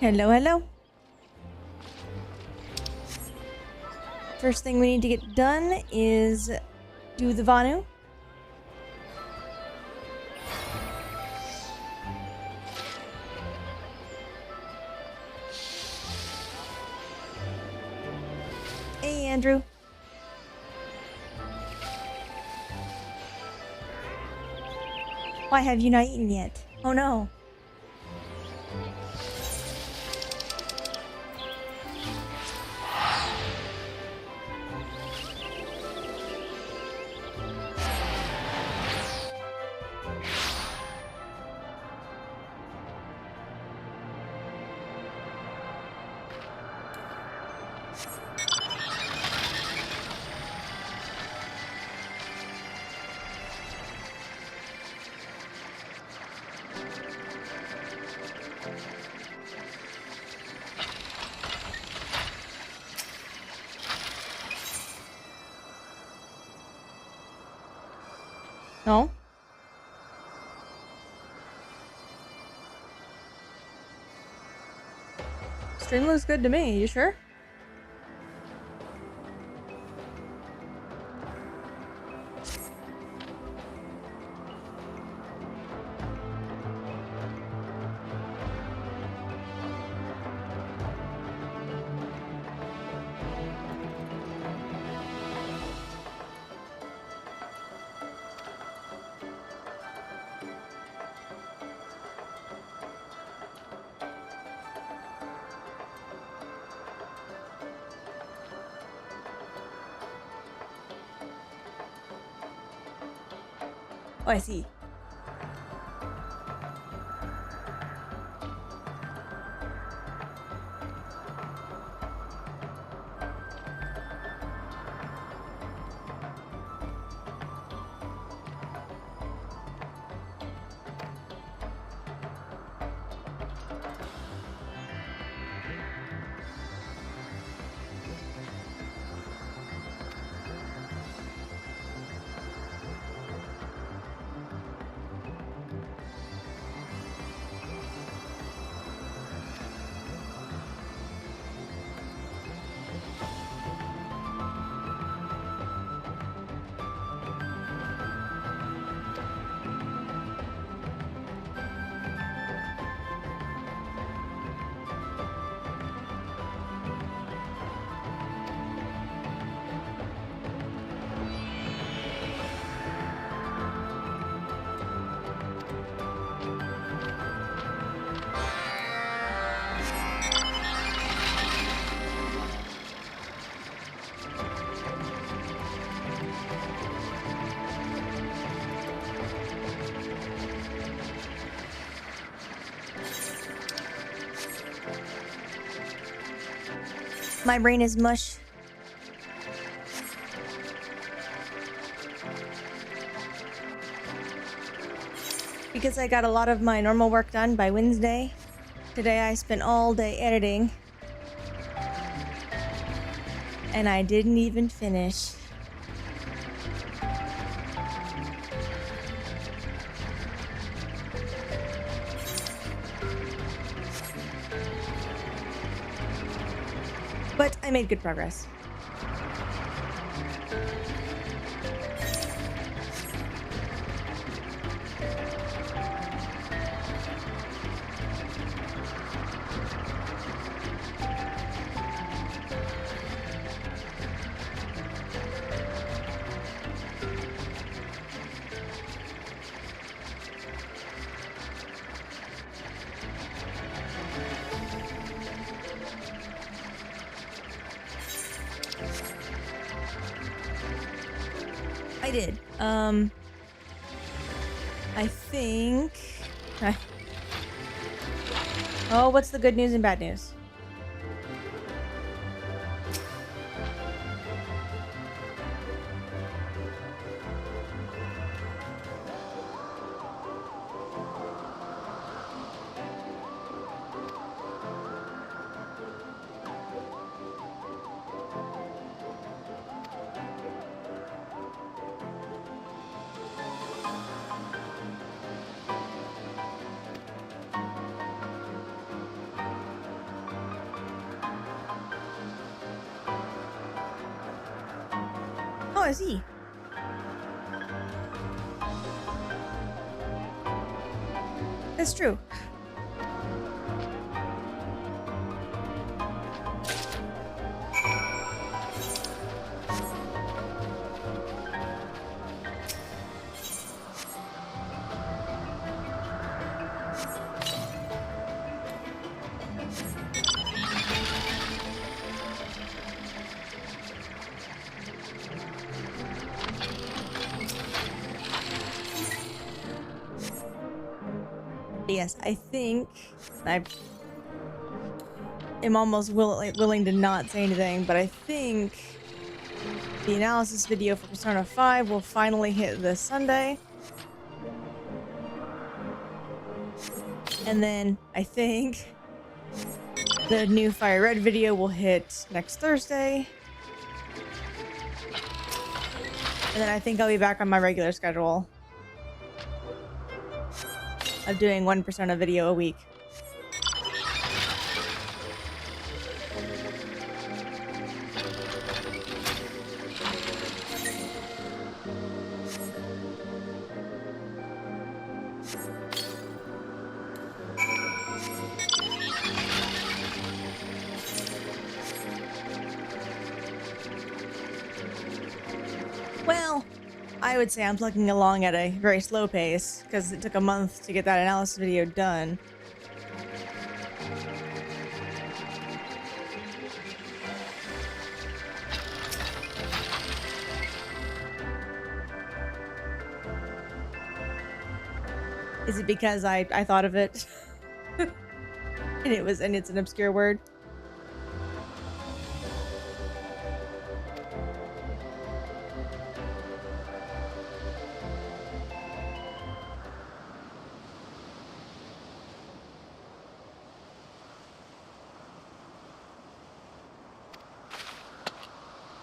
Hello, hello. First thing we need to get done is do the Vanu. Hey, Andrew. Why have you not eaten yet? Oh no. No? Stream looks good to me, you sure? Oh, I see. My brain is mush. Because I got a lot of my normal work done by Wednesday. Today I spent all day editing. And I didn't even finish. But I made good progress. I did. I think... Oh, what's the good news and bad news? Oh, I see. That's true. Yes, I think I am almost willing to not say anything, but I think the analysis video for Persona 5 will finally hit this Sunday. And then I think the new Fire Red video will hit next Thursday. And then I think I'll be back on my regular schedule of doing one Persona video a week. Well, I would say I'm plugging along at a very slow pace because it took a month to get that analysis video done. Is it because I thought of it? and it's an obscure word?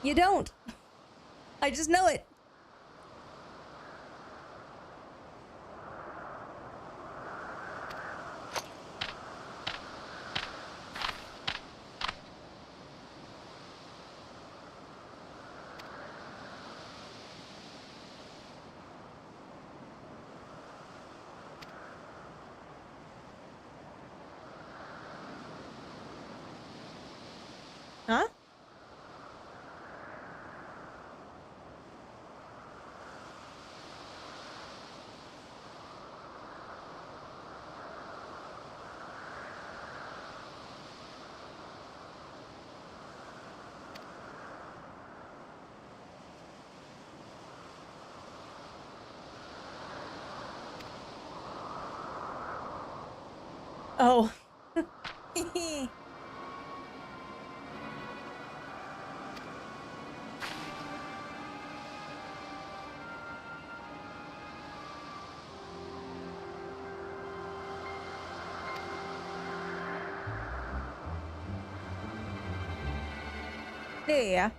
You don't. I just know it. Huh? Oh. Yeah.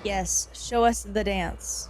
Yes, show us the dance.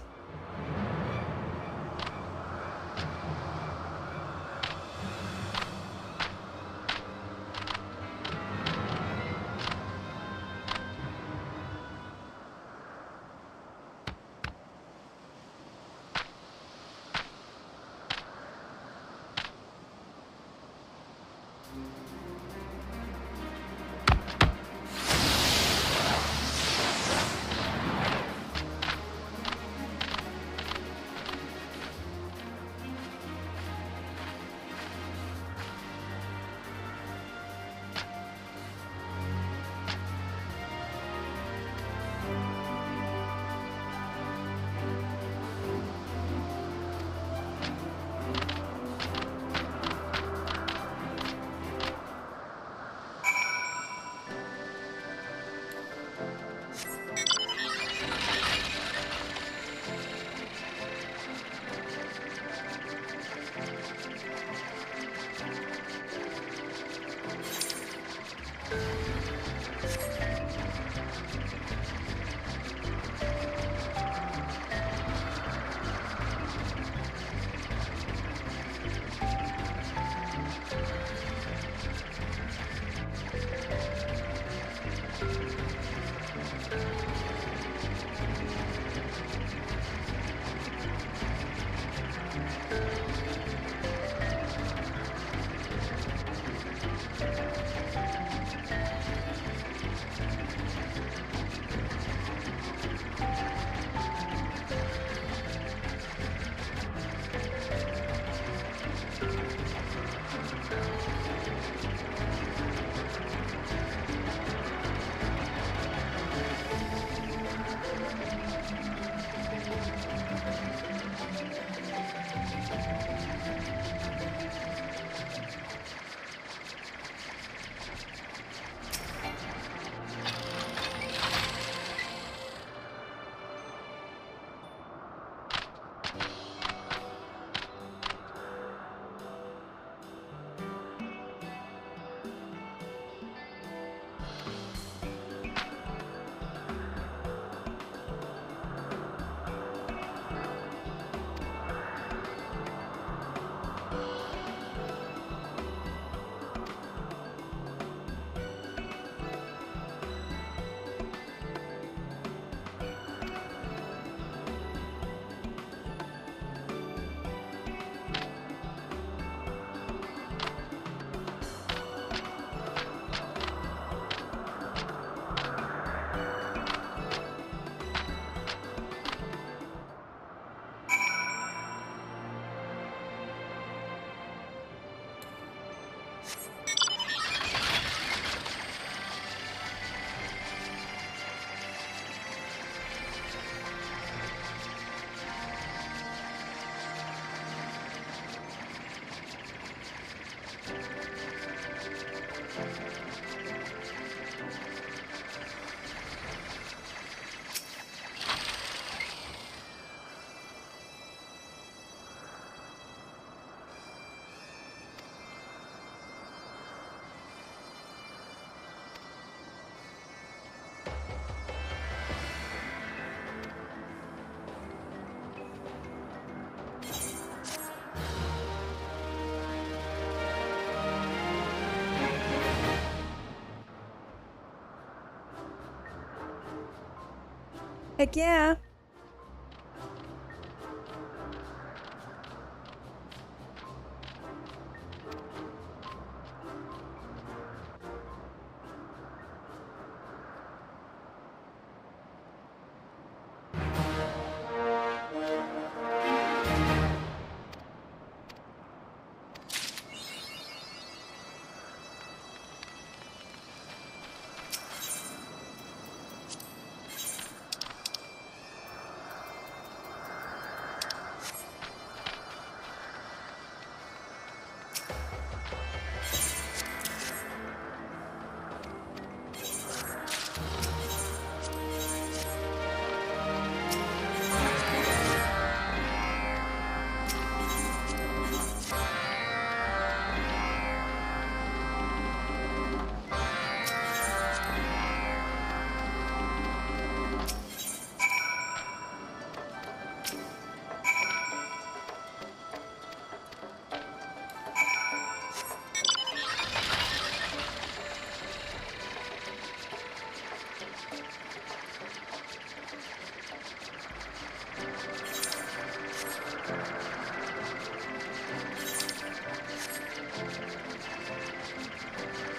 Heck yeah.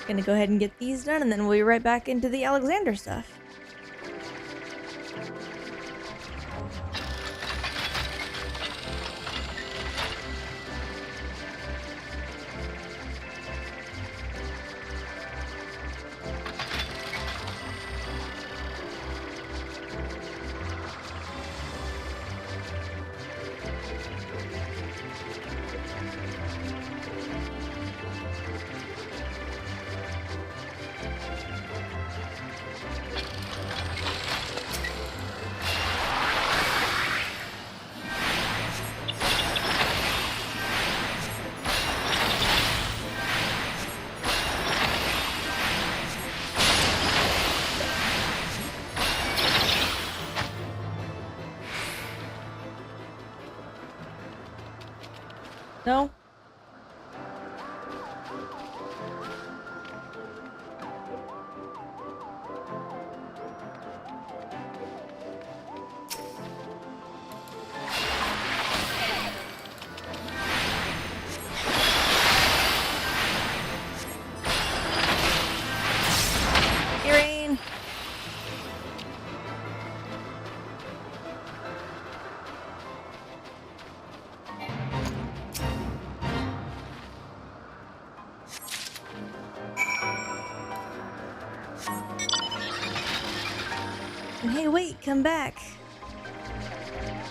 Gonna go ahead and get these done, and then we'll be right back into the Alexander stuff. No? Rain. And hey, wait, come back.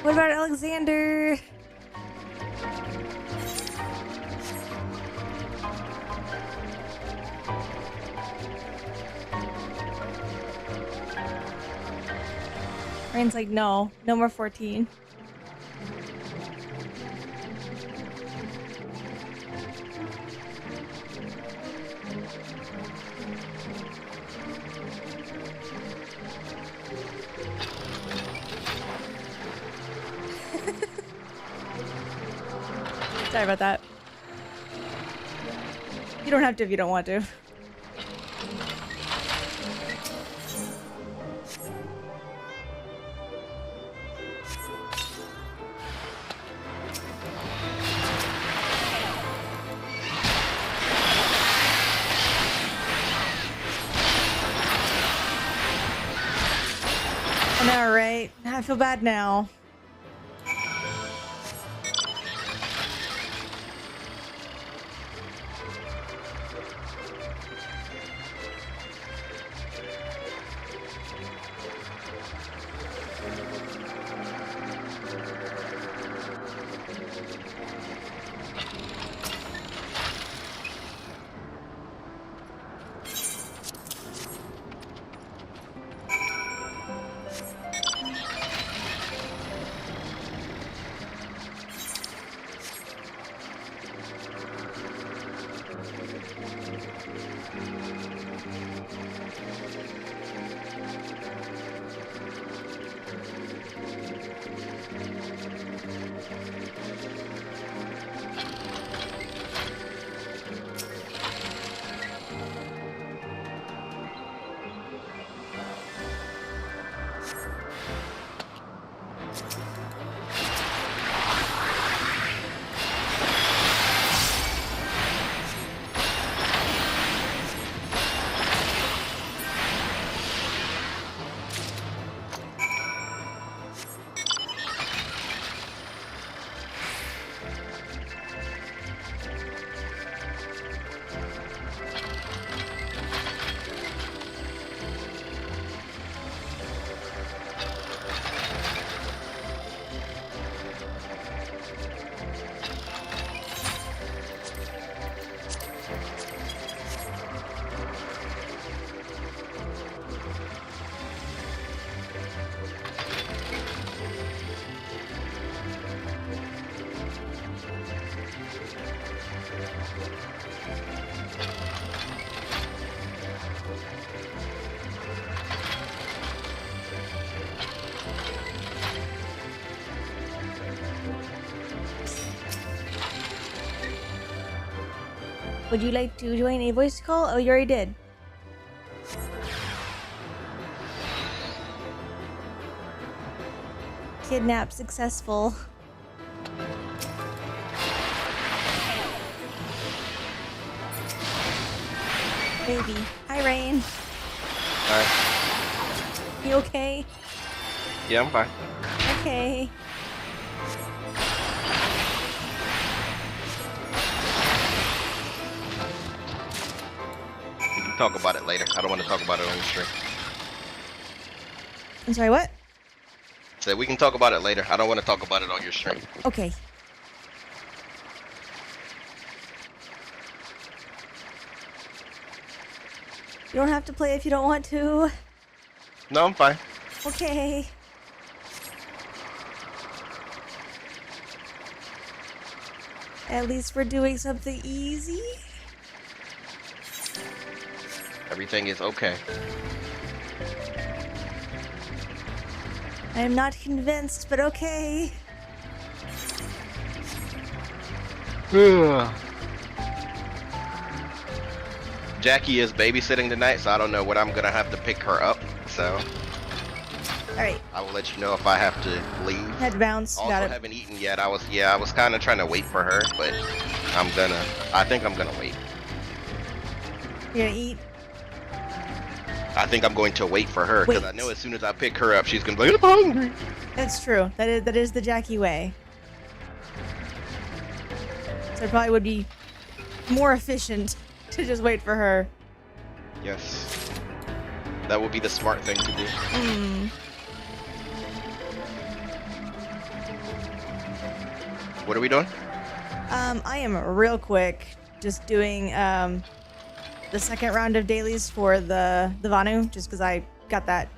What about Alexander? Rain's like, no more 14. Sorry about that. You don't have to if you don't want to. I know, right? I feel bad now. Would you like to join a voice call? Oh, you already did. Kidnap successful. Baby. Hi, Rain. Hi. You okay? Yeah, I'm fine. Okay. We can talk about it later. I don't want to talk about it on the stream. I'm sorry, what? So we can talk about it later. I don't want to talk about it on your stream. Okay. You don't have to play if you don't want to. No, I'm fine. Okay. At least we're doing something easy. Everything is okay. I am not convinced, but okay. Jackie is babysitting tonight, so I don't know when I'm gonna have to pick her up. So Alright. I will let you know if I have to leave. Head bounce. Also, Got it. haven't eaten yet. I was kind of trying to wait for her, but I think I'm gonna wait. You're gonna eat? I think I'm going to wait for her because I Wait. know as soon as I pick her up, she's gonna be like, I'm hungry. That's true. That is the Jackie way. So it probably would be more efficient to just wait for her. Yes. That would be the smart thing to do. What are we doing? I am real quick just doing the second round of dailies for the Vanu, just because I got that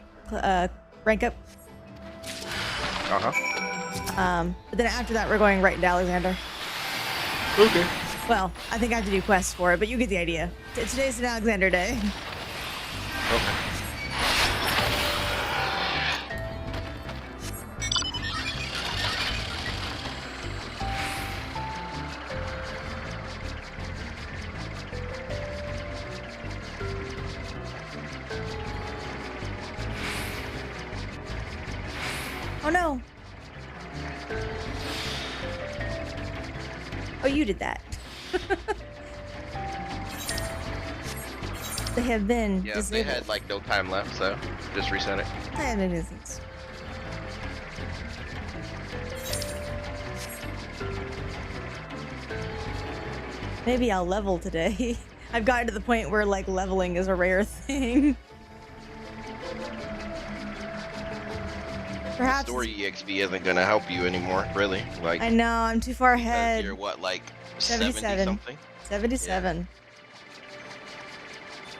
rank up. But then after that, we're going right into Alexander. Okay. Well, I think I have to do quests for it, but you get the idea. Today's an Alexander day. Okay. Oh no. Oh, you did that. They have been Yeah, disabled. they had like no time left, so just reset it. I have no things. Maybe I'll level today. I've gotten to the point where like leveling is a rare thing. Perhaps Story EXP isn't gonna help you anymore, really. Like I know I'm too far because ahead. you're what, like 77. 70 something? 77.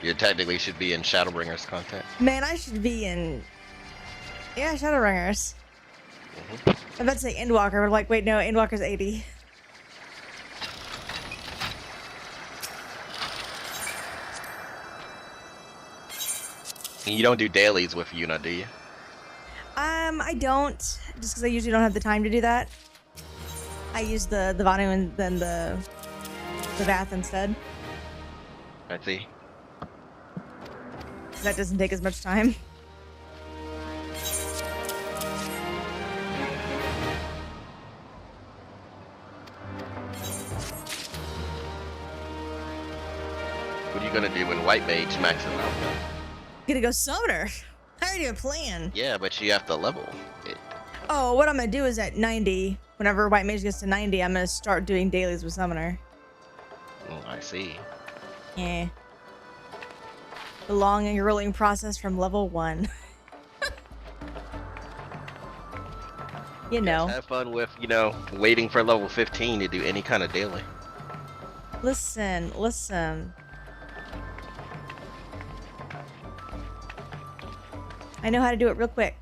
You technically should be in Shadowbringers content. Man, I should be in Shadowbringers. I'm about to say Endwalker, but I'm like, wait, no, Endwalker's 80. You don't do dailies with Yuna, do you? I don't, just because I usually don't have the time to do that. I use the Vanu and then the Vath instead. I see. 'Cause that doesn't take as much time. What are you gonna do when White Mage maxes out? Gonna go Summoner. I already have a plan. Yeah, but you have to level it. Oh, what I'm gonna do is at 90, whenever White Mage gets to 90, I'm gonna start doing dailies with Summoner. Oh, I see. Yeah. The long and grueling process from level 1. You know. Have fun with, waiting for level 15 to do any kind of daily. Listen. I know how to do it real quick.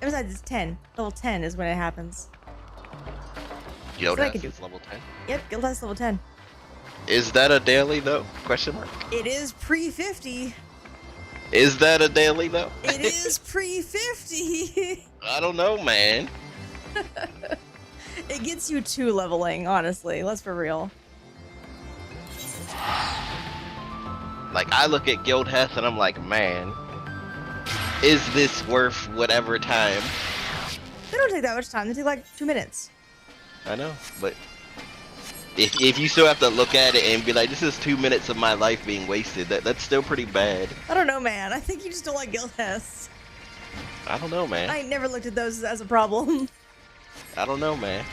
And besides, it's 10. Level 10 is when it happens. Guildhast is level 10. Yep, Guildhast level 10. Is that a daily though? Question mark. It is pre-50. Is that a daily though? It is pre-50. I don't know, man. It gets you 2 leveling, honestly. Let's be real. Like, I look at Guild Hess and I'm like, man, is this worth whatever time? They don't take that much time. They take like 2 minutes. I know, but if you still have to look at it and be like, this is 2 minutes of my life being wasted, that's still pretty bad. I don't know, man. I think you just don't like Guild Hess. I don't know, man. I never looked at those as a problem. I don't know, man.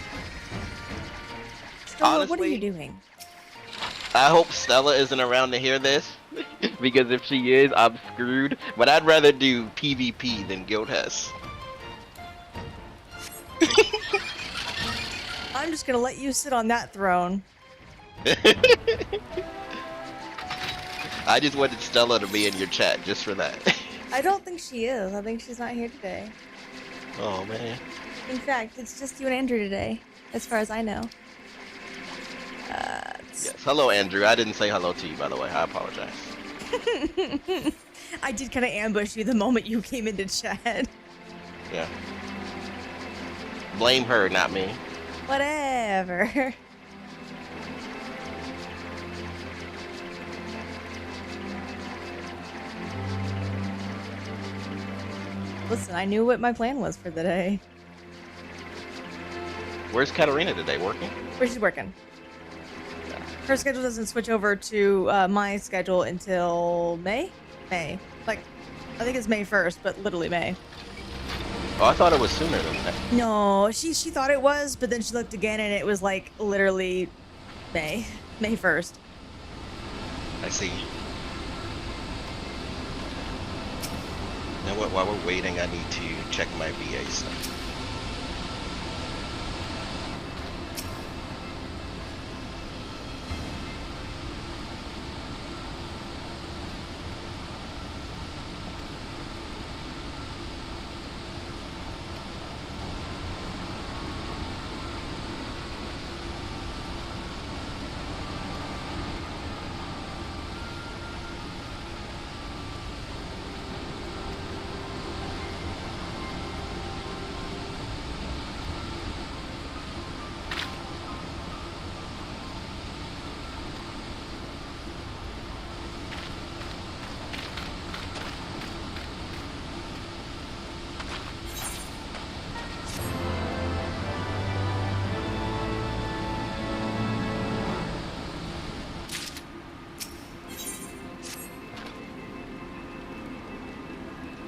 Stella, Honestly, what are you doing? I hope Stella isn't around to hear this, because if she is, I'm screwed. But I'd rather do PvP than Guild Hess. I'm just gonna let you sit on that throne. I just wanted Stella to be in your chat just for that. I don't think she is. I think she's not here today. Oh, man. In fact, it's just you and Andrew today, as far as I know. Yes. Hello, Andrew. I didn't say hello to you, by the way. I apologize. I did kind of ambush you the moment you came into chat. Yeah. Blame her, not me. Whatever. Listen, I knew what my plan was for the day. Where's Katarina today? Working? Where she's working. Her schedule doesn't switch over to my schedule until May? May. Like, I think it's May 1st, but literally May. Oh, I thought it was sooner than that. No, she thought it was, but then she looked again and it was like literally May 1st. I see. You know what? While we're waiting, I need to check my VA stuff.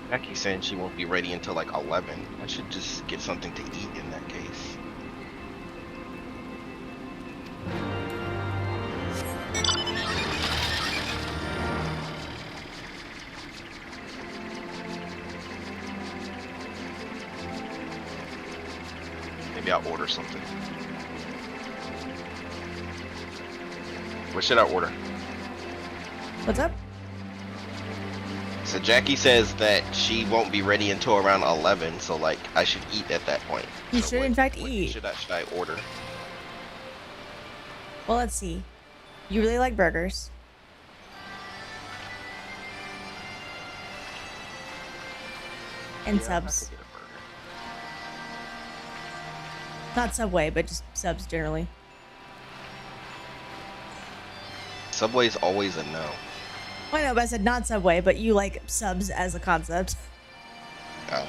Jackie's saying she won't be ready until like 11. I should just get something to eat in that case. Maybe I'll order something. What should I order? What's up? So Jackie says that she won't be ready until around 11, so like I should eat at that point. You So should, what- in fact, what eat. Should I order? Well, let's see. You really like burgers. And Yeah, I subs. could get a burger. Not Subway, but just subs generally. Subway's always a no. Well, I know, but I said not Subway, but you like subs as a concept. Oh.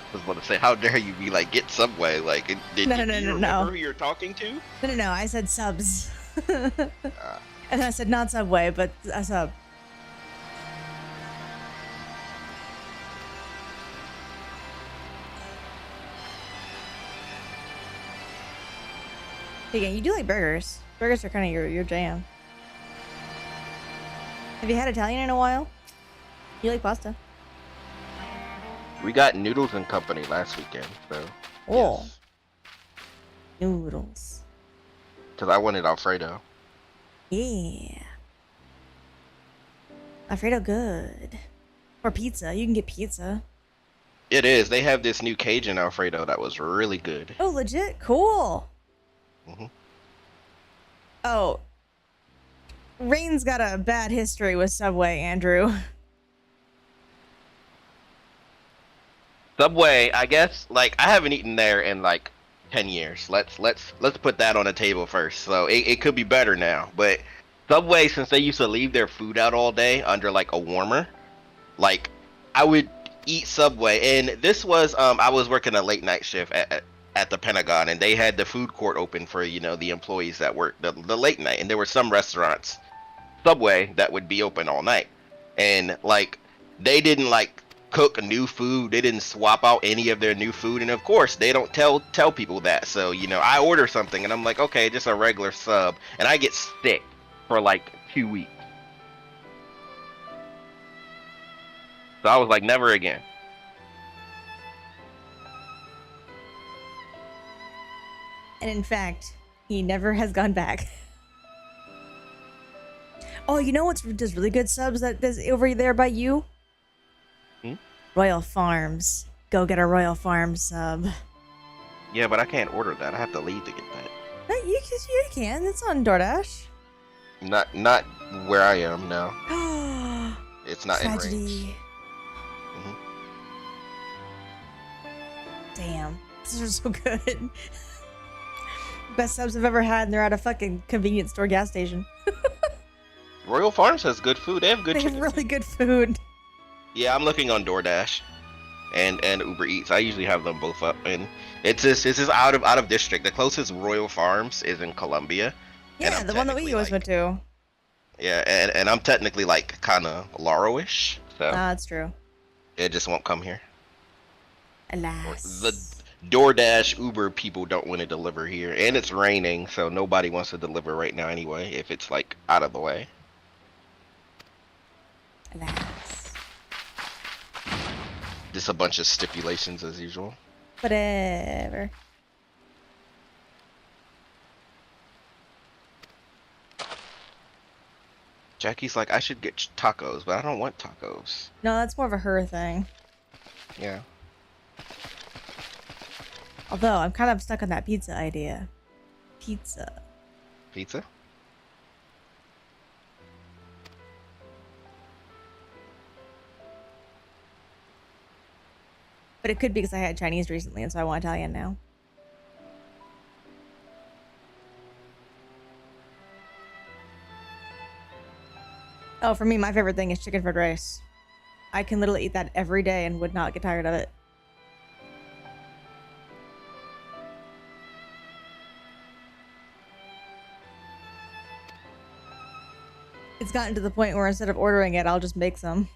I was about to say, how dare you be like, get Subway? Like, did No, you, no, do you no, no, remember no. who you're talking to? No, I said subs. Ah. And I said not Subway, but a sub. Again, you do like burgers. Burgers are kind of your jam. Have you had Italian in a while? You like pasta? We got Noodles and Company last weekend, so. Oh. Noodles. Because I wanted Alfredo. Yeah. Alfredo good. Or pizza. You can get pizza. It is. They have this new Cajun Alfredo that was really good. Oh, legit? Cool. Mhm. Oh. Rain's got a bad history with Subway, Andrew. Subway, I guess, like, I haven't eaten there in like 10 years. Let's put that on the table first. So it could be better now, but Subway, since they used to leave their food out all day under like a warmer, like I would eat Subway, and this was I was working a late night shift at the Pentagon, and they had the food court open for the employees that worked the late night, and there were some restaurants, Subway, that would be open all night, and like they didn't like cook new food, they didn't swap out any of their new food, and of course they don't tell people that. So I order something and I'm like, okay, just a regular sub, and I get sick for like 2 weeks. So I was like, never again. And in fact, he never has gone back. Oh, you know what's does really good subs that is over there by you? Royal Farms. Go get a Royal Farms sub. Yeah, but I can't order that. I have to leave to get that. You can. It's on DoorDash. Not where I am now. It's not Tragedy. in range. Damn. These are so good. Best subs I've ever had, and they're at a fucking convenience store gas station. Royal Farms has good food. They have good They have really good food. Yeah, I'm looking on DoorDash and Uber Eats. I usually have them both up, and it's just out of district. The closest Royal Farms is in Columbia. Yeah, the one that we always went to. Yeah, and I'm technically like kind of Lauro-ish, so that's true. It just won't come here. Alas. The DoorDash Uber people don't want to deliver here, and it's raining, so nobody wants to deliver right now anyway. If it's like out of the way. Alas. Just a bunch of stipulations as usual. Whatever. Jackie's like, I should get tacos, but I don't want tacos. No, that's more of a her thing. Yeah. Although, I'm kind of stuck on that pizza idea. Pizza. Pizza? But it could be because I had Chinese recently, and so I want Italian now. Oh, for me, my favorite thing is chicken fried rice. I can literally eat that every day and would not get tired of it. It's gotten to the point where instead of ordering it, I'll just make some.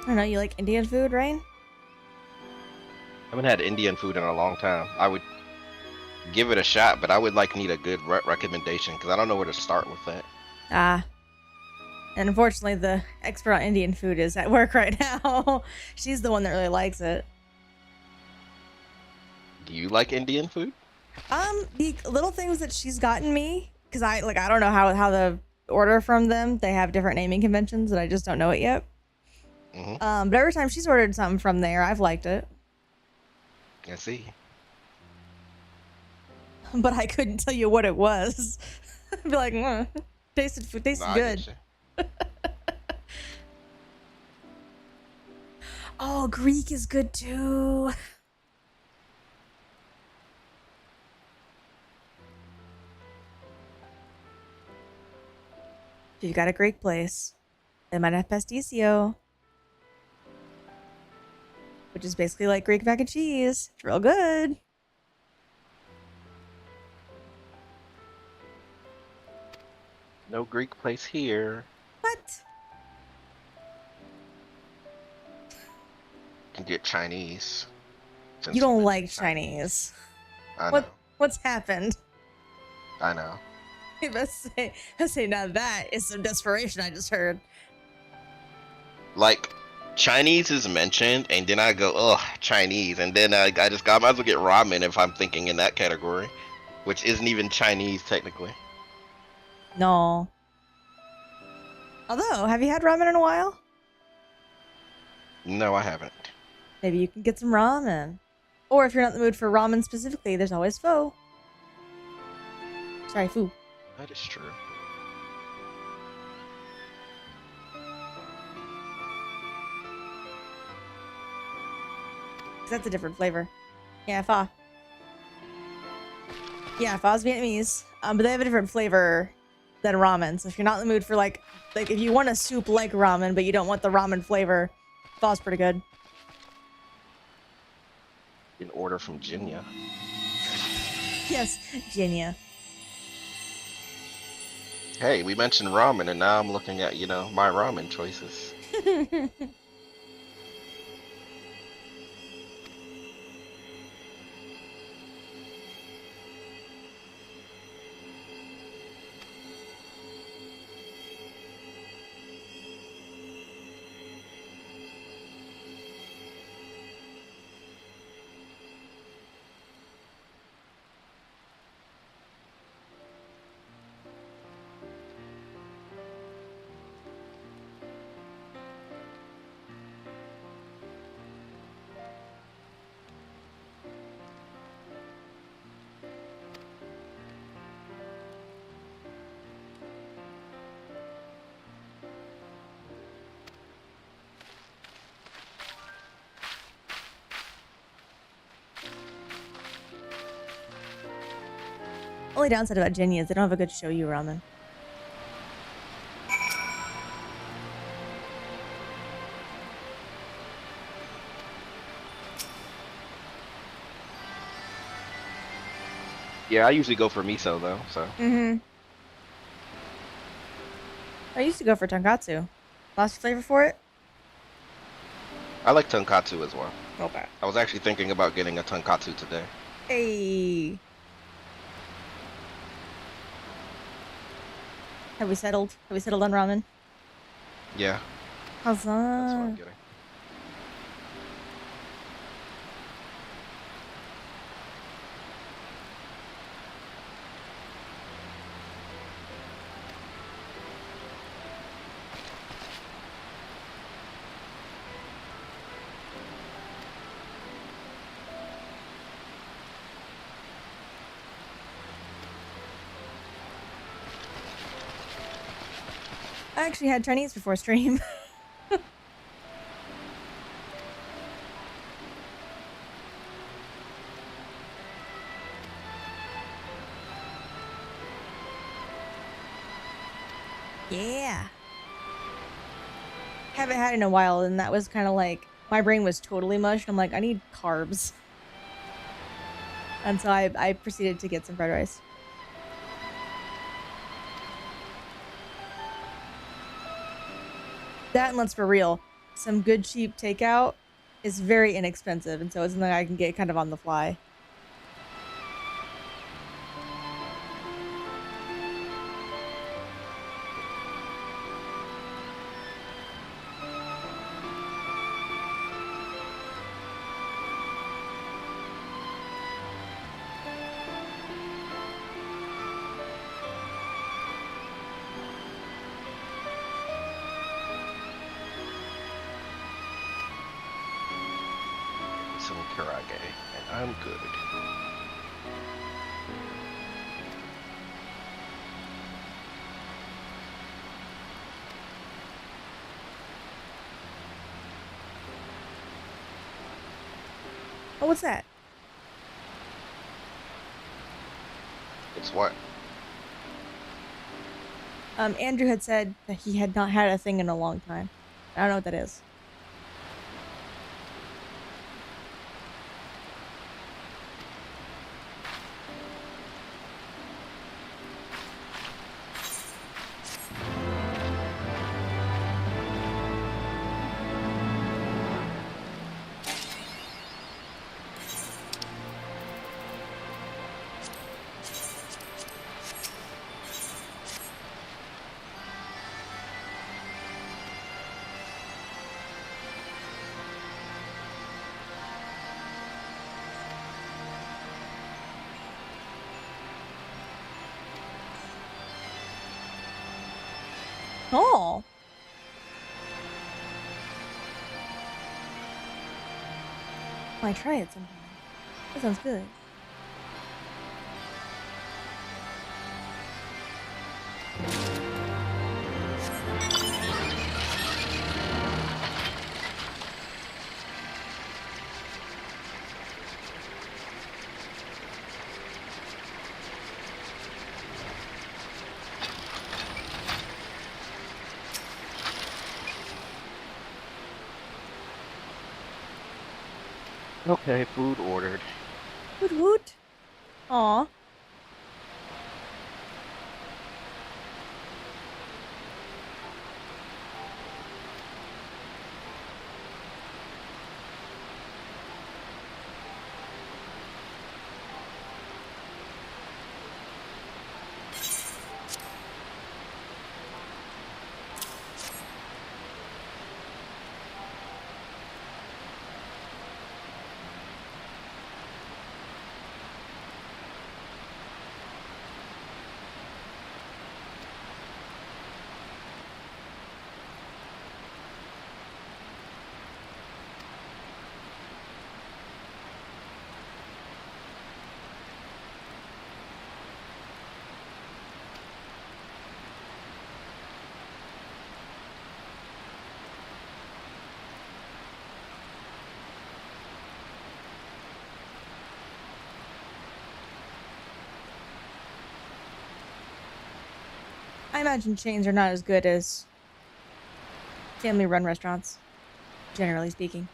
I don't know, you like Indian food, Rain? I haven't had Indian food in a long time. I would give it a shot, but I would need a good recommendation because I don't know where to start with that. Ah. And unfortunately, the expert on Indian food is at work right now. She's the one that really likes it. Do you like Indian food? The little things that she's gotten me, because I don't know how the order from them. They have different naming conventions, and I just don't know it yet. But every time she's ordered something from there, I've liked it. I see. But I couldn't tell you what it was. I'd be like, tasted good. Oh, Greek is good too. If you got a Greek place, they might have pasticcio, which is basically like Greek mac and cheese. It's real good. No Greek place here. What? You can get Chinese. You don't like Chinese. I know. What's happened? I know. I say now that is some desperation I just heard. Like, Chinese is mentioned, and then I go, ugh, Chinese, and then I just got, might as well get ramen if I'm thinking in that category, which isn't even Chinese technically. No. Although, have you had ramen in a while? No, I haven't. Maybe you can get some ramen. Or if you're not in the mood for ramen specifically, there's always pho. Sorry, foo. That is true. That's a different flavor. Yeah, pho. Yeah, pho's Vietnamese. But they have a different flavor than ramen. So if you're not in the mood for like if you want a soup like ramen, but you don't want the ramen flavor, pho's pretty good. An order from Jinya. Yes, Jinya. Hey, we mentioned ramen, and now I'm looking at, my ramen choices. Only downside about Jinya is they don't have a good shoyu ramen. Yeah, I usually go for miso though, so. Mm-hmm. I used to go for tonkatsu. Lost flavor for it? I like tonkatsu as well. Okay. I was actually thinking about getting a tonkatsu today. Hey. Have we settled? Have we settled on ramen? Yeah, How's that's what I'm that? getting. I actually had Chinese before stream. Yeah. Haven't had it in a while, and that was kind of like my brain was totally mush. I'm like, I need carbs. And so I proceeded to get some fried rice. That, and let's for real, some good cheap takeout is very inexpensive, and so it's something I can get kind of on the fly. Some karage, and I'm good. Oh, what's that? It's what? Andrew had said that he had not had a thing in a long time. I don't know what that is. Oh, Might try it sometime. That sounds good. Okay, food ordered. Woot woot. Aw. I imagine chains are not as good as family-run restaurants, generally speaking.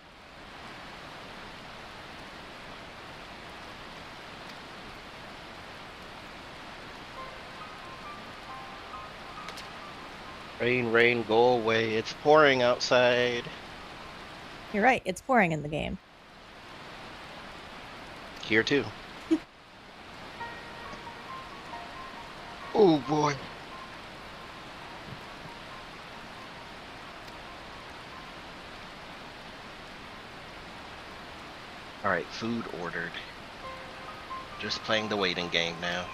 Rain, rain, go away. It's pouring outside. You're right, it's pouring in the game. Here too. Oh boy. Alright, food ordered. Just playing the waiting game now.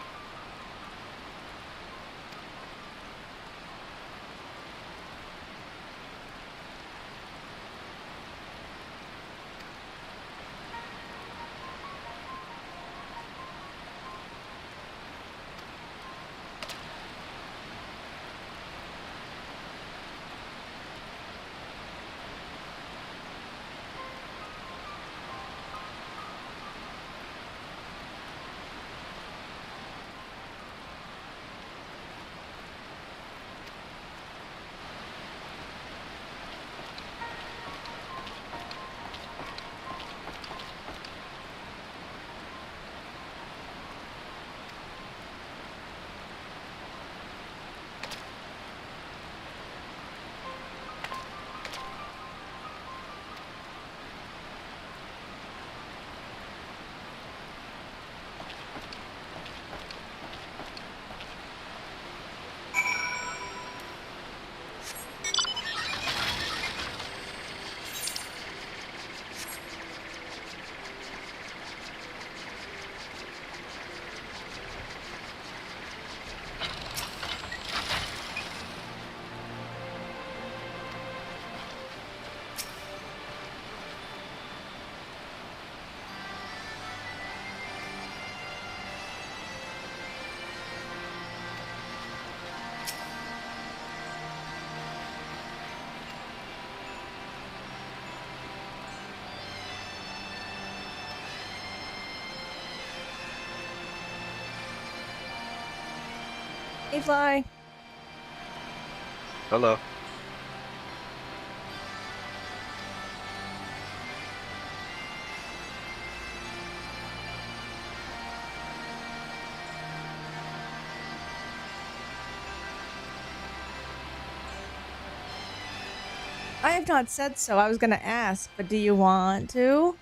Hey, Fly. Hello. I have not said so. I was gonna ask, but do you want to?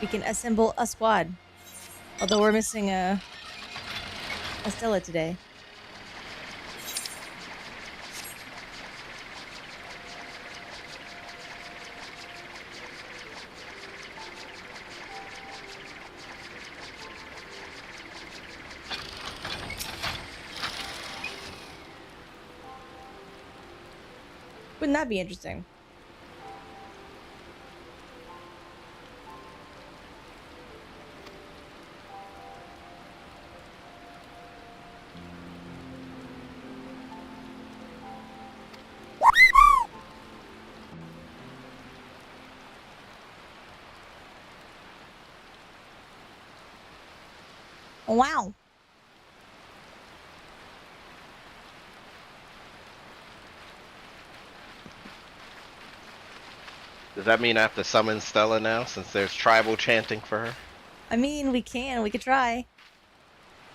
We can assemble a squad. Although we're missing a Stella today. Wouldn't that be interesting? Wow. Does that mean I have to summon Stella now, since there's tribal chanting for her? I mean, we could try.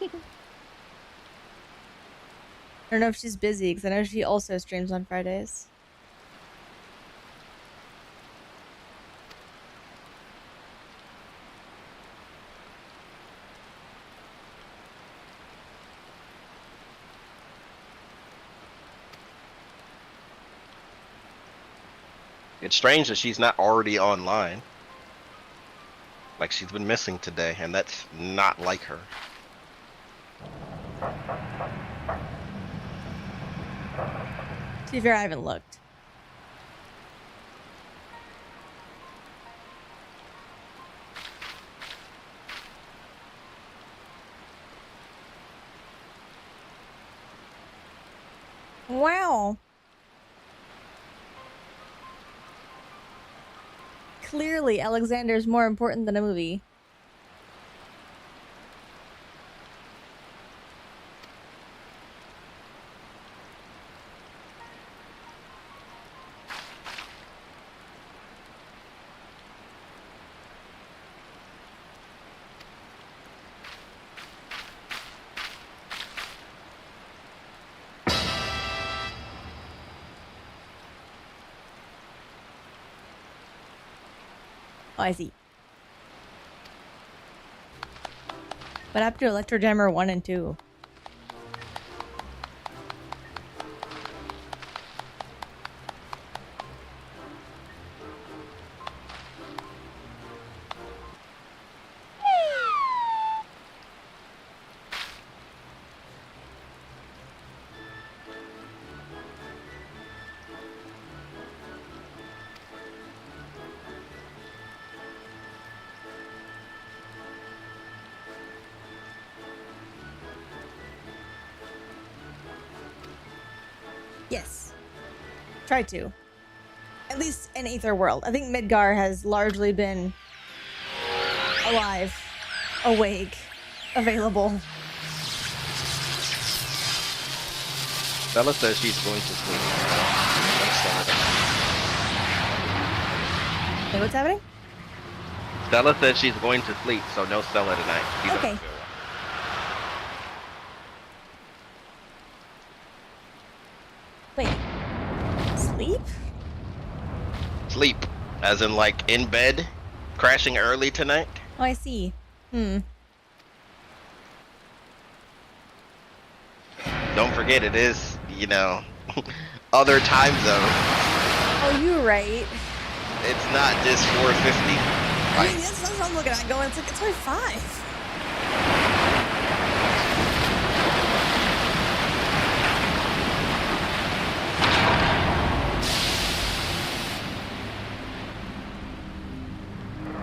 I don't know if she's busy, because I know she also streams on Fridays. It's strange that she's not already online. Like, she's been missing today, and that's not like her. To be fair, I haven't looked. Wow. Clearly, Alexander's more important than a movie. Oh, I see. What happened to Electro Jammer 1 and 2? Yes. Try to. At least in Aether World. I think Midgar has largely been alive, awake, available. Stella says she's going to sleep. Hey, what's happening? Stella says she's going to sleep, so no Stella tonight. She doesn't Okay. feel well. Wait. Sleep? Sleep, as in like in bed, crashing early tonight. Oh, I see. Hmm. Don't forget, it is, you know, other time zones. Oh, you're right. It's not just 4:50. I mean, that's what I'm looking at going, it's like, it's only 5.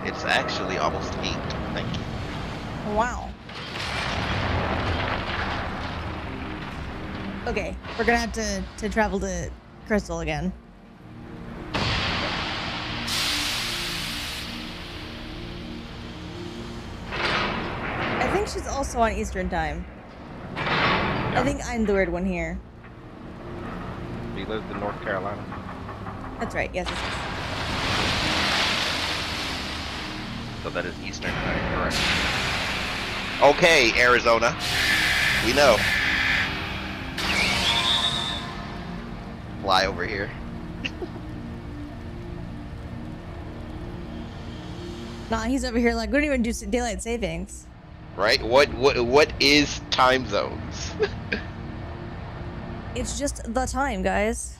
It's actually almost 8. Thank you. Wow. Okay, we're gonna have to travel to Crystal again. I think she's also on Eastern time. I think I'm the weird one here. He lives in North Carolina. That's right, yes, yes, yes. So that is Eastern time, correct. Okay, Arizona. We know. Fly over here. Nah, he's over here like, we don't even do daylight savings. Right? What is time zones? It's just the time, guys.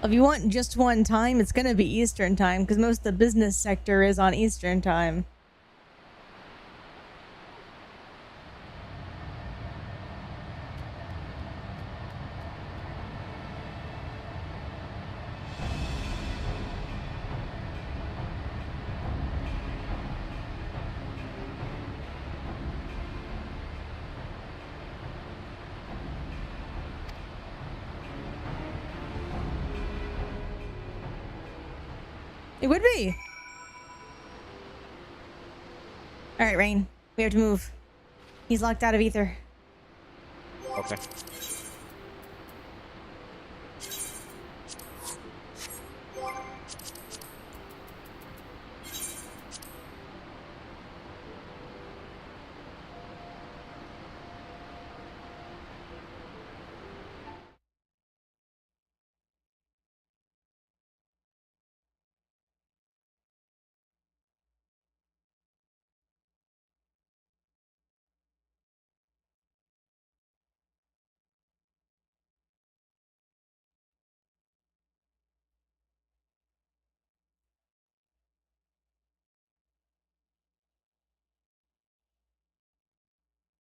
If you want just one time, it's gonna be Eastern time because most of the business sector is on Eastern time. It would be. All right, Rain. We have to move. He's locked out of ether. Okay.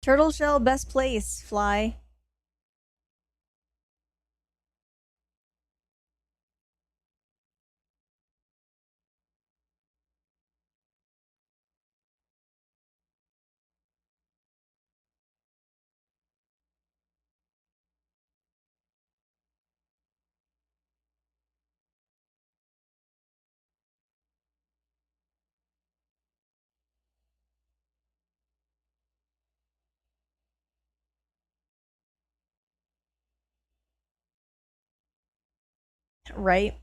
Turtle shell, best place. Fly. Right.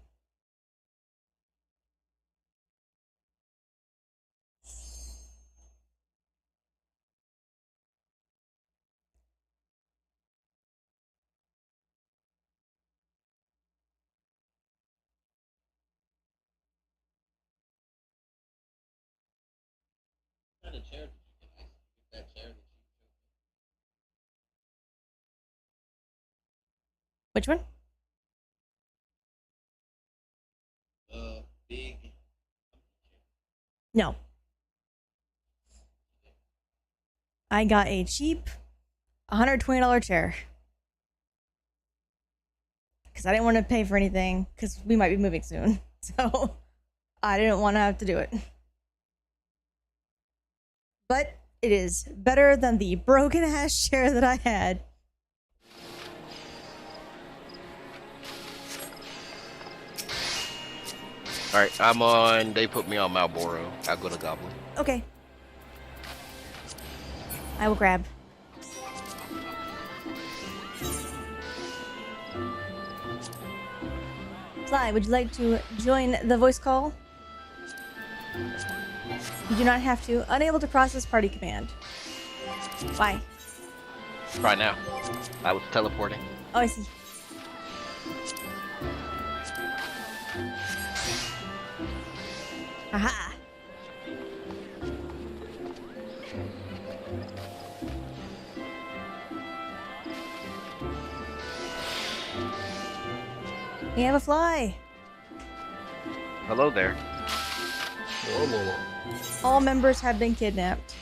Which one? Big. No. I got a cheap $120 chair. Because I didn't want to pay for anything because we might be moving soon. So I didn't want to have to do it. But it is better than the broken ass chair that I had. All right, I'm on. They put me on Malboro. I'll go to Goblin. Okay. I will grab. Fly, would you like to join the voice call? You do not have to. Unable to process party command. Why? Right now. I was teleporting. Oh, I see. Aha. We have a fly. Hello there. All members have been kidnapped.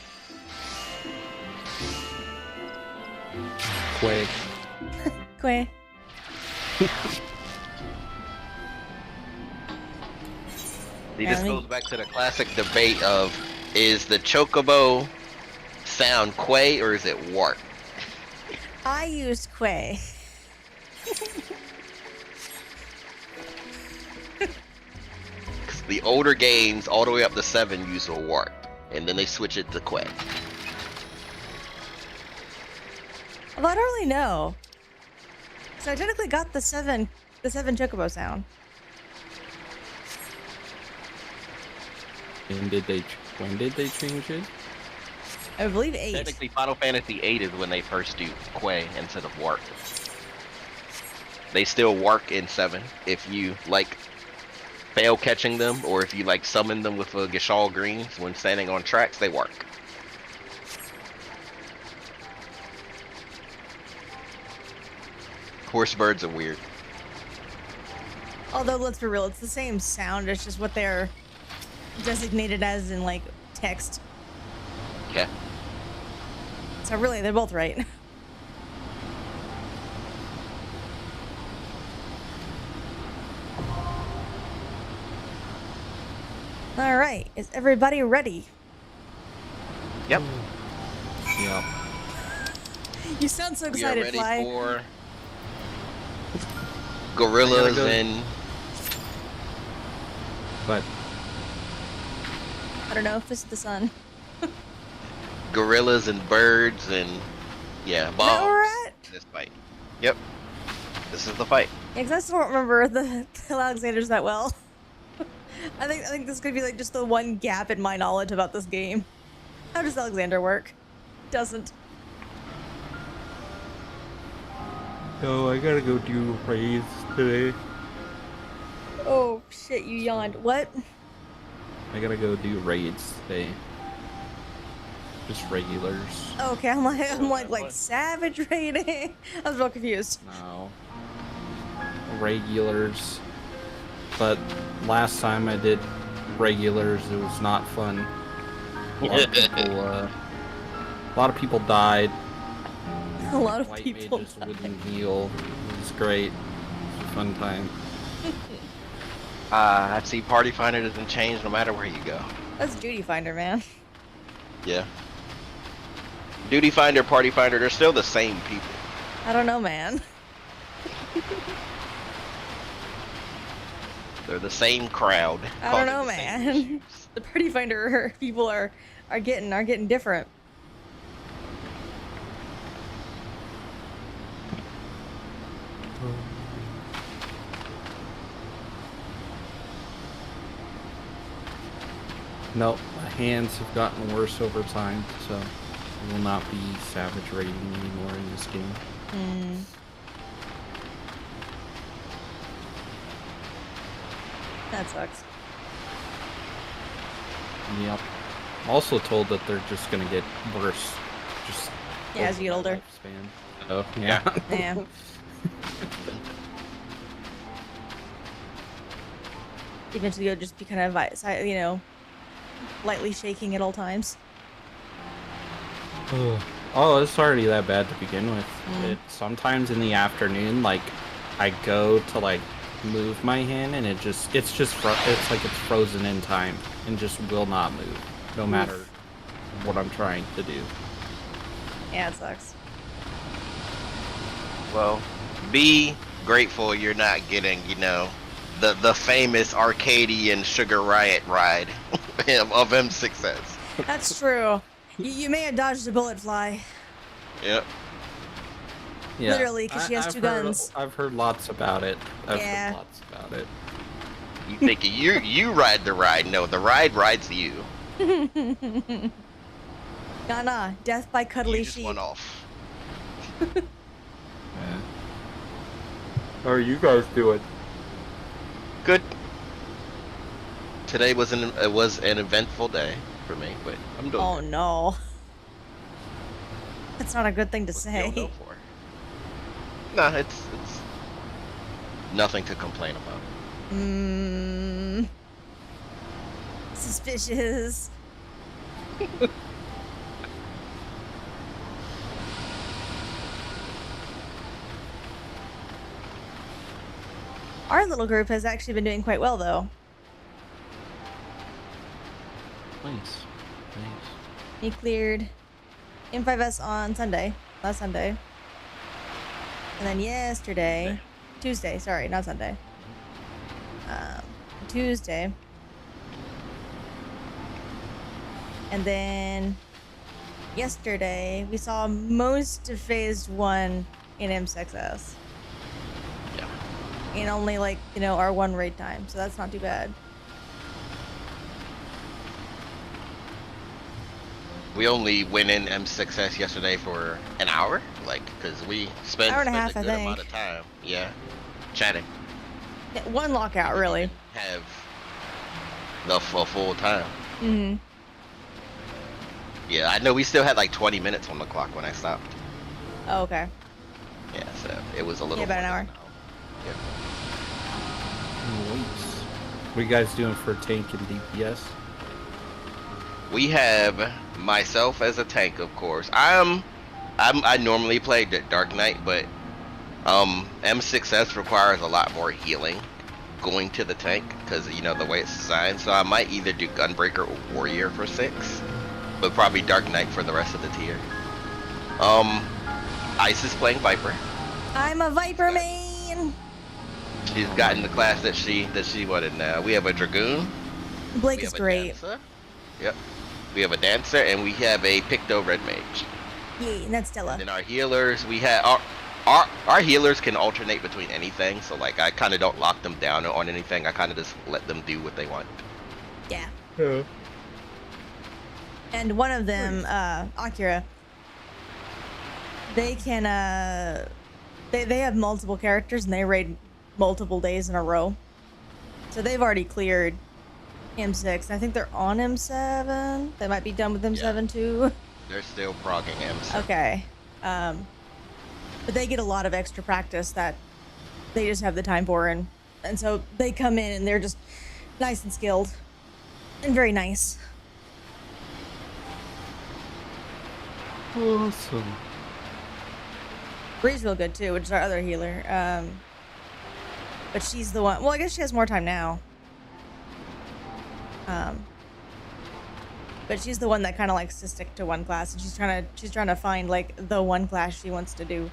Quake. Quay. See, this goes back to the classic debate of, is the chocobo sound quay or is it wart? I used Quay. The older games, all the way up to 7, use a wart, and then they switch it to quay. Well, I don't really know. So I technically got the seven chocobo sound. When did they change it? I believe 8. Technically, Final Fantasy 8 is when they first do quay instead of wart. They still work in 7 if you like fail catching them, or if you like summon them with a Gishal Greens when standing on tracks, they work. Horse birds are weird. Although, let's be real, it's the same sound. It's just what they're designated as in, like, text. Okay. So really, they're both right. All right, is everybody ready? Yep. Yeah. You sound so We are excited, ready Fly. for gorillas go. and But I don't know, Fist of the Sun. gorillas and birds and yeah, Is that where we're bombs. at? This fight. Yep. This is the fight. Yeah, 'cause I still don't remember the Alexanders that well. I think this could be like just the one gap in my knowledge about this game. How does Alexander work? Doesn't. so I gotta go do raids today. Oh shit! You yawned. What? I gotta go do raids today. Just regulars. Okay, I'm like savage raiding. I was real confused. No. Regulars. But last time I did regulars, it was not fun. A lot of people died. A lot of White people. mages wouldn't heal. It was great. It was a fun time. I see Party Finder doesn't change no matter where you go. That's Duty Finder, man. Yeah. Duty Finder, Party Finder, they're still the same people. I don't know, man. They're the same crowd. I don't know, causing the same man. issues. The Pretty Finder people are getting different. Nope, my hands have gotten worse over time, so I will not be savage raiding anymore in this game. Hmm. That sucks. Yep. Also told that they're just gonna get worse. Just Yeah, as you get over my older. lifespan. Oh yeah. Yeah. Eventually, you'll just be kind of, you know, lightly shaking at all times. Oh, it's already that bad to begin with. Sometimes in the afternoon, like, I go to like move my hand and it's like it's frozen in time and just will not move, no matter what I'm trying to do. Yeah, it sucks. Well, be grateful you're not getting, you know, the famous Arcadian Sugar Riot ride of M6S. That's true. You may have dodged a bullet, Fly. Yep. Yeah, Literally, 'cause she has two guns. I've heard lots about it. Yeah. Heard lots about it. You think you ride the ride? No, the ride rides you. Nah. Death by cuddly You just sheep. went off. Yeah. How are you guys doing? Good. Today was an eventful day for me, but I'm doing. Oh good. no. That's not a good thing to What's the say. old no for? Nah, it's nothing to complain about. Suspicious. Our little group has actually been doing quite well, though. Nice. He cleared M5S on Sunday, last Sunday. And then yesterday, Tuesday, sorry, not Sunday. Tuesday. And then yesterday, we saw most of phase 1 in M6S. Yeah. In only, like, you know, our one raid time, so that's not too bad. We only went in M6S yesterday for an hour, like, because we spent Hour and a a half, good I think. amount of time, yeah, chatting. Yeah, one lockout, really. Have the full time. Mm-hmm. Yeah, I know we still had like 20 minutes on the clock when I stopped. Oh, okay. Yeah, so it was a little. Yeah, about an more hour. than Nice. What are you guys doing for tank and DPS? We have myself as a tank, of course. I normally play Dark Knight, but M6S requires a lot more healing going to the tank because you know the way it's designed. So I might either do Gunbreaker or Warrior for 6, but probably Dark Knight for the rest of the tier. Ice is playing Viper. I'm a Viper main. She's gotten the class that she wanted now. We have a Dragoon. Blake We is have a great. Dancer. Yep. We have a Dancer and we have a Picto Red Mage. Yeah, and that's Stella. And then our healers, we have our healers can alternate between anything. So like I kind of don't lock them down on anything. I kind of just let them do what they want. Yeah. Yeah. And one of them, Akira, they can, they have multiple characters and they raid multiple days in a row. So they've already cleared M6. I think they're on M7. They might be done with M7 too. They're still progging M7. Okay. But they get a lot of extra practice that they just have the time for, and so they come in and they're just nice and skilled and very nice. Awesome. Bree's real good too, which is our other healer. But she's the one. Well, I guess she has more time now. But she's the one that kind of likes to stick to one class, and she's trying to find like the one class she wants to do.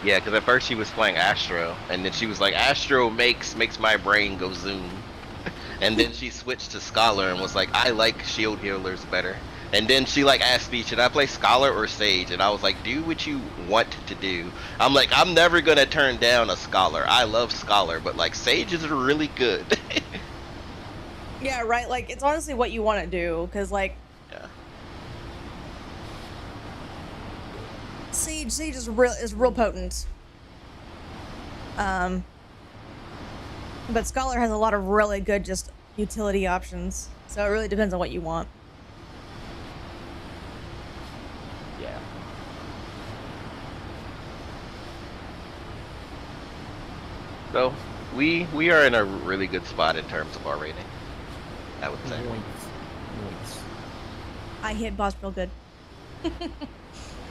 Yeah, because at first she was playing Astro, and then she was like, Astro makes my brain go zoom. And then she switched to Scholar and was like, I like shield healers better. And then she like asked me, should I play Scholar or Sage? And I was like, do what you want to do. I'm like, I'm never gonna turn down a Scholar. I love Scholar, but like Sage is really good. Yeah, right. Like it's honestly what you want to do, because like Yeah. Sage is real potent. But Scholar has a lot of really good just utility options. So it really depends on what you want. Yeah. So we are in a really good spot in terms of our rating, I would say. Nice. I hit boss real good.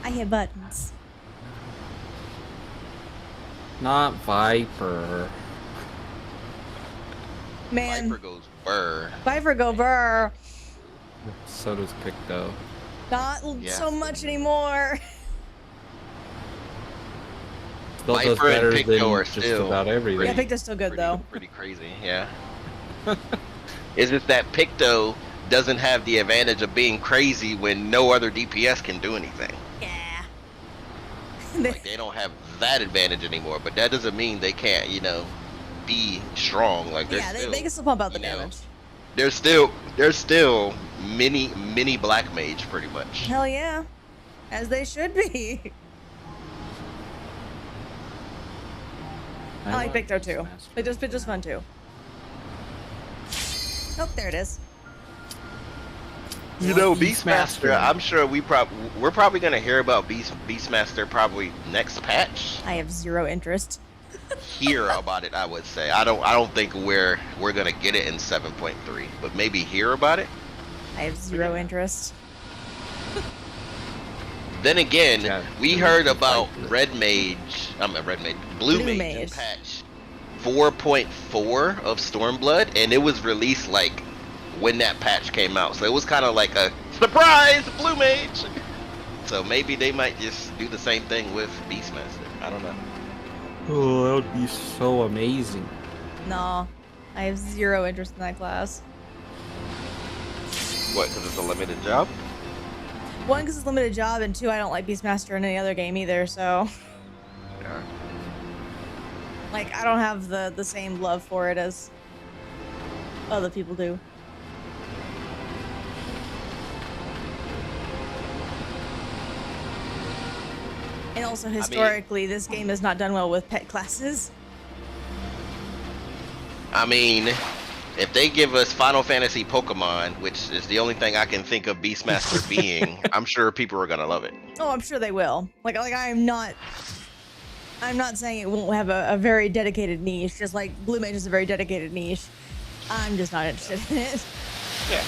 I hit buttons. Not Viper. Man, Viper goes burr. Viper go burr. So does Picto. Not Yeah. so much anymore. Still does Viper and better Picto than are just still about everything. Yeah, Picto's still good though. Pretty crazy, yeah. It's just that Picto doesn't have the advantage of being crazy when no other DPS can do anything. Yeah. Like they don't have that advantage anymore, but that doesn't mean they can't, be strong. Like they're Yeah, still, they can still pump out the you know, damage. There's still mini black mage pretty much. Hell yeah. As they should be. I like Picto too. Picto's fun too. Oh, there it is. Beastmaster. I'm sure we're probably gonna hear about Beastmaster probably next patch. I have zero interest. Hear about it, I would say. I don't think we're gonna get it in 7.3, but maybe hear about it. I have zero interest. Then again, Yeah, we heard about Blue Mage in patch 4.4 of Stormblood, and it was released like when that patch came out, so it was kind of like a surprise Blue Mage. So maybe they might just do the same thing with Beastmaster. I don't know. Oh, that would be so amazing. No, I have zero interest in that class. What? Because it's a limited job? One, because it's a limited job, and two, I don't like Beastmaster in any other game either, so... Yeah. Like, I don't have the same love for it as other people do. And also, historically, this game has not done well with pet classes. I mean, if they give us Final Fantasy Pokemon, which is the only thing I can think of Beastmaster being, I'm sure people are gonna love it. Oh, I'm sure they will. Like I'm not I'm not saying it won't have a very dedicated niche, just like Blue Mage is a very dedicated niche. I'm just not interested in it. Yeah.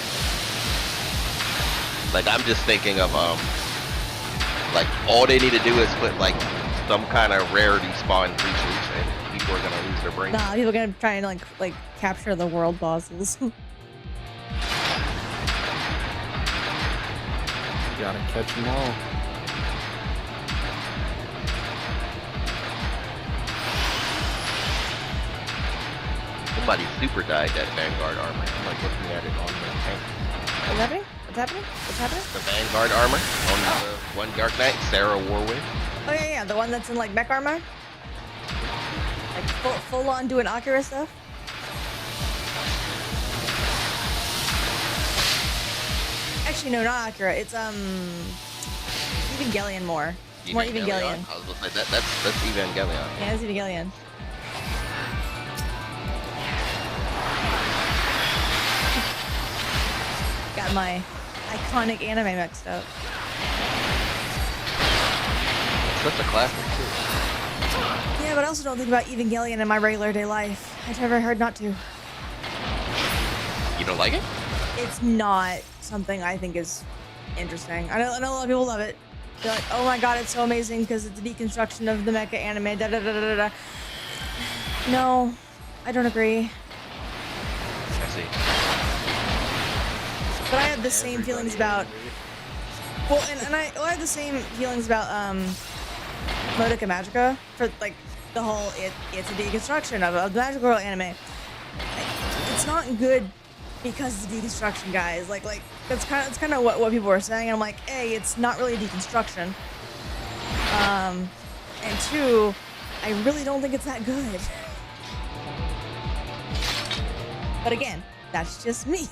Like, I'm just thinking of, like, all they need to do is put, like, some kind of rarity spawn creatures, and people are gonna lose their brain. Nah, people are gonna try and, like capture the world bosses. Gotta catch them all. Somebody super died that Vanguard armor. I'm like looking at it on the tank. What's happening? What's happening? What's happening? The Vanguard armor on the one Dark Knight, Sarah Warwick. Oh yeah, the one that's in like mech armor. Like full on doing Akira stuff. Actually, no, not Akira. It's Evangelion more. More Evangelion. I was gonna say that's Evangelion. Yeah, it's Evangelion. Got my iconic anime mixed up. Such a classic too. Yeah, but I also don't think about Evangelion in my regular day life. I've never heard not to. You don't like it? It's not something I think is interesting. I know a lot of people love it. They're like, oh my god, it's so amazing because it's a deconstruction of the mecha anime. Da da da da da. No, I don't agree. I see. But I have the same feelings about. Well, and I have the same feelings about Modica Magica for like the whole it's a deconstruction of the Magical Girl anime. It's not good because it's a deconstruction, guys. Like that's kind of what people were saying. And I'm like, A, it's not really a deconstruction. And two, I really don't think it's that good. But again, that's just me.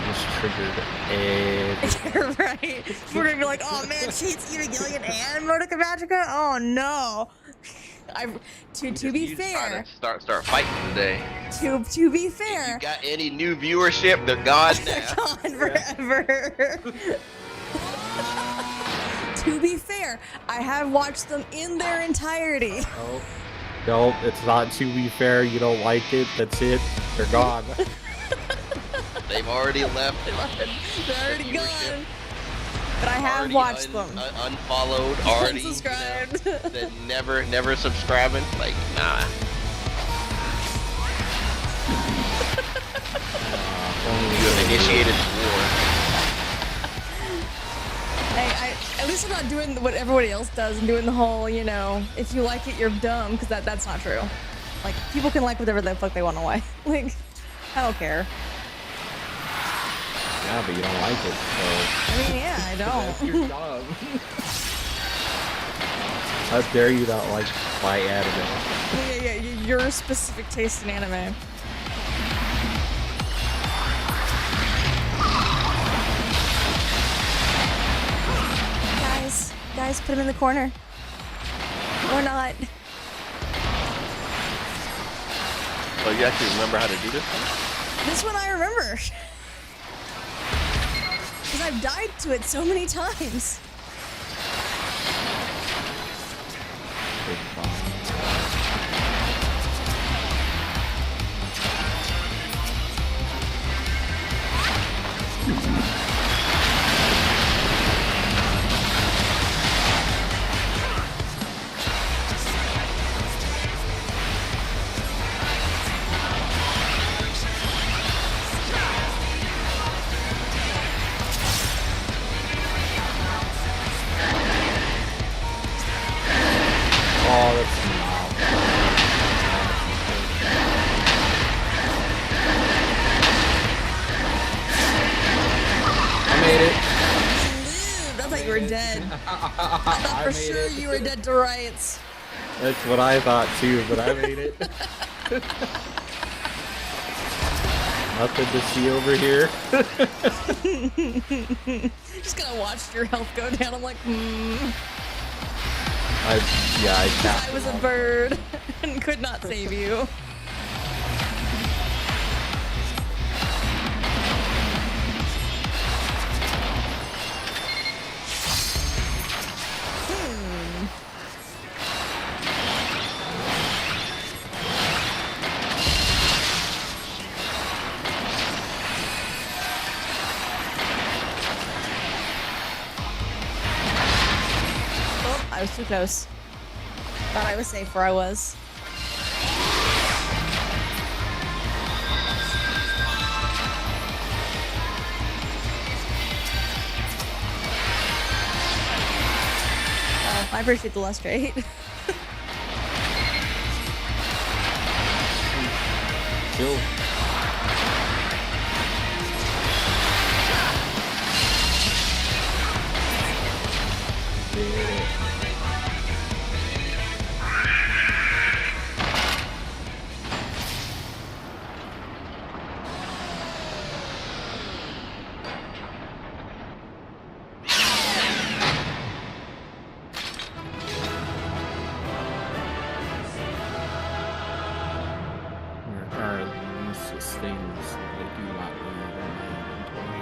Just triggered everything. You're right. We're gonna be like, oh man, she hates Evangelion and Modica Magica? Oh no. To be fair, start fighting today. To be fair, If you got any new viewership, they're gone now. they're gone forever. To be fair, I have watched them in their entirety. No, it's not to be fair. You don't like it. That's it. They're gone. They've already left. They're already gone. But I have Already watched them. Unfollowed, already Unsubscribed. That never subscribing. Like, nah. You have initiated war. At least I'm not doing what everybody else does and doing the whole, if you like it, you're dumb, because that's not true. Like, people can like whatever the fuck they want to like. Like, I don't care. Yeah, but you don't like it, so. I mean, yeah, I don't. You're dumb. How dare you not like my anime? Yeah, your specific taste in anime. Guys, put him in the corner. Or not. Oh, you actually remember how to do this one? This one I remember. Because I've died to it so many times. Dead. I thought for sure you were dead to rights. That's what I thought too, but I made it. Nothing to see over here. Just gonna watch your health go down. I'm like, I was a bird and could not save you. I was too close. Thought I was safe where I was. Oh, I appreciate the less straight. Kill. Where are the useless things that I do not need in my inventory?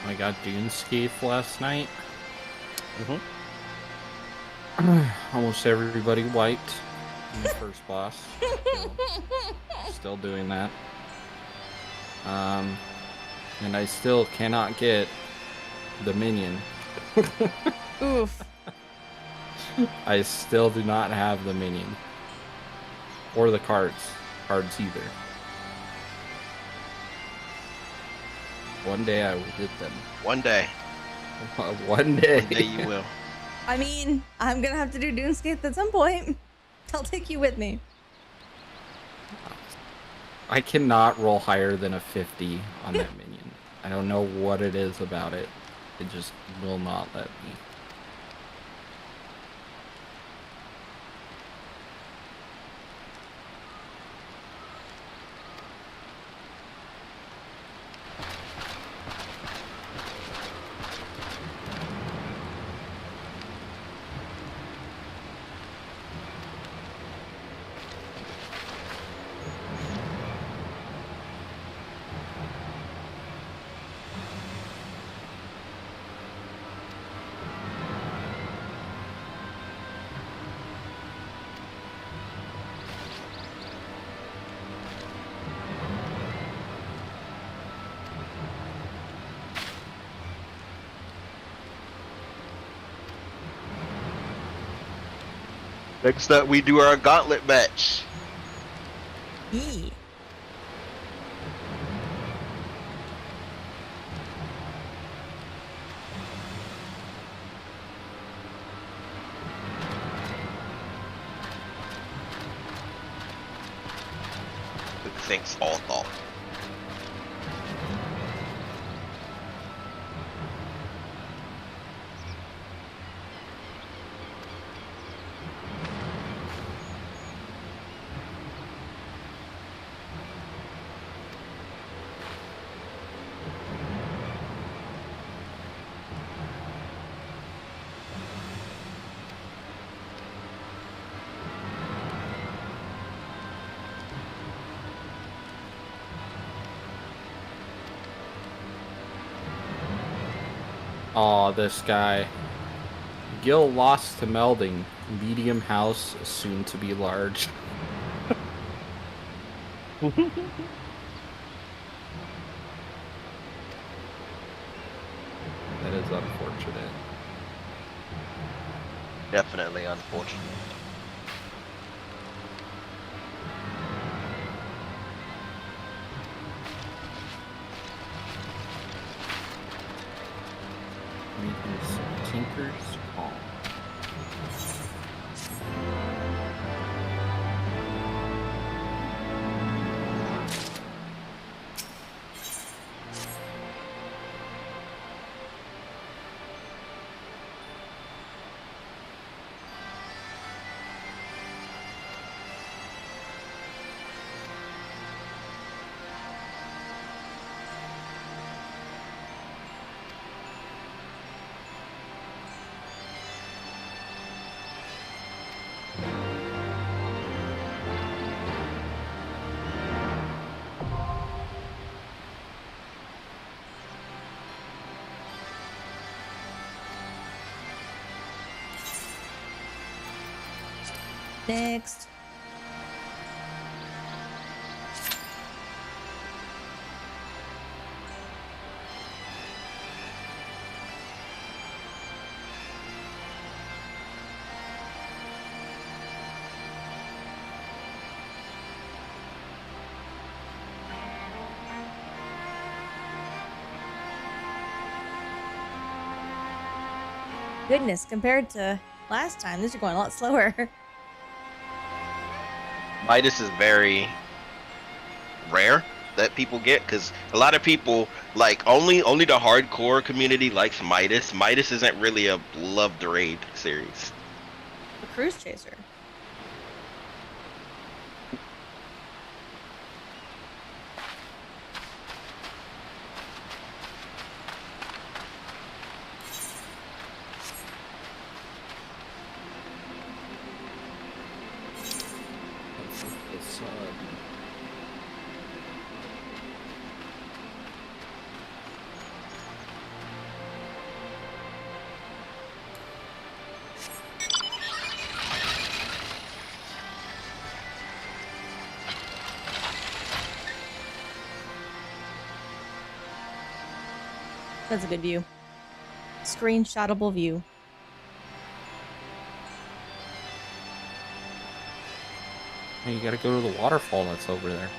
I got BLUESKY last night. Almost everybody wiped in the first boss. Still doing that. And I still cannot get the minion. Oof. I still do not have the minion. Or the cards either. One day I will get them. One day. One day. One day you will. I mean, I'm gonna have to do RuneScape at some point. I'll take you with me. I cannot roll higher than a 50 on that minion. I don't know what it is about it. It just will not let me. Next up, we do our gauntlet match. Yee. Thanks, all thought. Aw, this guy. Gil lost to melding. Medium house, soon to be large. That is unfortunate. Definitely unfortunate. Medium's Tinker's Palm. Next. Goodness, compared to last time, these are going a lot slower. Midas is very rare that people get because a lot of people like only the hardcore community likes Midas. Midas isn't really a loved raid series. The Cruise Chaser. That's a good view. Screenshotable view. You gotta go to the waterfall that's over there.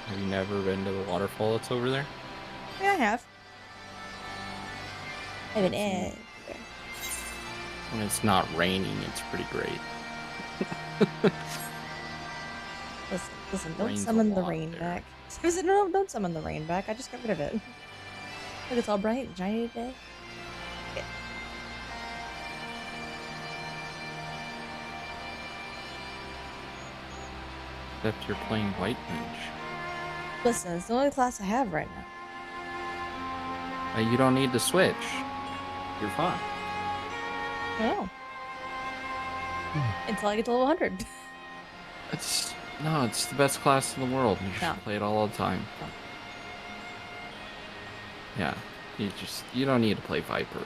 Have you never been to the waterfall that's over there? Yeah, I have. I have an egg. When it's not raining, it's pretty great. Listen, don't Rain's summon a the lot rain there. back. I said, no, don't summon the rain back. I just got rid of it. Look, it's all bright and shiny today. Okay. Except you're playing White Mage. Listen, it's the only class I have right now. You don't need to switch. You're fine. No. Until I get to level 100. It's the best class in the world. You should No. play it all the time. No. Yeah, you don't need to play Viper.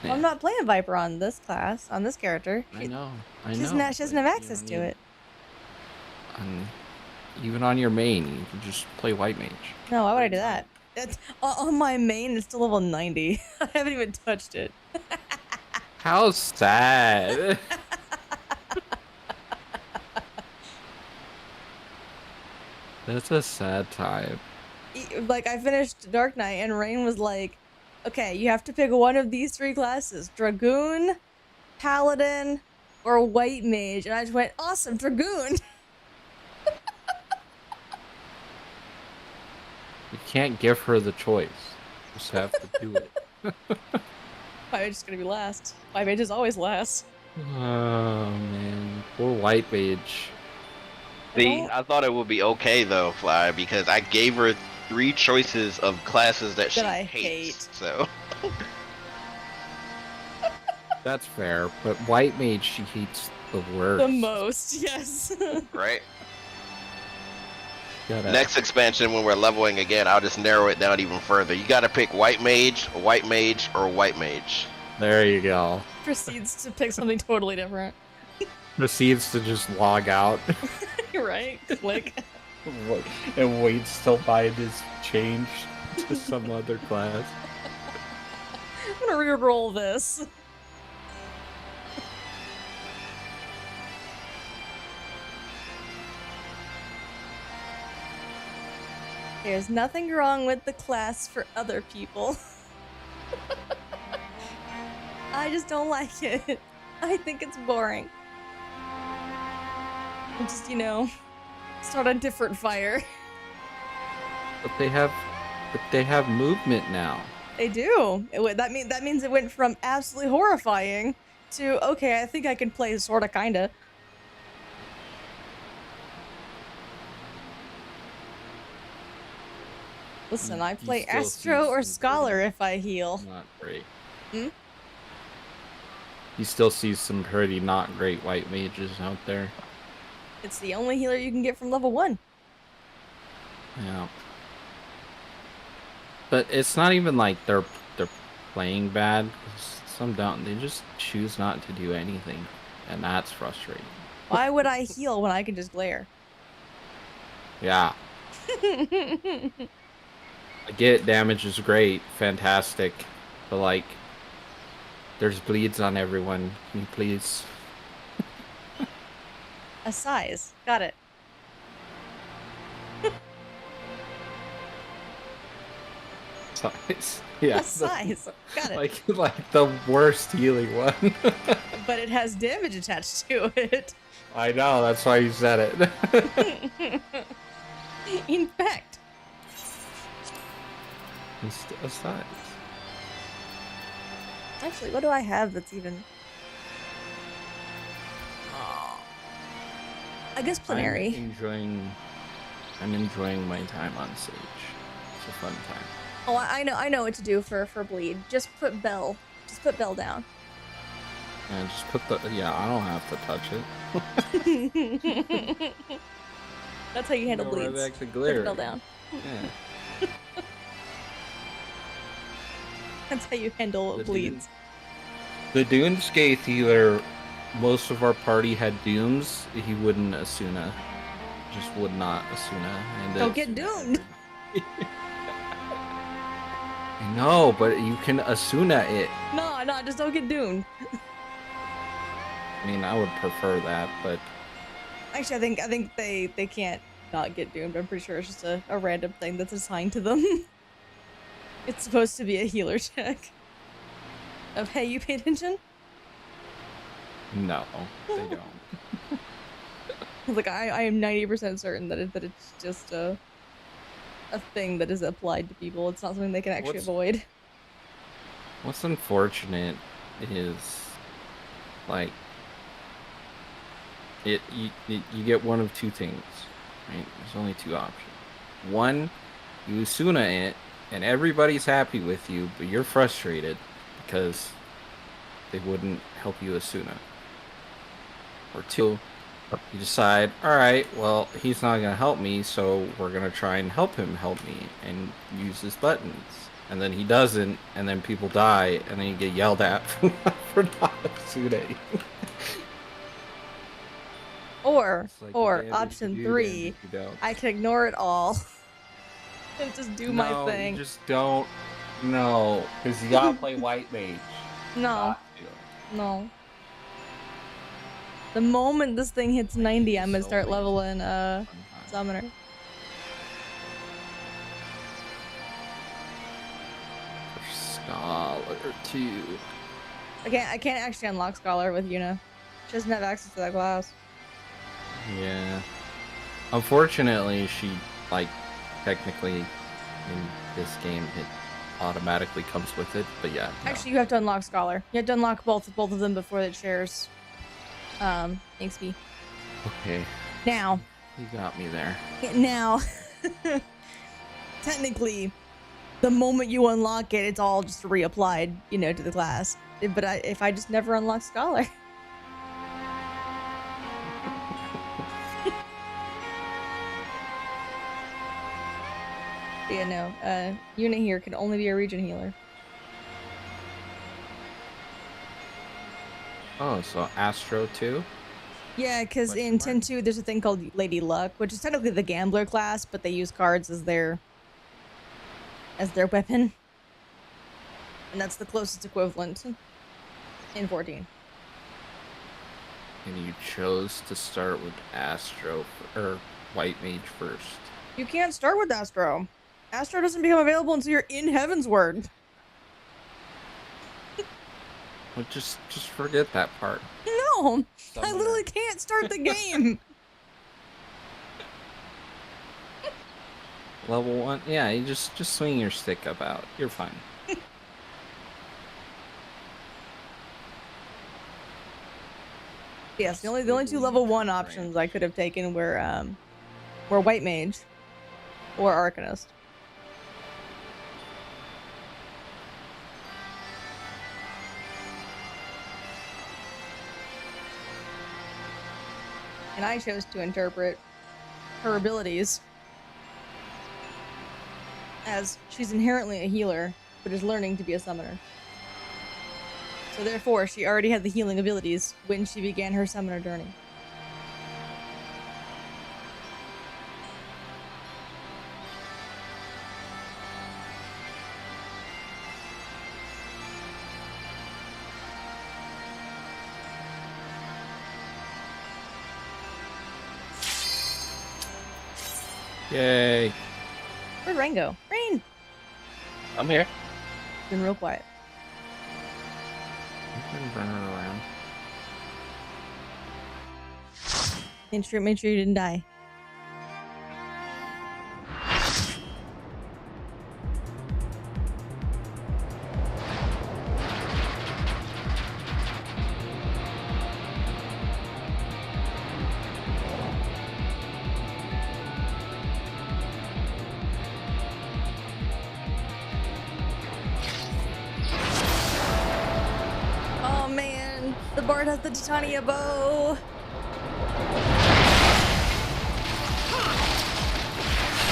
Well, I'm not playing Viper on this class, on this character. I know. She doesn't have but have you access don't to need- it. Even on your main, you can just play White Mage. No, why would I do that? It's, on my main, it's still level 90. I haven't even touched it. How sad. That's a sad time. Like, I finished Dark Knight, and Rain was like, okay, you have to pick one of these 3 classes. Dragoon, Paladin, or White Mage. And I just went, awesome, Dragoon. You can't give her the choice. You just have to do it. White Mage is going to be last. White Mage is always last. Oh, man. Poor White Mage. See, I thought it would be okay though, Fly, because I gave her 3 choices of classes that she I hates. hate. So That's fair, but White Mage she hates the worst. The most, yes. right. Gotta- Next expansion, when we're leveling again, I'll just narrow it down even further. You gotta pick White Mage, or White Mage. There you go. Proceeds to pick something totally different. Proceeds to just log out You're right. Click. and waits till Biden is changed to some other class. I'm gonna re-roll this. There's nothing wrong with the class for other people. I just don't like it. I think it's boring. And just, start a different fire. But they have movement now. They do. That means it went from absolutely horrifying to, okay, I think I can play sorta kinda. Listen, I You play still Astro see or some Scholar pretty- if I heal. Not great. Hmm? You still see some pretty not great White Mages out there. It's the only healer you can get from level 1. Yeah. But it's not even like they're playing bad. Some don't. They just choose not to do anything, and that's frustrating. Why would I heal when I can just glare? Yeah. I get damage is great, fantastic, but like, there's bleeds on everyone. Can you please? A size. Got it. Size. Yeah. A size. Got it. Like the worst healing one. But it has damage attached to it. I know, that's why you said it. In fact. It's a size. Actually, what do I have that's even... I guess plenary. I'm enjoying my time on Sage. It's a fun time. Oh, I know what to do for bleed. Just put Bell. Just put Bell down. Yeah, just put the... Yeah, I don't have to touch it. That's how you handle Go bleeds. right back to Put glare. Bell down. Yeah. That's how you handle bleeds. The Dune Scathe healer, most of our party had Dooms. He wouldn't Asuna. Just would not Asuna. And Don't get doomed. I know, but you can Asuna it. No, just don't get doomed. I mean, I would prefer that, but... Actually, I think they can't not get doomed. I'm pretty sure it's just a random thing that's assigned to them. It's supposed to be a healer check. Of, hey, you pay attention? No, they don't. Like, I am 90% certain that it's just a thing that is applied to people. It's not something they can actually avoid. What's unfortunate is, like, you get one of two things, right? There's only two options. One, you Asuna it, and everybody's happy with you, but you're frustrated because they wouldn't help you Asuna. Or two, you decide, alright, well, he's not going to help me, so we're going to try and help him help me and use his buttons. And then he doesn't, and then people die, and then you get yelled at for not Asuna. Or Like option 3, I can ignore it all and just do my thing. You just don't. No, because you gotta play White Mage. No. The moment this thing hits 90, I'm gonna start leveling Summoner. Scholar 2. I can't actually unlock Scholar with Yuna. She doesn't have access to that class. Yeah. Unfortunately, she, like, technically in this game, it automatically comes with it, but yeah. No. Actually, you have to unlock Scholar. You have to unlock both of them before it shares XP. Okay. Now. You got me there. Now. Technically, the moment you unlock it, it's all just reapplied, you know, to the class. But if I just never unlock Scholar... Yeah, no. Yuna here can only be a region healer. Oh, so Astro 2? Yeah, because in 10-2, there's a thing called Lady Luck, which is technically the gambler class, but they use cards as their weapon. And that's the closest equivalent in 14. And you chose to start with Astro, or White Mage first. You can't start with Astro. Astro doesn't become available until you're in Heavensward. Well, just forget that part. No, I literally can't start the game. Level 1? Yeah, you just swing your stick about. You're fine. Yes, the only two level 1 options I could have taken were White Mage or Arcanist. And I chose to interpret her abilities as she's inherently a healer, but is learning to be a summoner. So therefore, she already had the healing abilities when she began her summoner journey. Yay. Where'd Rain go? Rain! I'm here. Been real quiet. I've been running around. Make sure you didn't die. Oh man, the bard has the Titania bow.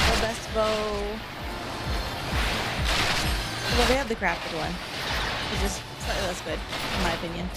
The best bow. Well, they have the crafted one. It's just slightly less good, in my opinion.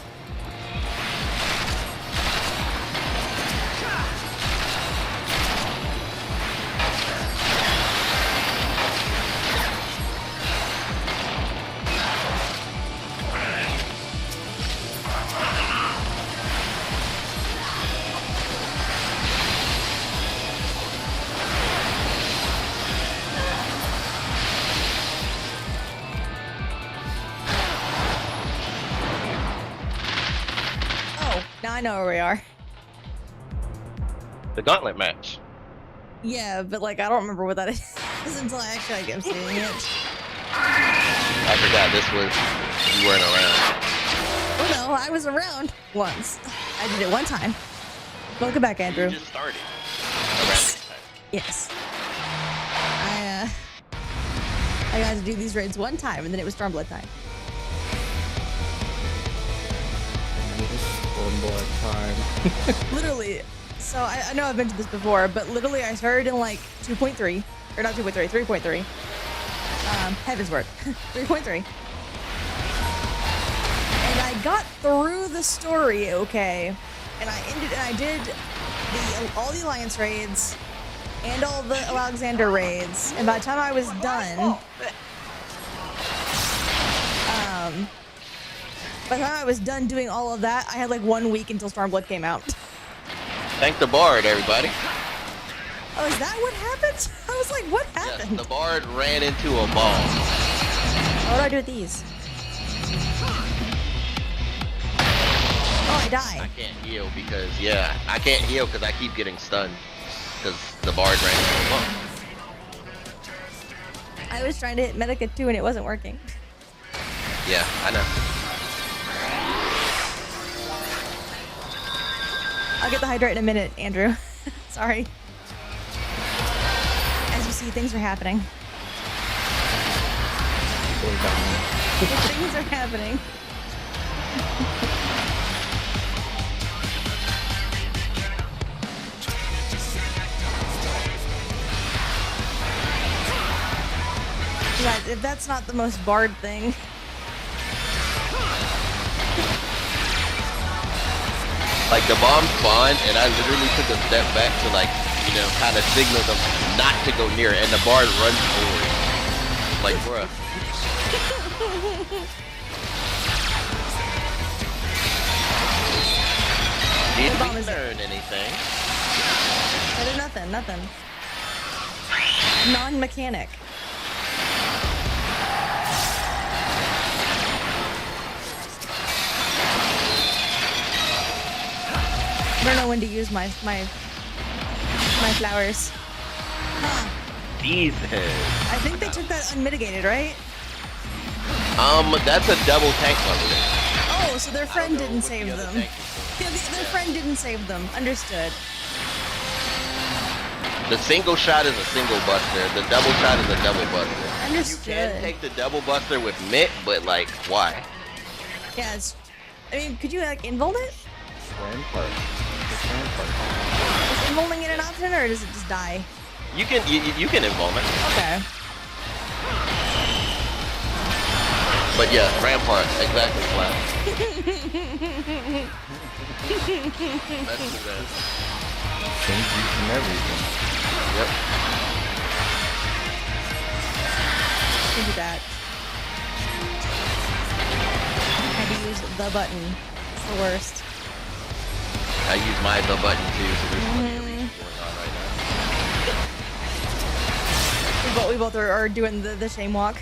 Now I know where we are. The gauntlet match. Yeah, but like I don't remember what that is until I actually kept seeing it. I forgot this was, you weren't around. Oh no, I was around once. I did it one time. Welcome back, Andrew. You just started around this time. Yes. I got to do these raids one time, and then it was Stormblood time. Stormblood time. Literally. So I know I've been to this before, but literally I started in like 2.3, or not 2.3, 3.3. Heavensward, 3.3. And I got through the story okay, and I did all the Alliance raids and all the Alexander raids, and by the time I was done, doing all of that, I had like 1 week until Stormblood came out. Thank the bard, everybody. Oh, is that what happened? I was like, what happened? Yes, the bard ran into a ball. What do I do with these? Oh, I die. I can't heal because, yeah, I can't heal because I keep getting stunned because the bard ran into a ball. I was trying to hit Medica too and it wasn't working. Yeah, I know. I'll get the hydrate in a minute, Andrew. Sorry. As you see, things are happening. Things are happening. Guys, if that's not the most bard thing. Like the bomb spawned and I literally took a step back to like, you know, kind of signal them not to go near it, and the bard runs forward. Like, bruh. Did we learn anything? I did nothing. Non-mechanic. I don't know when to use my flowers. Huh. Jesus. I think they took that unmitigated, right? That's a double tank level. Oh, so their friend didn't save them. Yeah, their friend didn't save them. Understood. The single shot is a single buster. The double shot is a double buster. Understood. You can take the double buster with Mitt, but like, why? Yeah, I mean, could you like invuln it? Rampart. Is invulning it an option, or does it just die? You can invuln it. Okay. But yeah, Rampart, exactly, flat. That's the best. Changes and everything. Yep. Look at that. Had to use the button. It's the worst. I use my the button too, so there's plenty of reasons going on right now. We both are doing the shame walk.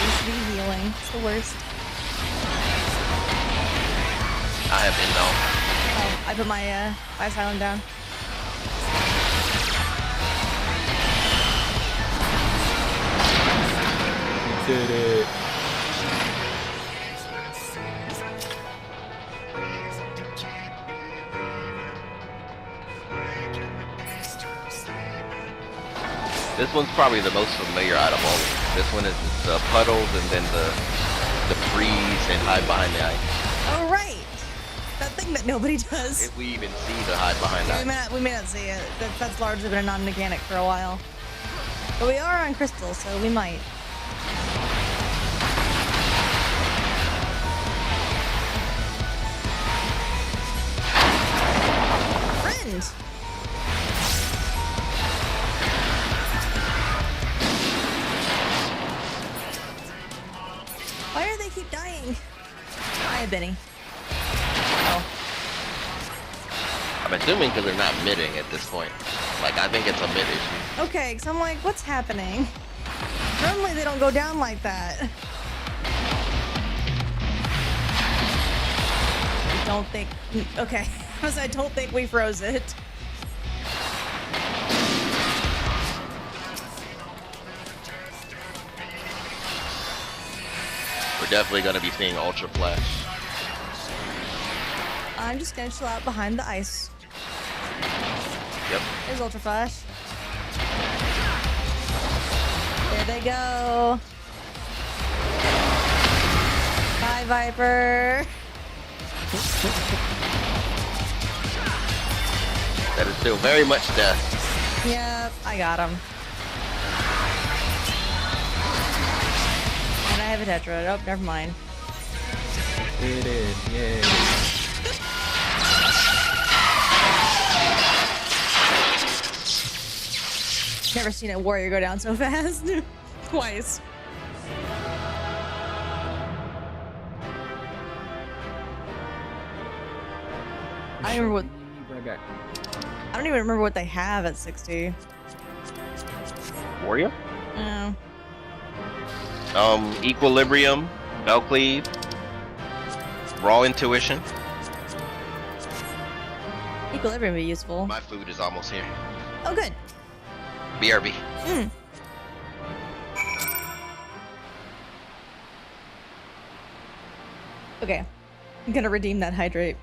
Used to be healing. It's the worst. I have been though. Oh, I put my ice island down. Did it. This one's probably the most familiar out of all. This one is the puddles and then the freeze and hide behind the ice. Oh right, that thing that nobody does. If we even see the hide behind the Yeah, ice. we may not see it. That's largely been a non-mechanic for a while. But we are on crystal, so we might. Friend! Why do they keep dying? Hi, Benny. Oh. I'm assuming because they're not midding at this point. Like, I think it's a mid issue. Okay, because I'm like, what's happening? Normally they don't go down like that. I don't think... Okay, I don't think we froze it. We're definitely going to be seeing Ultra Flash. I'm just gonna chill out behind the ice. Yep. There's Ultra Flash. There they go. Bye, Viper. That is still very much death. Yep, I got him. And I have a Tetra. Oh, never mind. Did it. Yay. Never seen a warrior go down so fast. Twice. I don't remember what. Right back. I don't even remember what they have at 60. Warrior? No. Equilibrium, Bell Cleave, Raw Intuition. Equilibrium would be useful. My food is almost here. Oh, good. BRB. Okay. I'm gonna redeem that hydrate.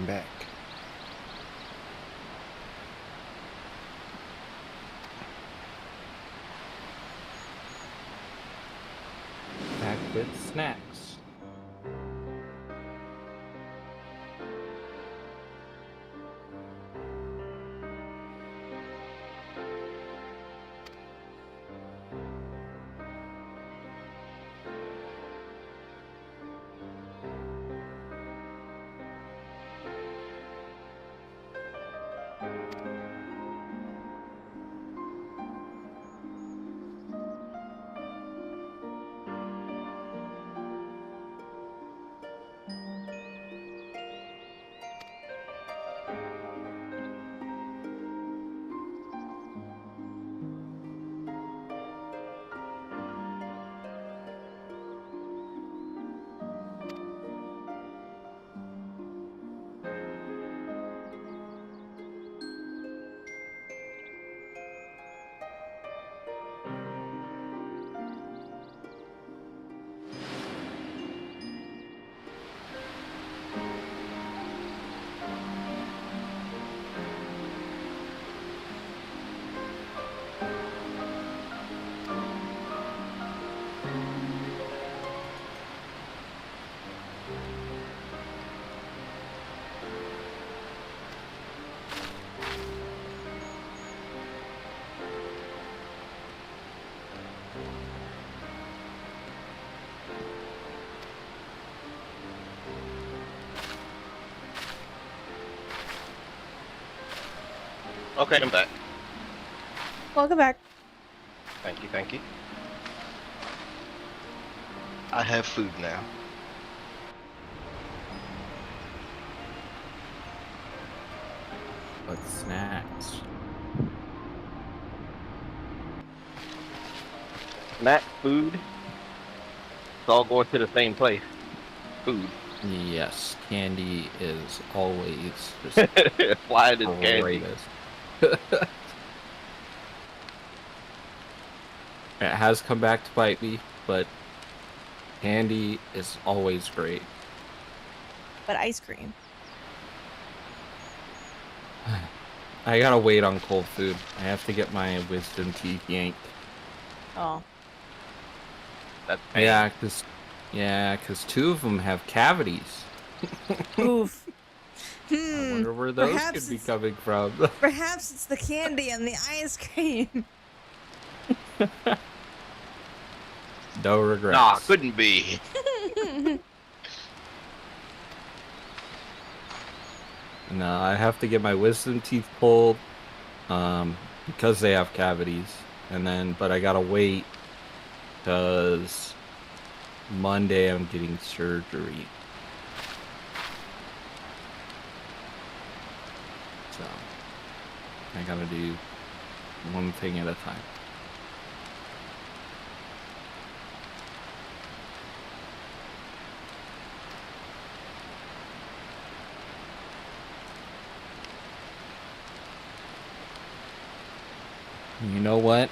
I'm back. Back with snacks. Okay, I'm back. Welcome back. Thank you, thank you. I have food now. But snacks. Snack, food. It's all going to the same place. Food. Yes, candy is always just Flying is candy. greatest. It has come back to bite me, but candy is always great. But ice cream. I gotta wait on cold food. I have to get my wisdom teeth yanked. Oh. That's Yeah, cause two of them have cavities. Oof. I wonder where those Perhaps could be it's- coming from. Perhaps it's the candy and the ice cream. No regrets. Nah, couldn't be. No, I have to get my wisdom teeth pulled, because they have cavities, but I gotta wait, because Monday I'm getting surgery. So, I gotta do one thing at a time. You know what?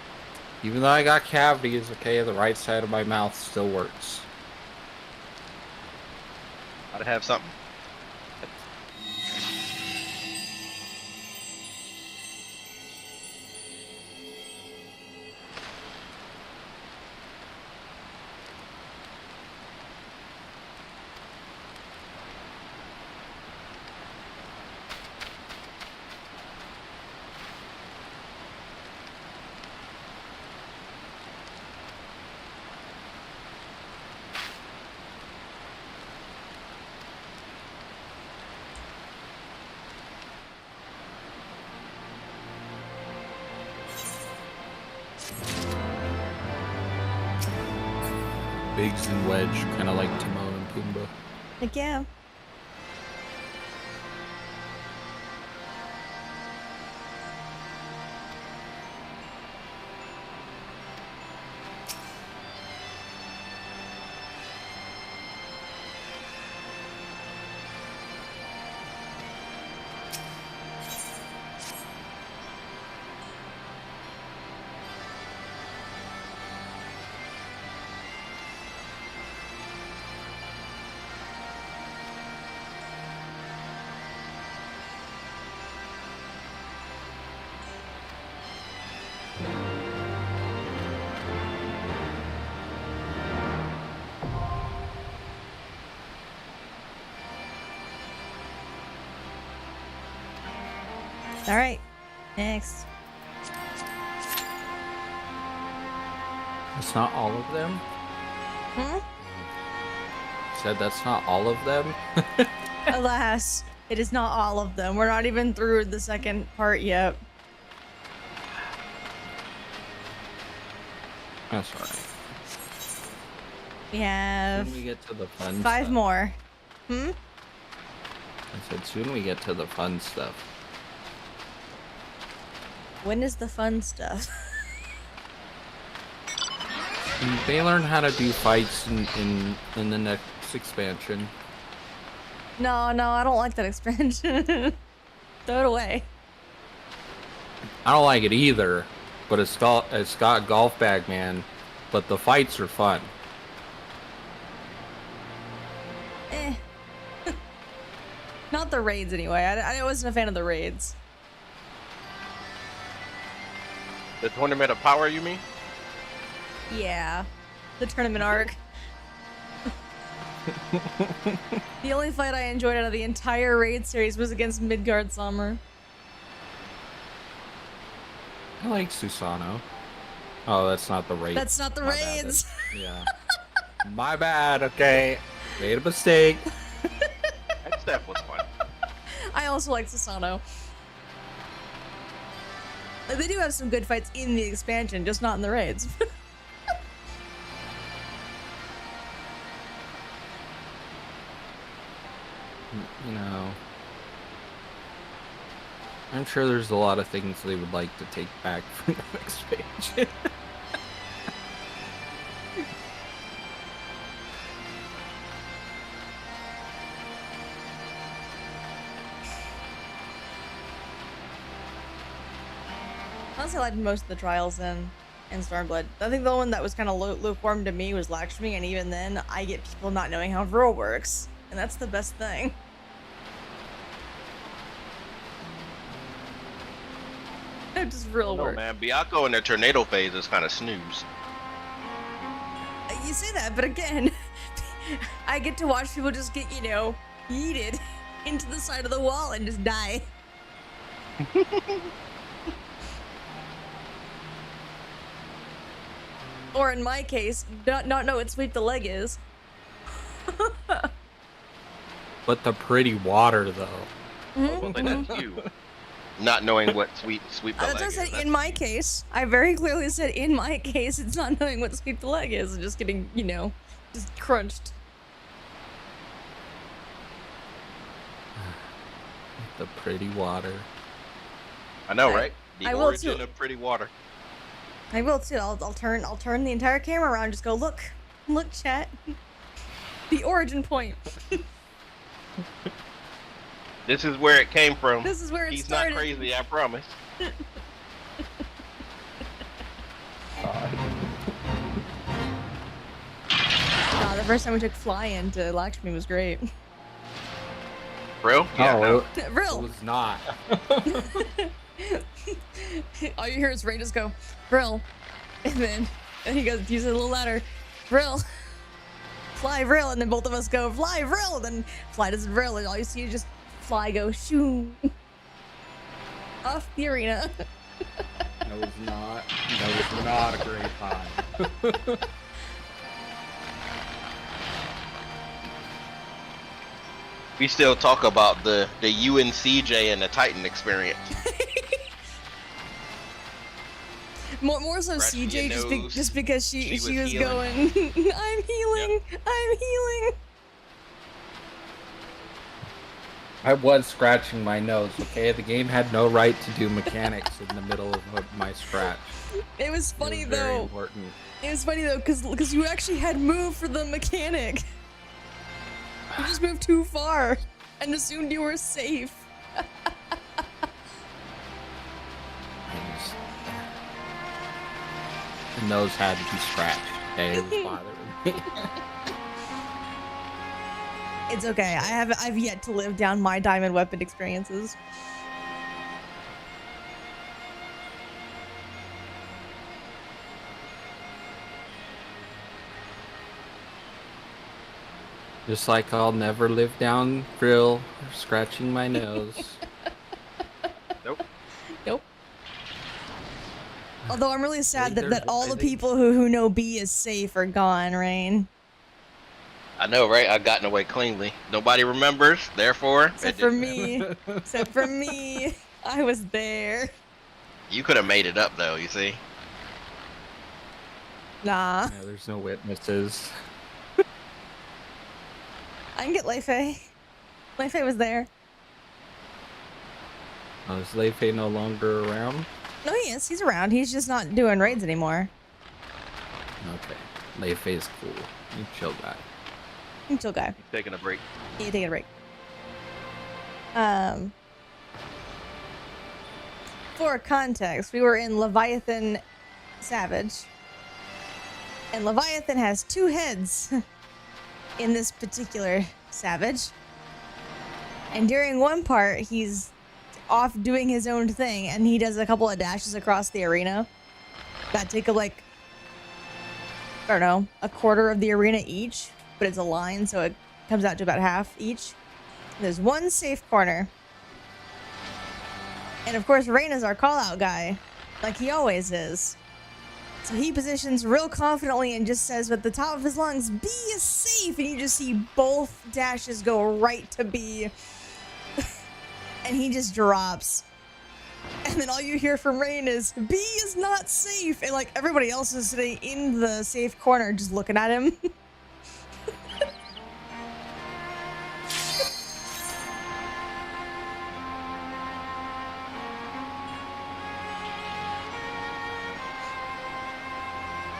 Even though I got cavities, okay, the right side of my mouth still works. Gotta have something. Biggs and Wedge, kind of like Timon and Pumbaa. Like, yeah. All right, next. It's not all of them? Said that's not all of them? Alas, it is not all of them. We're not even through the second part yet. That's alright. We have Soon we get to the fun 5 stuff. more. I said soon we get to the fun stuff. When is the fun stuff? And they learn how to do fights in the next expansion. No, I don't like that expansion. Throw it away. I don't like it either, but it's got Golf Bag Man, but the fights are fun. Eh. Not the raids anyway. I wasn't a fan of the raids. The Tournament of Power, you mean? Yeah. The tournament arc. The only fight I enjoyed out of the entire raid series was against Midgard Summer. I like Susano. Oh, that's not the raid. That's not the My bad. raids. Yeah. My bad, okay. Made a mistake. That stuff was fun. I also like Susano. They do have some good fights in the expansion, just not in the raids. You know, I'm sure there's a lot of things they would like to take back from the expansion. Honestly, I liked most of the trials in Stormblood. I think the one that was kind of lukewarm to me was Lakshmi, and even then, I get people not knowing how Vril works, and that's the best thing. How does Vril No, work? man. Byakuo in the tornado phase is kind of snooze. You say that, but again, I get to watch people just get, yeeted into the side of the wall and just die. Or in my case, not know what sweep the leg is. But the pretty water, though. Well, then that's you. Not knowing what sweep the That's leg what I is. said. That's In my case, I very clearly said in my case, it's not knowing what sweep the leg is and just getting, just crunched. The pretty water. I know, right? The I will origin too. of pretty water. I will too. I'll turn the entire camera around. Just go look, chat. The origin point. This is where it came from. This is where it He's started. not crazy, I promise. The first time we took Fly into Lakshmi was great. Bro? Yeah, no. It Vril. was not. All you hear is Ray just go, Vril. And he goes, use a little ladder. Vril. Fly, Vril. And then both of us go, Fly, Vril. And then Fly does Vril. And all you see is just Fly go, shoo. Off the arena. That was not a great time. We still talk about the UNCJ and the Titan experience. More so Scratching CJ your nose. just because she She was was going, I'm healing. I'm healing. I was scratching my nose, okay? The game had no right to do mechanics in the middle of my scratch. It was funny It was very though. important. It was funny though, because you actually had moved for the mechanic. You just moved too far and assumed you were safe. The nose had to be scratched. Okay, it was bothering me. It's okay. I've yet to live down my diamond weapon experiences. Just like I'll never live down Vril or scratching my nose. Nope. Although I'm really sad think that all I the think- people who know B is safe are gone, Rain. I know, right? I've gotten away cleanly. Nobody remembers, therefore. Except for me. Except for me. I was there. You could have made it up, though, you see? Nah. Yeah, there's no witnesses. I can get Leifei. Leifei was there. Oh, is Leifei no longer around? No, he is. He's around. He's just not doing raids anymore. Okay. Leifei's cool. You chill guy. I'm chill guy. Taking a break. You take a break. For context, we were in Leviathan Savage. And Leviathan has 2 heads in this particular Savage. And during one part, he's off doing his own thing, and he does a couple of dashes across the arena that take up, like, I don't know, a quarter of the arena each, but it's a line, so it comes out to about half each. There's one safe corner. And of course, Rain is our call-out guy, like he always is. So he positions real confidently and just says at the top of his lungs, B is safe, and you just see both dashes go right to B. And he just drops. And then all you hear from Rain is, B is not safe. And like everybody else is sitting in the safe corner just looking at him.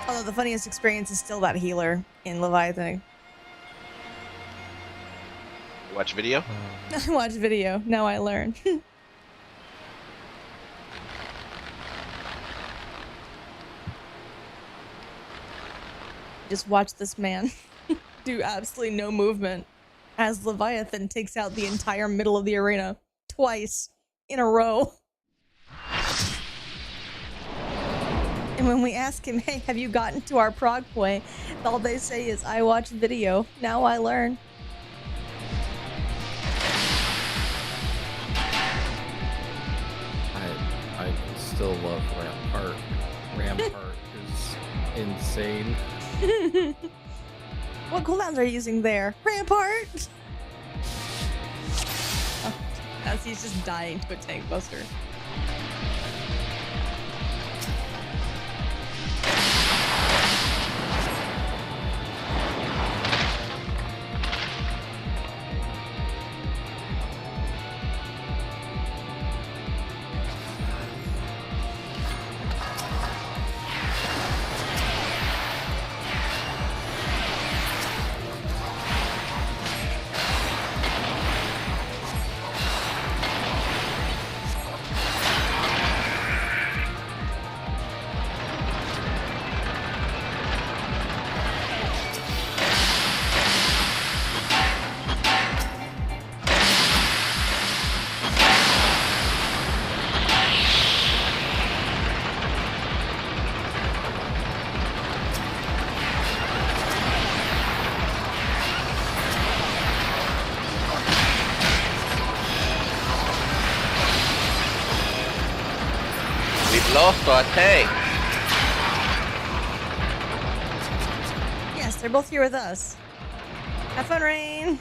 Although the funniest experience is still that healer in Leviathan. Watch video? I watched video. Now I learn. Just watch this man do absolutely no movement as Leviathan takes out the entire middle of the arena twice in a row. And when we ask him, hey, have you gotten to our prog point? All they say is, I watch video. Now I learn. I still love Rampart. Rampart is insane. What cooldowns are you using there? Rampart! Oh, as he's just dying to a tank buster. Lost our tank. Yes, they're both here with us. Have fun, Rain.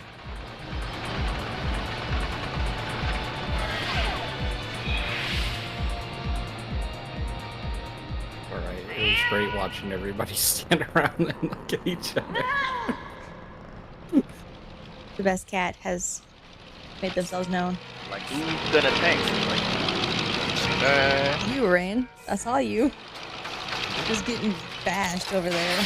Alright, it was great watching everybody stand around and look at each other. The best cat has made themselves known. Like, who's gonna tank? Like, You, Rain. I saw you. Just getting bashed over there.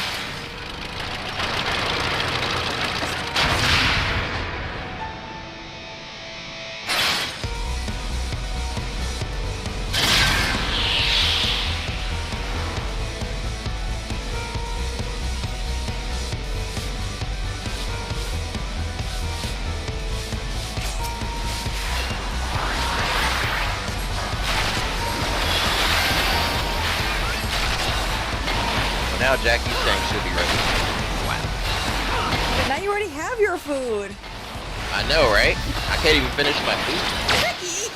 now Jackie's tank should be ready. Wow. But now you already have your food. I know, right? I can't even finish my food. Jackie!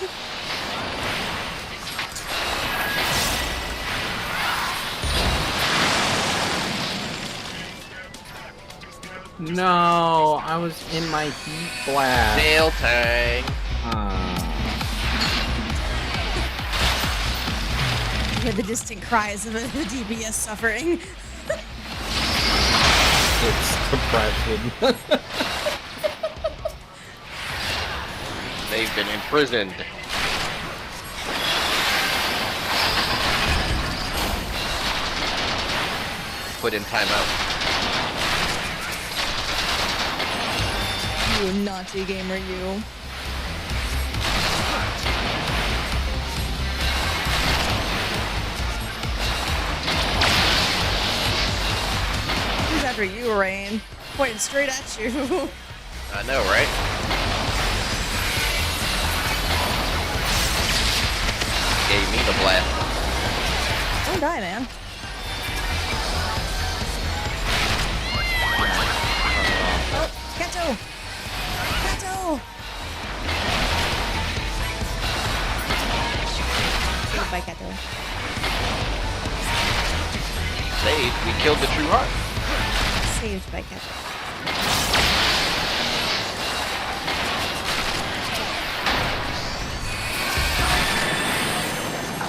No, I was in my heat blast. Nail tang. You hear the distant cries of a DPS suffering. It's depression. They've been imprisoned. Put in timeout. You naughty gamer, you. Who's after you, Rain? Pointing straight at you. I know, right? Gave me the blast. Don't die, man. Oh, Kato! Kato! Saved by Kato. Saved. We killed the true heart. Saved by Kato.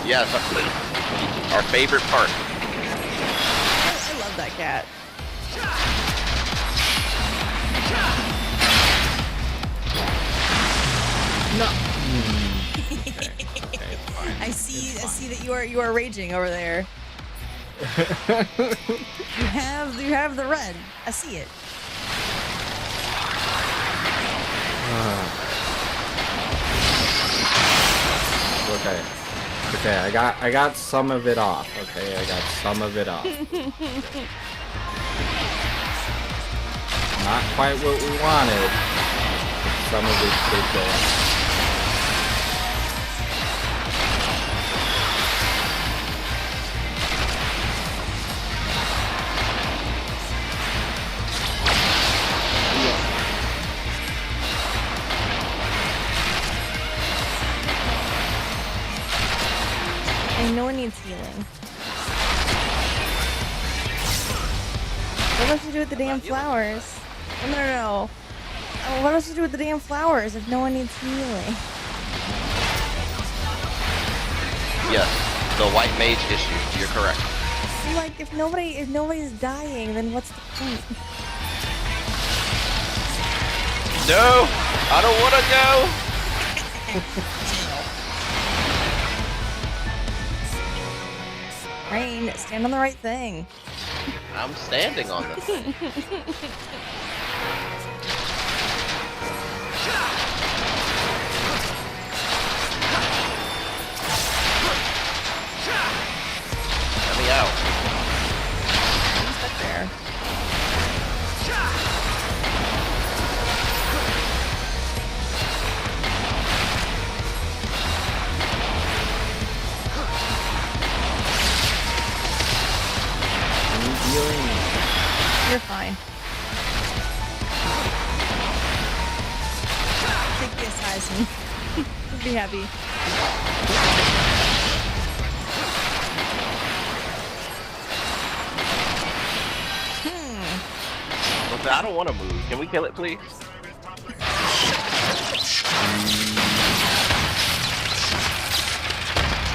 Yes, our favorite part. I love that cat. No. I see that you are raging over there. you have the red. I see it. Okay. Okay, I got some of it off. Okay, I got some of it off. Not quite what we wanted. But some of it did go off. And no one needs healing. What else to do with the damn flowers? No. Oh, what else to do with the damn flowers if no one needs healing? Yes, the white mage issue. You're correct. See, like if nobody's dying, then what's the point? No, I don't want to go. Rain, stand on the right thing. I'm standing on this. Let me out. He's stuck there. You're fine. Take the assassin. Be happy. Look, I don't want to move. Can we kill it, please?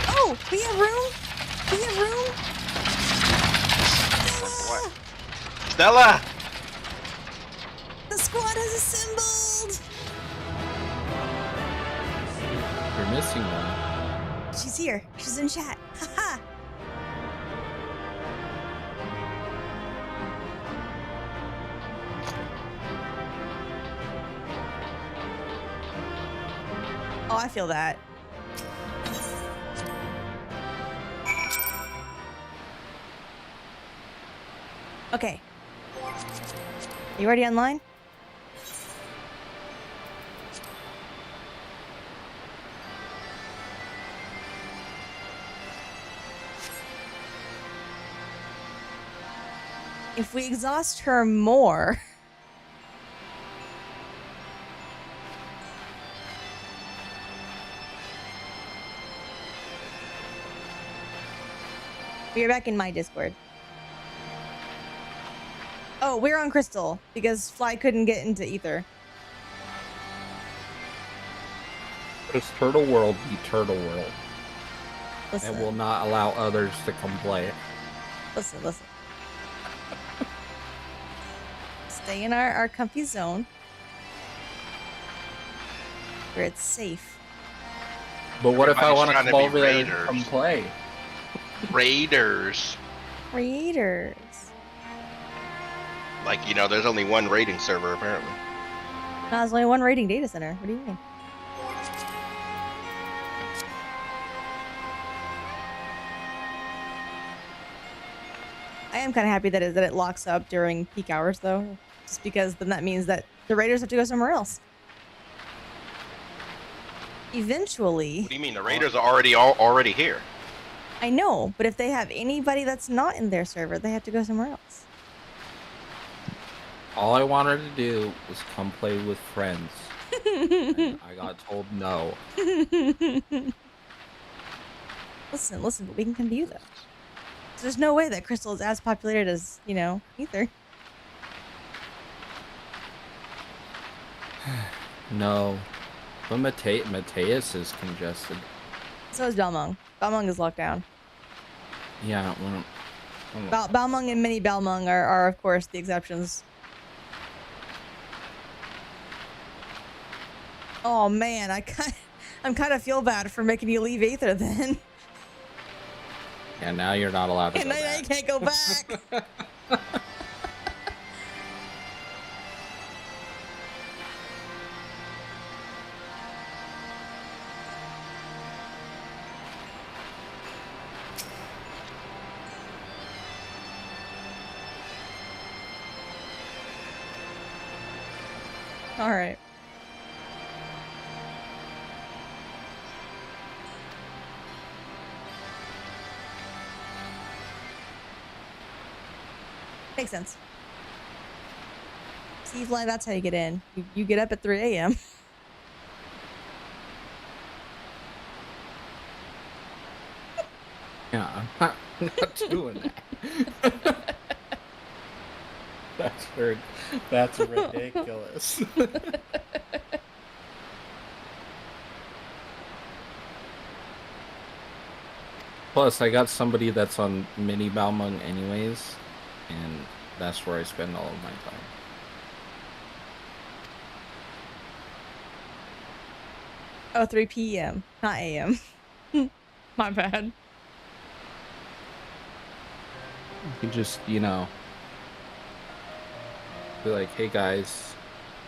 Oh, we have room. We have room. What? Stella! The squad has assembled. You're missing one. She's here. She's in chat. Haha. Oh, I feel that. Okay. You already online? If we exhaust her more... You're back in my Discord. Oh, we're on Crystal because Fly couldn't get into Ether. Does Turtle World be Turtle World? Listen, And will not allow others to come play it. listen. Stay in our comfy zone where it's safe. But what if I Everybody's want to trying to come be over there and raiders. come play? Raiders. Raiders. Like, you know, there's only one raiding server apparently. No, there's only one raiding data center. What do you mean? I am kind of happy that it locks up during peak hours, though, just because then that means that the raiders have to go somewhere else. Eventually, What do you mean? The raiders are already here. I know, but if they have anybody that's not in their server, they have to go somewhere else. All I wanted to do was come play with friends. And I got told no. Listen, but we can come to you, though. So there's no way that Crystal is as populated as, you know, Ether. No. But Mateus is congested. So is Balmung. Balmung is locked down. Yeah, Balmung and Mini Balmung are, of course, the exceptions. Oh, man, I'm kind of feel bad for making you leave Aether then. yeah, now you're not allowed to And go now back. you can't go back. All right. Makes sense. See, Fly, that's how you get in. You get up at 3 a.m. Yeah, I'm not doing that. That's ridiculous. Plus, I got somebody that's on Mini Balmung anyways, and that's where I spend all of my time. Oh, 3 p.m., not a.m. My bad. You can just, you know, be like, hey guys,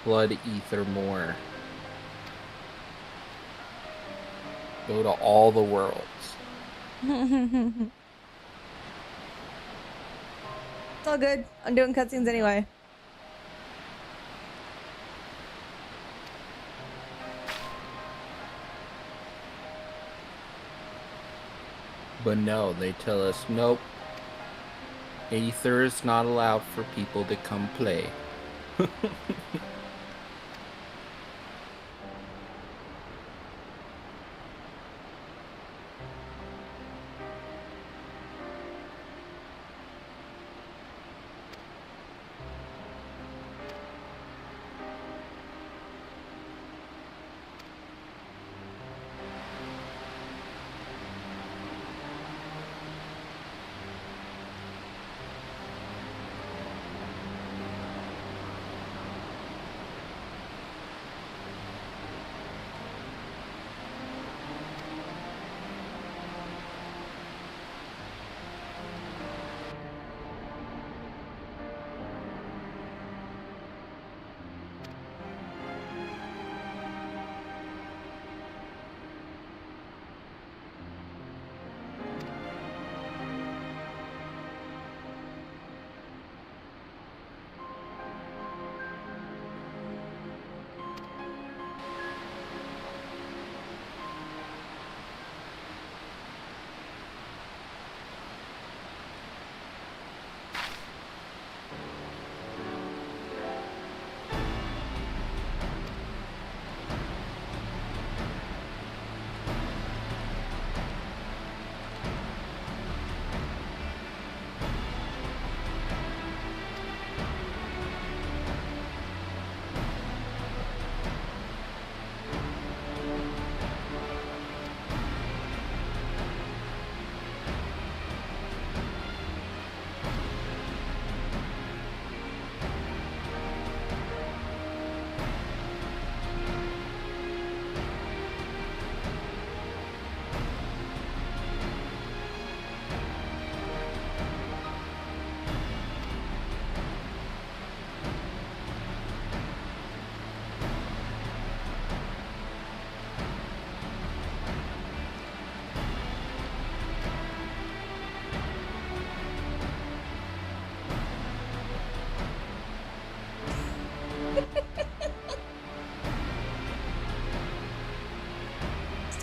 blood ether more. Go to all the worlds. It's all good. I'm doing cutscenes anyway. But no, they tell us, nope. Aether is not allowed for people to come play.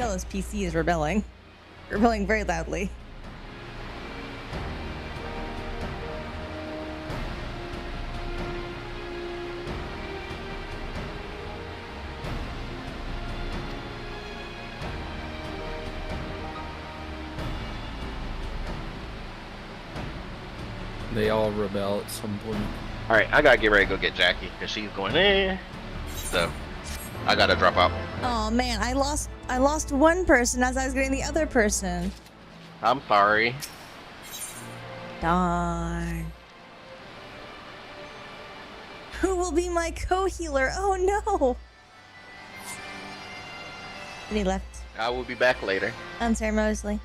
Stella's PC is rebelling. Rebelling very loudly. They all rebel at some point. All right, I gotta get ready to go get Jackie because she's going in. So I gotta drop out. Oh man, I lost one person as I was getting the other person. I'm sorry. Darn. Who will be my co-healer? Oh no. And he left I will be back later. unceremoniously.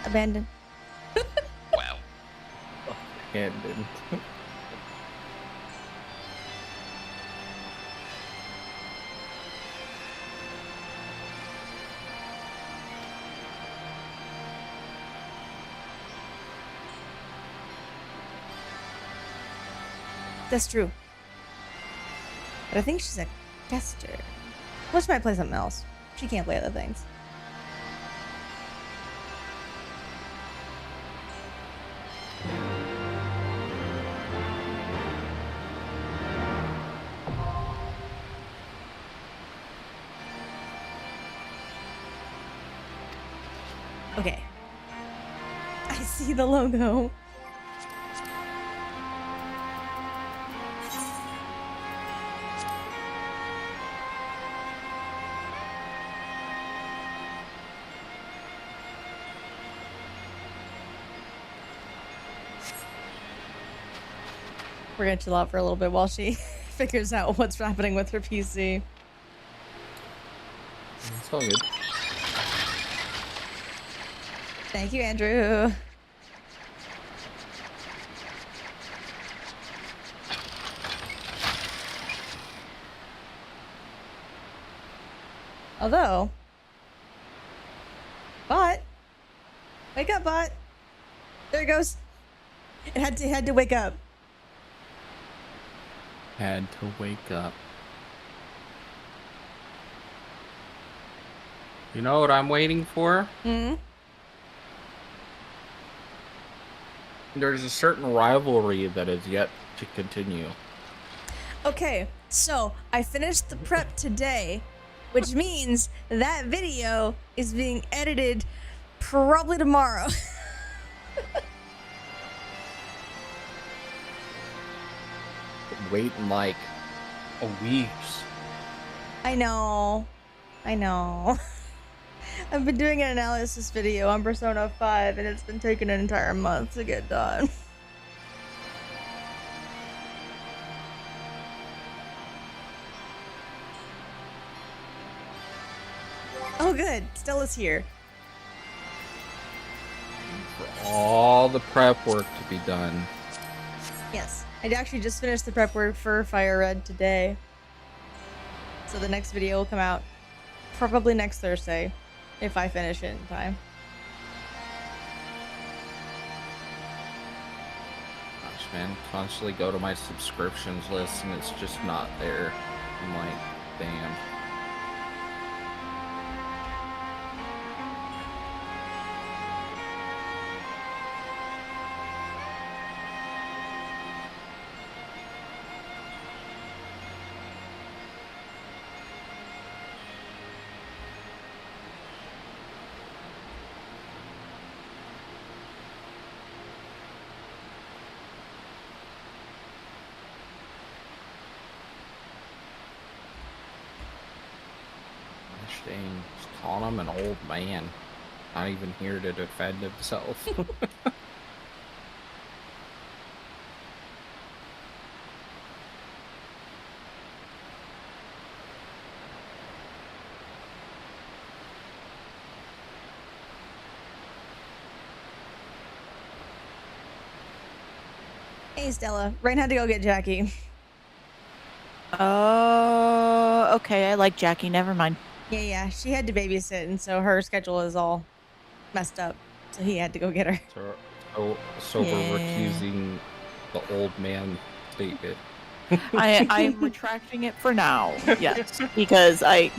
Abandoned. Wow. Abandoned. That's true. But I think she's a caster. Well, she might play something else. She can't play other things. Okay. I see the logo. We're gonna chill out for a little bit while she figures out what's happening with her PC. It's all good. Thank you, Andrew. Although, bot, wake up, bot. There it goes. It had to wake up. Had to wake up. You know what I'm waiting for? Hmm. There's a certain rivalry that is yet to continue. Okay, so I finished the prep today, which means that video is being edited probably tomorrow. Waiting like a week. I know. I've been doing an analysis video on Persona 5 and it's been taking an entire month to get done. Oh good, Stella's here. For all the prep work to be done. Yes, I actually just finished the prep work for Fire Red today. So the next video will come out probably next Thursday, if I finish it in time. Gosh, man, constantly go to my subscriptions list and it's just not there. I'm like, damn. Dang, just calling him an old man. Not even here to defend himself. Hey Stella, Rain had to go get Jackie. Oh, okay. I like Jackie. Never mind. Yeah, she had to babysit, and so her schedule is all messed up. So he had to go get her. So we're Yeah. recusing the old man statement. I'm retracting it for now. Yes, because I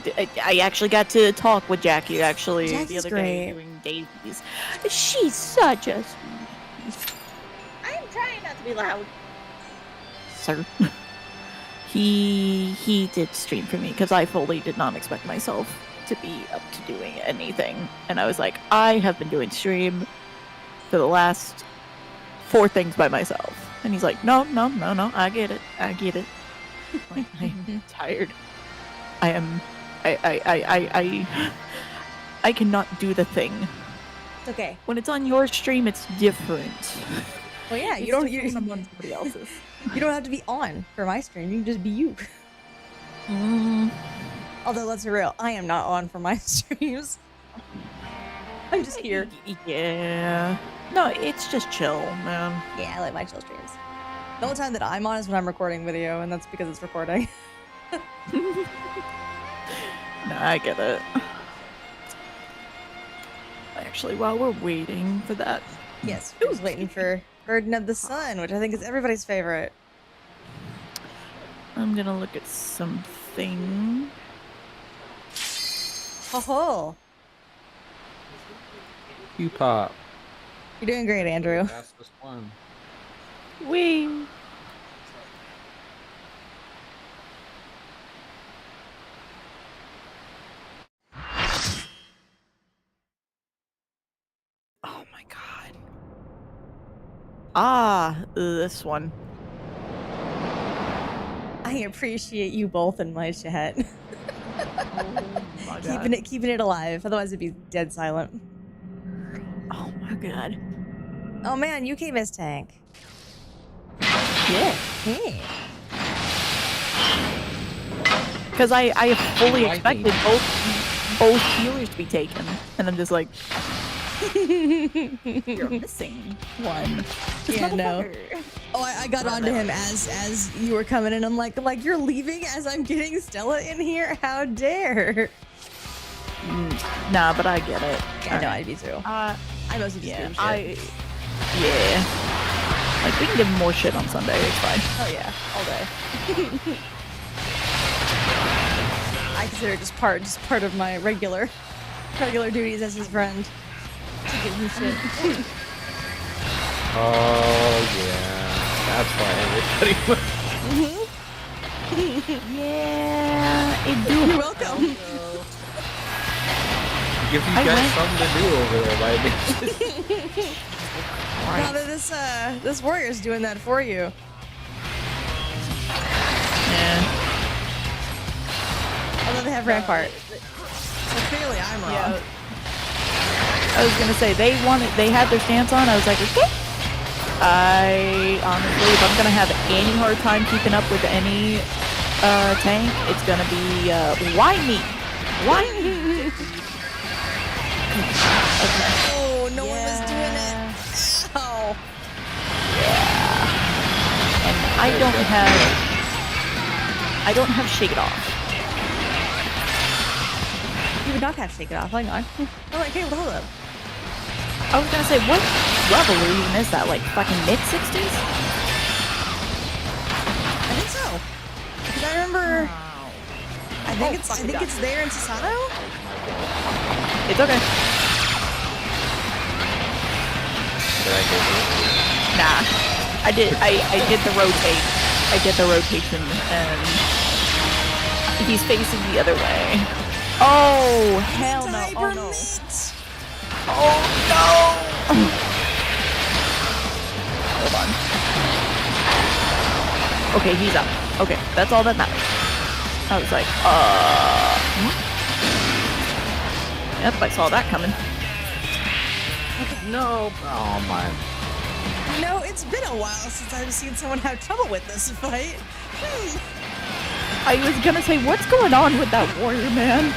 actually got to talk with Jackie actually the Jackie's other great. day doing daisies. She's such a sweetie. I'm trying not to be loud, sir. He did stream for me because I fully did not expect myself to be up to doing anything, and I was like, I have been doing stream for the last 4 things by myself. And he's like, no, I get it. Like, I'm tired. I cannot do the thing. It's okay. When it's on your stream, it's different. Well, yeah, It's different when I'm on somebody else's. you don't have to be on for my stream. You can just be you. Although, let's be real, I am not on for my streams. I'm just here. Yeah. No, it's just chill, man. Yeah, I like my chill streams. The only time that I'm on is when I'm recording video, and that's because it's recording. No, I get it. Actually, while we're waiting for that, Yes, we're just waiting for Burden of the Sun, which I think is everybody's favorite. I'm gonna look at something. Ho ho! You pop. You're doing great, Andrew. Fastest one. Wee. Oh my god. Ah, this one. I appreciate you both in my chat. Oh my god. keeping it alive, otherwise it'd be dead silent. Oh my god. Oh man, you came as tank. Yeah. Hey. Because I fully Why expected both healers to be taken, and I'm just like, you're missing one. This Yeah, no. motherfucker. Oh, I got onto him as you were coming in. I'm like you're leaving as I'm getting Stella in here. How dare? Nah, but I get it. Yeah, no, I do too. I mostly just give him shit. Yeah. Like, we can give him more shit on Sunday, it's fine. Oh yeah, all day. I consider it just part of my regular duties as his friend to give him shit. Oh yeah, that's why everybody. Yeah, it do. You're welcome. Give you guys something to do over there, like. Now that this warrior's doing that for you. Yeah. Although they have Rampart. So clearly I'm wrong. Yeah. I was gonna say they had their stance on. I was like, okay. I honestly, if I'm gonna have any hard time keeping up with any tank, it's gonna be why me? Why me? Okay. Oh, no one was doing it. Oh. Yeah. And I don't have Shake It Off. You would not have to take it off. Hang on. I'm like, hey, hold up. I was gonna say, what level even is that? Like fucking mid-60s? I think so. Because I remember. I think it's there in Sasato. It's okay. Did I get it? Nah. I did the rotate. I did the rotation and he's facing the other way. Oh, hell no. Oh no. Oh no! Hold on. Okay, he's up. Okay, that's all that matters. I was like, Yep, I saw that coming. No. Oh my. You know, it's been a while since I've seen someone have trouble with this fight. I was gonna say, what's going on with that warrior, man?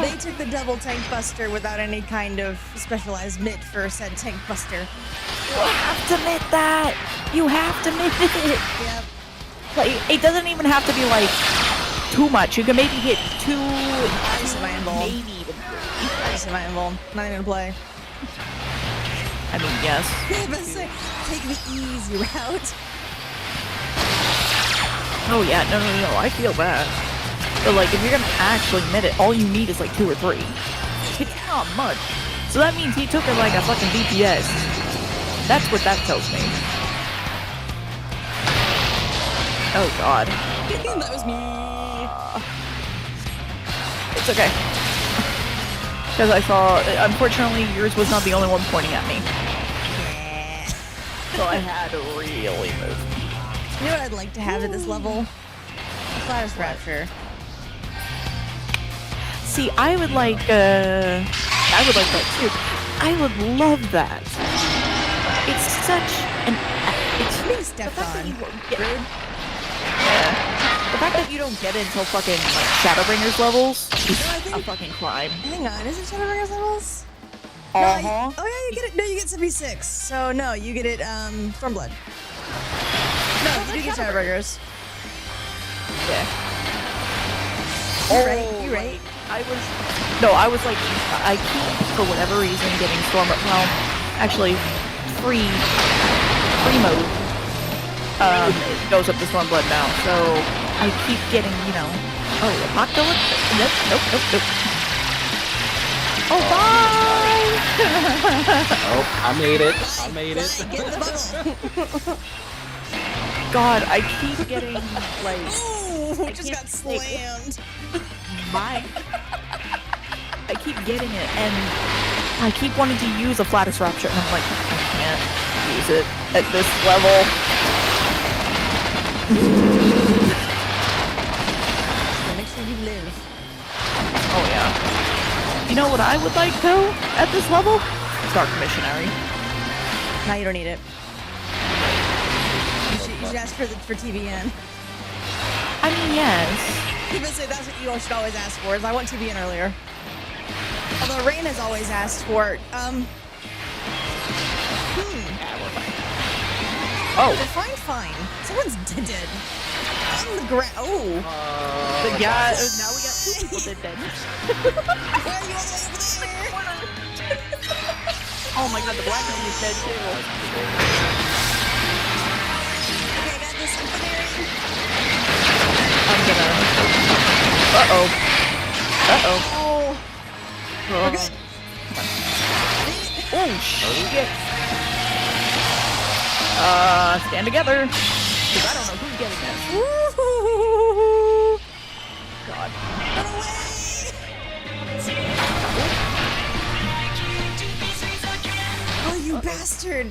They took the double tank buster without any kind of specialized mitt for said tank buster. You have to admit that. You have to admit it. Yep. Like, it doesn't even have to be like too much. You can maybe hit two. I just hit my invuln. Maybe even three. I just hit my invuln. Not even gonna play. I mean, yes. But say, take the easy route. Oh yeah, no, I feel that. But like, if you're gonna actually admit it, all you need is like 2 or 3. It's not much. So that means he took her like a fucking DPS. That's what that tells me. Oh god. That was me. It's okay. Because I saw, unfortunately, yours was not the only one pointing at me. Yeah. So I had to really move. You know what I'd like to have at this level? Flash Rapture. See, I would like that too. I would love that. It's such an, it's Being the stepped fact that on. you won't get, yeah. The fact that you don't get it until fucking like Shadowbringers levels is No, I a think- fucking crime. Hang on, is it Shadowbringers levels? No, oh yeah, you get it. No, you get 76. So no, you get it. Stormblood. No, you do get Shadowbringers. Yeah. You're right. You're right. I was like, I keep, for whatever reason, getting well, actually, free mode, it goes up to Stormblood now, so I keep getting, Apocalypse? Nope. Oh, bye! Oh, I made it. Get in the bubble. God, I keep getting, like, Ooh, we just can't got say- slammed. bye. I keep getting it, and I keep wanting to use a Flatus Rapture, and I'm like, I can't use it at this level. Make sure you live. Oh yeah. You know what I would like though at this level? Dark Missionary. Now you don't need it. You should ask for TBN. I mean, yes. People say that's what you should always ask for. Is I want TBN earlier. Although Rain has always asked for it. Yeah, we're fine. Oh, Fine. Someone's dead. On the ground. Oh. but yeah. Now we got 2 people dead. Why are you all the way over there? Oh my god, the black one is dead too. Okay, I got this infantry. I'm gonna. Uh-oh. Oh. We're good. Oh shit. Stand together. Because I don't know who's getting this. Woo-hoo-hoo-hoo-hoo. God. Run away. Oh, you bastard.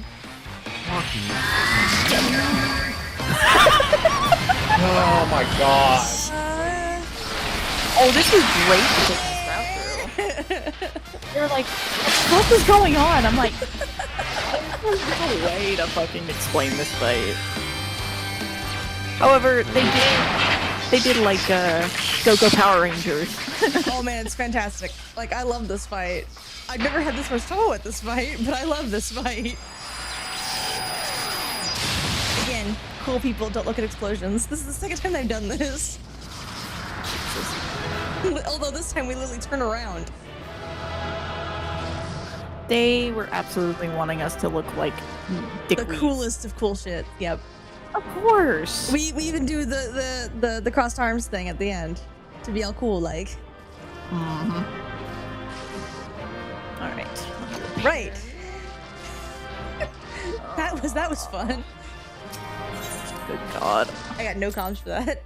Oh my god. Oh, this is great to take this route through. They're like, what is going on? I'm like, there's no way to fucking explain this fight. However, they did like Go-Go Power Rangers. Oh man, it's fantastic. Like, I love this fight. I've never had this much trouble with this fight, but I love this fight. Again, cool people don't look at explosions. This is the second time they've done this. Although this time we literally turn around. They were absolutely wanting us to look like Dick The Reed. coolest of cool shit. Yep. Of course. We even do the crossed arms thing at the end to be all cool like. Mm-hmm. All right. Right. that was fun. Good God. I got no comms for that.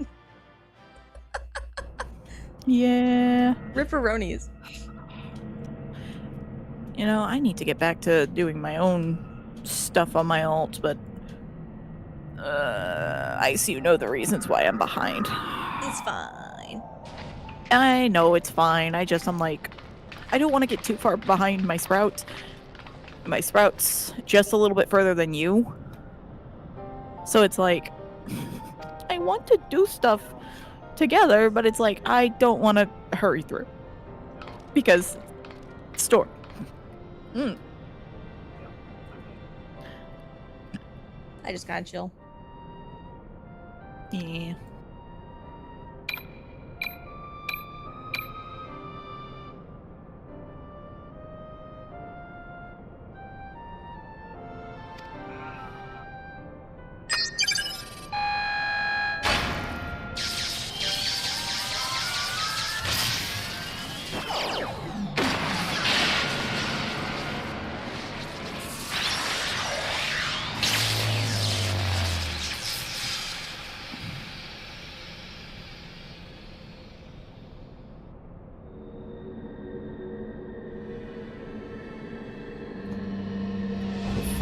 Yeah. Ripperonis. You know, I need to get back to doing my own stuff on my alt, but I see you know the reasons why I'm behind. It's fine. I know it's fine. I'm like, I don't want to get too far behind my sprout. My sprout's just a little bit further than you. So it's like, I want to do stuff together, but it's like, I don't want to hurry through. Because, store. I just gotta chill. Yeah.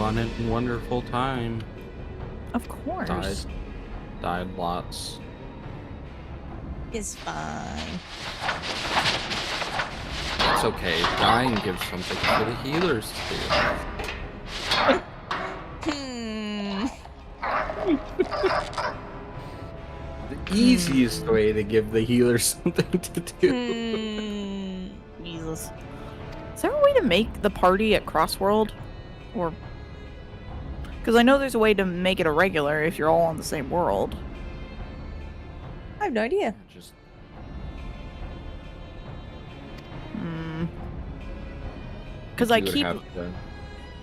fun and wonderful time. Of course. Died lots. It's fine. It's okay. Dying gives something for the healers to do. The easiest way to give the healers something to do. Jesus. Is there a way to make the party at Crossworld? Or... Because I know there's a way to make it a regular if you're all on the same world. I have no idea. Just Because you I would keep... have to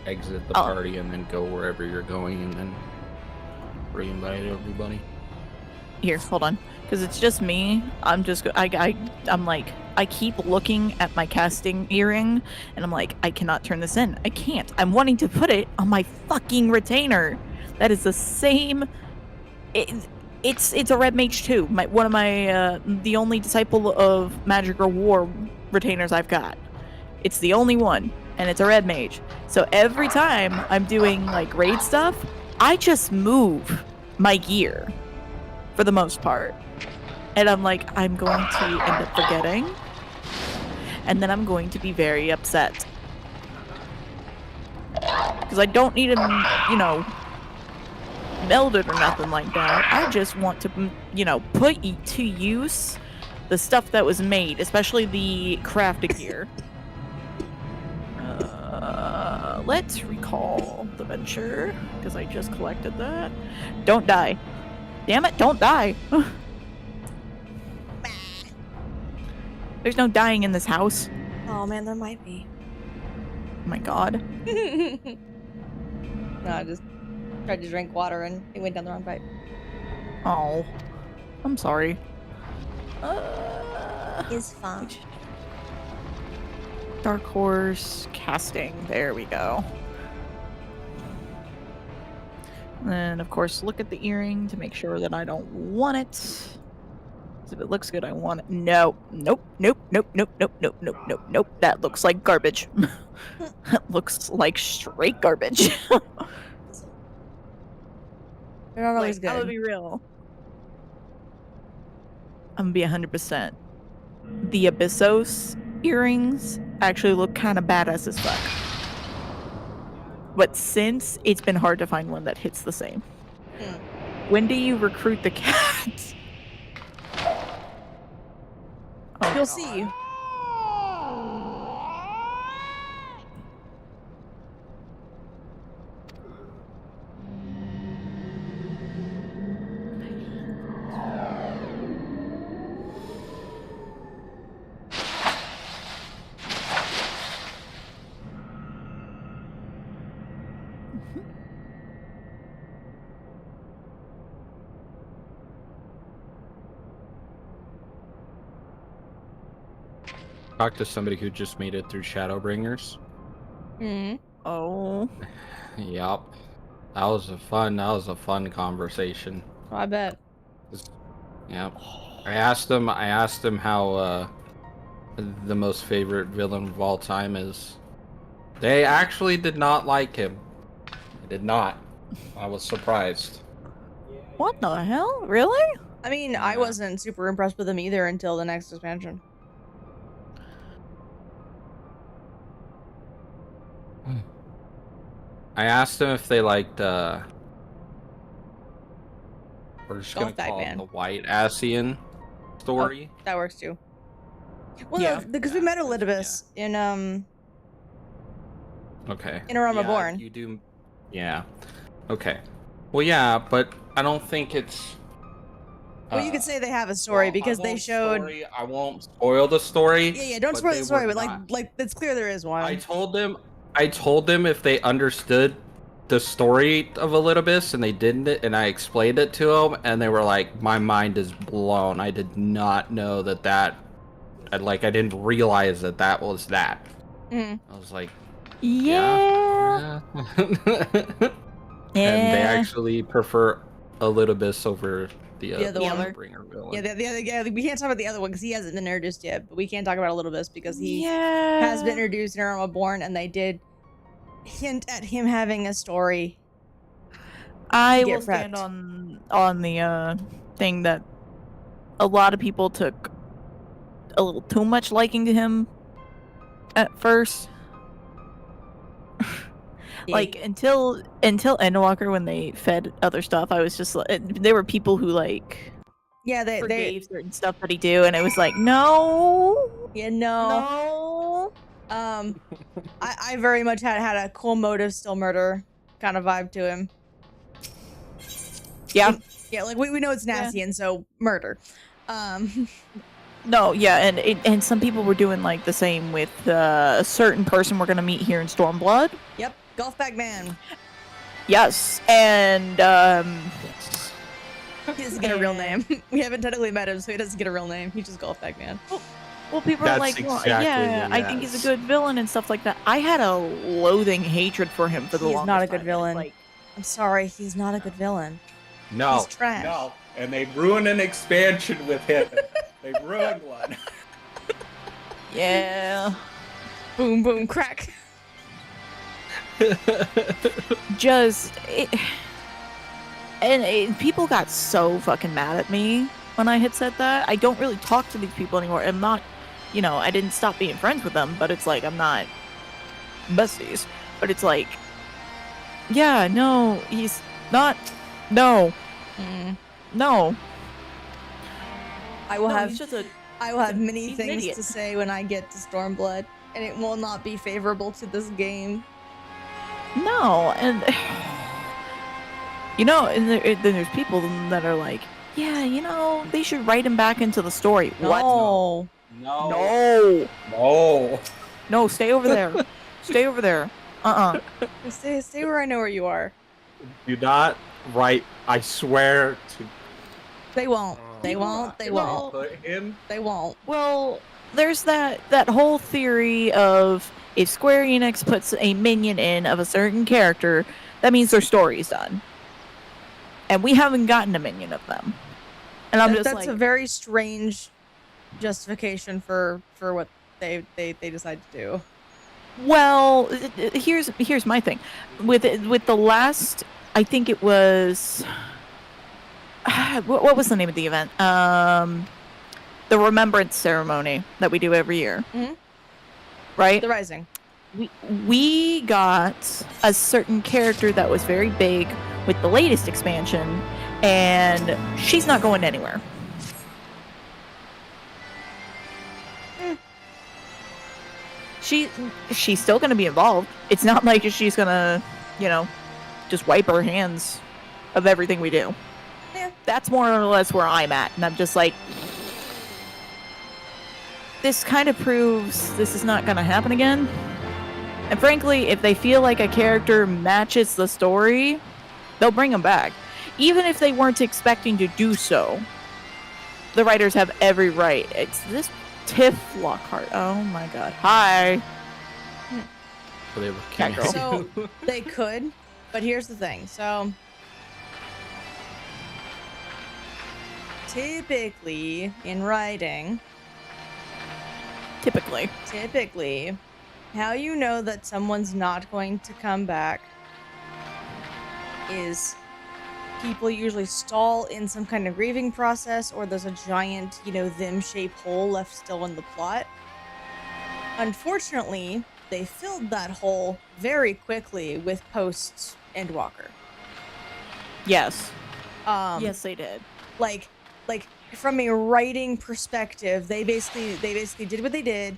exit the Oh. party and then go wherever you're going and then re-invite everybody. Here, hold on. Because it's just me. I'm just... I'm like... I keep looking at my casting earring, and I'm like, I cannot turn this in. I can't. I'm wanting to put it on my fucking retainer. That is the same... It's a red mage too. One of my... the only disciple of magic or war retainers I've got. It's the only one, and it's a red mage. So every time I'm doing, like, raid stuff, I just move my gear, for the most part. And I'm like, I'm going to end up forgetting, and then I'm going to be very upset. Because I don't need to, you know, meld it or nothing like that. I just want to, you know, put to use the stuff that was made, especially the crafted gear. Let's recall the venture, because I just collected that. Don't die. Damn it, don't die. There's no dying in this house. Oh man, there might be. Oh my god. No, I just tried to drink water and it went down the wrong pipe. Oh. I'm sorry. It's fine. Dark Horse casting. There we go. And then, of course, look at the earring to make sure that I don't want it. If it looks good, I want it. No. Nope. Nope. Nope. Nope. Nope. Nope. Nope. Nope. Nope. That looks like garbage. That looks like straight garbage. They're not always I'm gonna good. be real. I'm gonna be 100%. The Abyssos earrings actually look kind of badass as fuck. But since it's been hard to find one that hits the same. When do you recruit the cats? Oh, You'll see. Talked to somebody who just made it through Shadowbringers. Oh. Yup. That was a fun conversation. Oh, I bet. Yep. I asked him how the most favorite villain of all time is. They actually did not like him. They did not. I was surprised. What the hell? Really? I mean, I wasn't super impressed with him either until the next expansion. I asked him if they liked we're just gonna Golf Bag call it Man. the White Asian story. Oh, that works too. Well, Yeah. no, because we met Elidibus in Okay. in Aroma Yeah, Born. You do. Yeah. Okay. Well, yeah, but I don't think it's. Well, you could say they have a story because they showed. I won't spoil the story. Yeah, don't but spoil they the story, were but not. like it's clear there is one. I told them if they understood the story of Elidibus and they didn't, and I explained it to them, and they were like, "My mind is blown. I did not know that. I didn't realize that was that." Mm. I was like, Yeah. And they actually prefer Elidibus over the other one. Bringer villain. Yeah, the other guy. We can't talk about the other one because he hasn't been introduced yet. But we can't talk about Elidibus because he Yeah. has been introduced in Aroma Born, and they did hint at him having a story. I Get will stand prepped. on the thing that a lot of people took a little too much liking to him at first. Like until Endwalker, when they fed other stuff, I was just like, there were people who like Yeah, they forgave certain stuff that he do, and it was like, no, yeah, no. no. I very much had a cool motive, still murder kind of vibe to him. Yeah. Yeah, like we know it's nasty, and so murder. No, yeah, and some people were doing like the same with a certain person we're gonna meet here in Stormblood. Yep, golf bag man. Yes, and He doesn't get a real name. We haven't technically met him, so he doesn't get a real name. He's just golf bag man. well, people are That's like, well, exactly yeah, what I think he's a yes. good villain and stuff like that. I had a loathing hatred for him for the He's longest not a good time. villain. Like, I'm sorry, he's not a good villain. No. He's trash. No. And they ruined an expansion with him. They ruined one. yeah, Boom, boom, crack. People got so fucking mad at me when I had said that. I don't really talk to these people anymore. I'm not, I didn't stop being friends with them, but it's like I'm not besties. But it's like, yeah, no, he's not. No, no. I will No, have he's just a. I will have many he's an things idiot. to say when I get to Stormblood, and it will not be favorable to this game. No, and and then there's people that are like, yeah, they should write him back into the story. What? No. No. No, No. no, stay over there. Stay over there. Stay where I know where you are. Do not write. I swear to. They won't. They won't. They won't. Put him. They won't. Well, there's that whole theory of if Square Enix puts a minion in of a certain character, that means their story's done. And we haven't gotten a minion of them. And I'm just That's like, a very strange justification for what they decide to do. well, here's my thing. With the last, I think it was what was the name of the event? The Remembrance Ceremony that we do every year. Mhm. Right? The Rising. We got a certain character that was very big with the latest expansion, and she's not going anywhere. She's still going to be involved. It's not like she's going to, just wipe her hands of everything we do. Yeah. That's more or less where I'm at, and I'm just like, this kind of proves this is not going to happen again. And frankly, if they feel like a character matches the story, they'll bring them back. Even if they weren't expecting to do so, the writers have every right. It's this Tiff Lockhart. Oh my god. Hi. Well, they were Cat killing girl. So they could, but here's the thing. So typically in writing, Typically. how you know that someone's not going to come back is people usually stall in some kind of grieving process, or there's a giant, them-shaped hole left still in the plot. Unfortunately, they filled that hole very quickly with posts Endwalker. Yes. Um, Yes, they did. like from a writing perspective, they basically did what they did,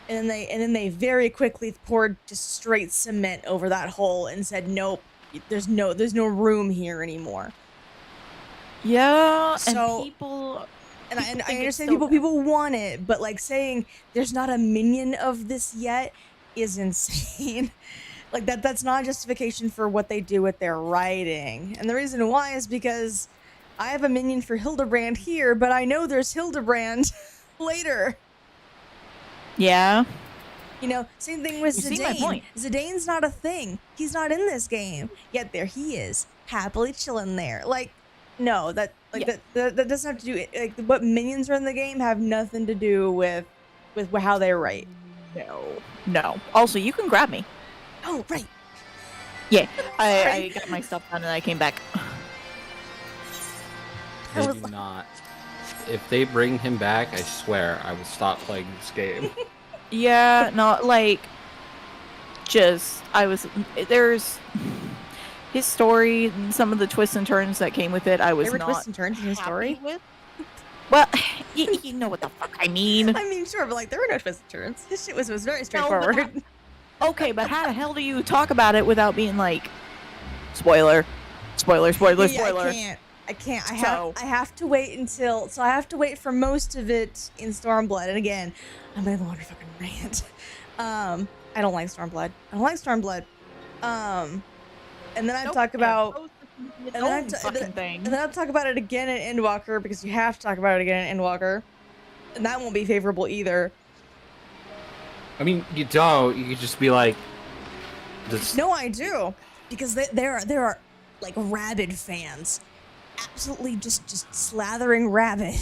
and then they very quickly poured just straight cement over that hole and said, nope, there's no room here anymore. Yeah, So- and people And I think it's understand still people want it, but like saying there's not a minion of this yet is insane. Like that's not a justification for what they do with their writing. And the reason why is because I have a minion for Hildebrand here, but I know there's Hildebrand later. Yeah. Same thing with You see my Zidane. point. Zidane's not a thing. He's not in this game. Yet there he is, happily chilling there. Like, no, that doesn't have to do it. Like, what minions are in the game have nothing to do with how they write. No. Also, you can grab me. Oh, right. Yeah, I got my stuff done and I came back. They do not. If they bring him back, I swear I will stop playing this game. Yeah, no, like, there's his story and some of the twists and turns that came with it. I was There were not twists and turns in his story. with. Well, you know what the fuck I mean. I mean, sure, but like there were no twists and turns. His shit was very straightforward. Okay, but how the hell do you talk about it without being like, spoiler, spoiler, spoiler, Yeah, spoiler? I can't. I So- have to wait until. So I have to wait for most of it in Stormblood. And again, I'm gonna go on a fucking rant. I don't like Stormblood. I don't like Stormblood. And then I Nope, talk about. its And then, own fucking thing. and then I'll talk about it again in Endwalker because you have to talk about it again in Endwalker, and that won't be favorable either. I mean, you don't. You could just be like, this. No, I do, because there are like rabid fans, absolutely just slathering rabid.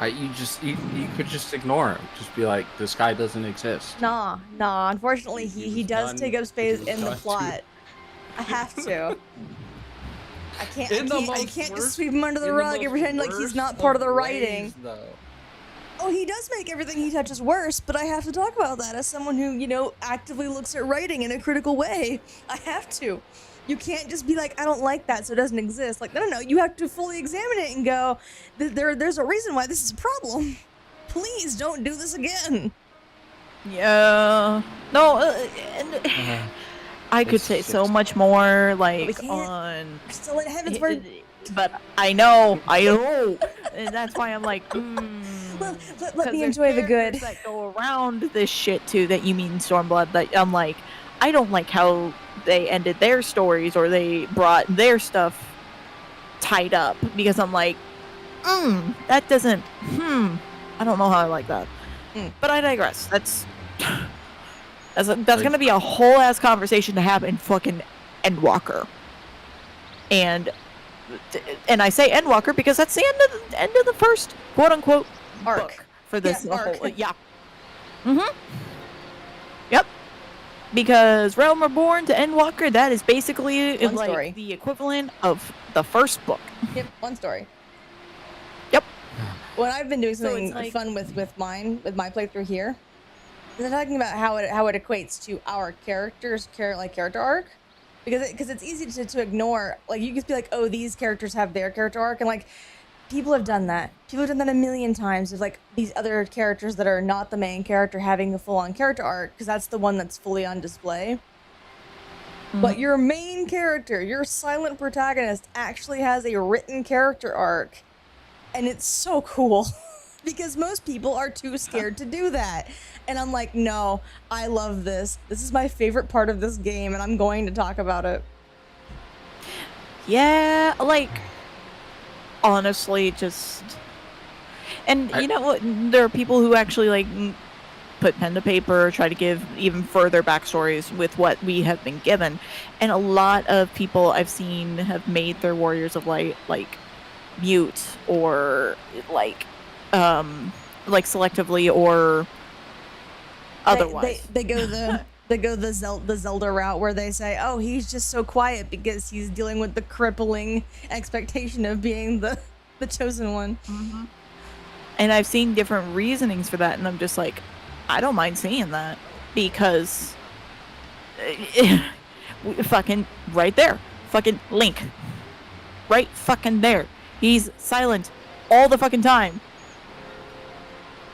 You could just ignore him. Just be like, this guy doesn't exist. Nah. Unfortunately, he does done- take up space he's in the done too- plot. I have to. I can't just worst- sweep him under the in rug and most pretend like he's worst not part of the ways, writing. though. Oh, he does make everything he touches worse, but I have to talk about that as someone who, actively looks at writing in a critical way. I have to. You can't just be like, I don't like that, so it doesn't exist. Like, no. You have to fully examine it and go, there's a reason why this is a problem. Please don't do this again. Yeah. No, and I could It's say so just- much more, We like, can't. on... We're still in Heavensward. But I know. And that's why I'm like, Let me enjoy the good. that go around this shit too. That you mean Stormblood? That I'm like, I don't like how they ended their stories or they brought their stuff tied up because I'm like, that doesn't. I don't know how I like that. But I digress. That's gonna be a whole ass conversation to have in fucking Endwalker. And I say Endwalker because that's the end of the first quote unquote Arc. book for this Yeah, arc. whole Yep. Because Realm Reborn to Endwalker, that is basically One like story. the equivalent of the first book. Yep, one story. Yep. When I've been doing So something it's like- fun with my playthrough here, they're talking about how it equates to our character arc, because it's easy to ignore. Like you just be like, oh, these characters have their character arc, and like people have done that. People have done that a million times. There's like these other characters that are not the main character having a full-on character arc, because that's the one that's fully on display. But your main character, your silent protagonist, actually has a written character arc. And it's so cool. Because most people are too scared to do that. And I'm like, no, I love this. This is my favorite part of this game, and I'm going to talk about it. Yeah, like honestly, just and you know what? There are people who actually like put pen to paper, try to give even further backstories with what we have been given, and a lot of people I've seen have made their Warriors of Light like mute or like selectively or otherwise. They go the Zelda route where they say, oh, he's just so quiet because he's dealing with the crippling expectation of being the chosen one. And I've seen different reasonings for that, and I'm just like, I don't mind seeing that because fucking right there, fucking Link, right fucking there. He's silent all the fucking time.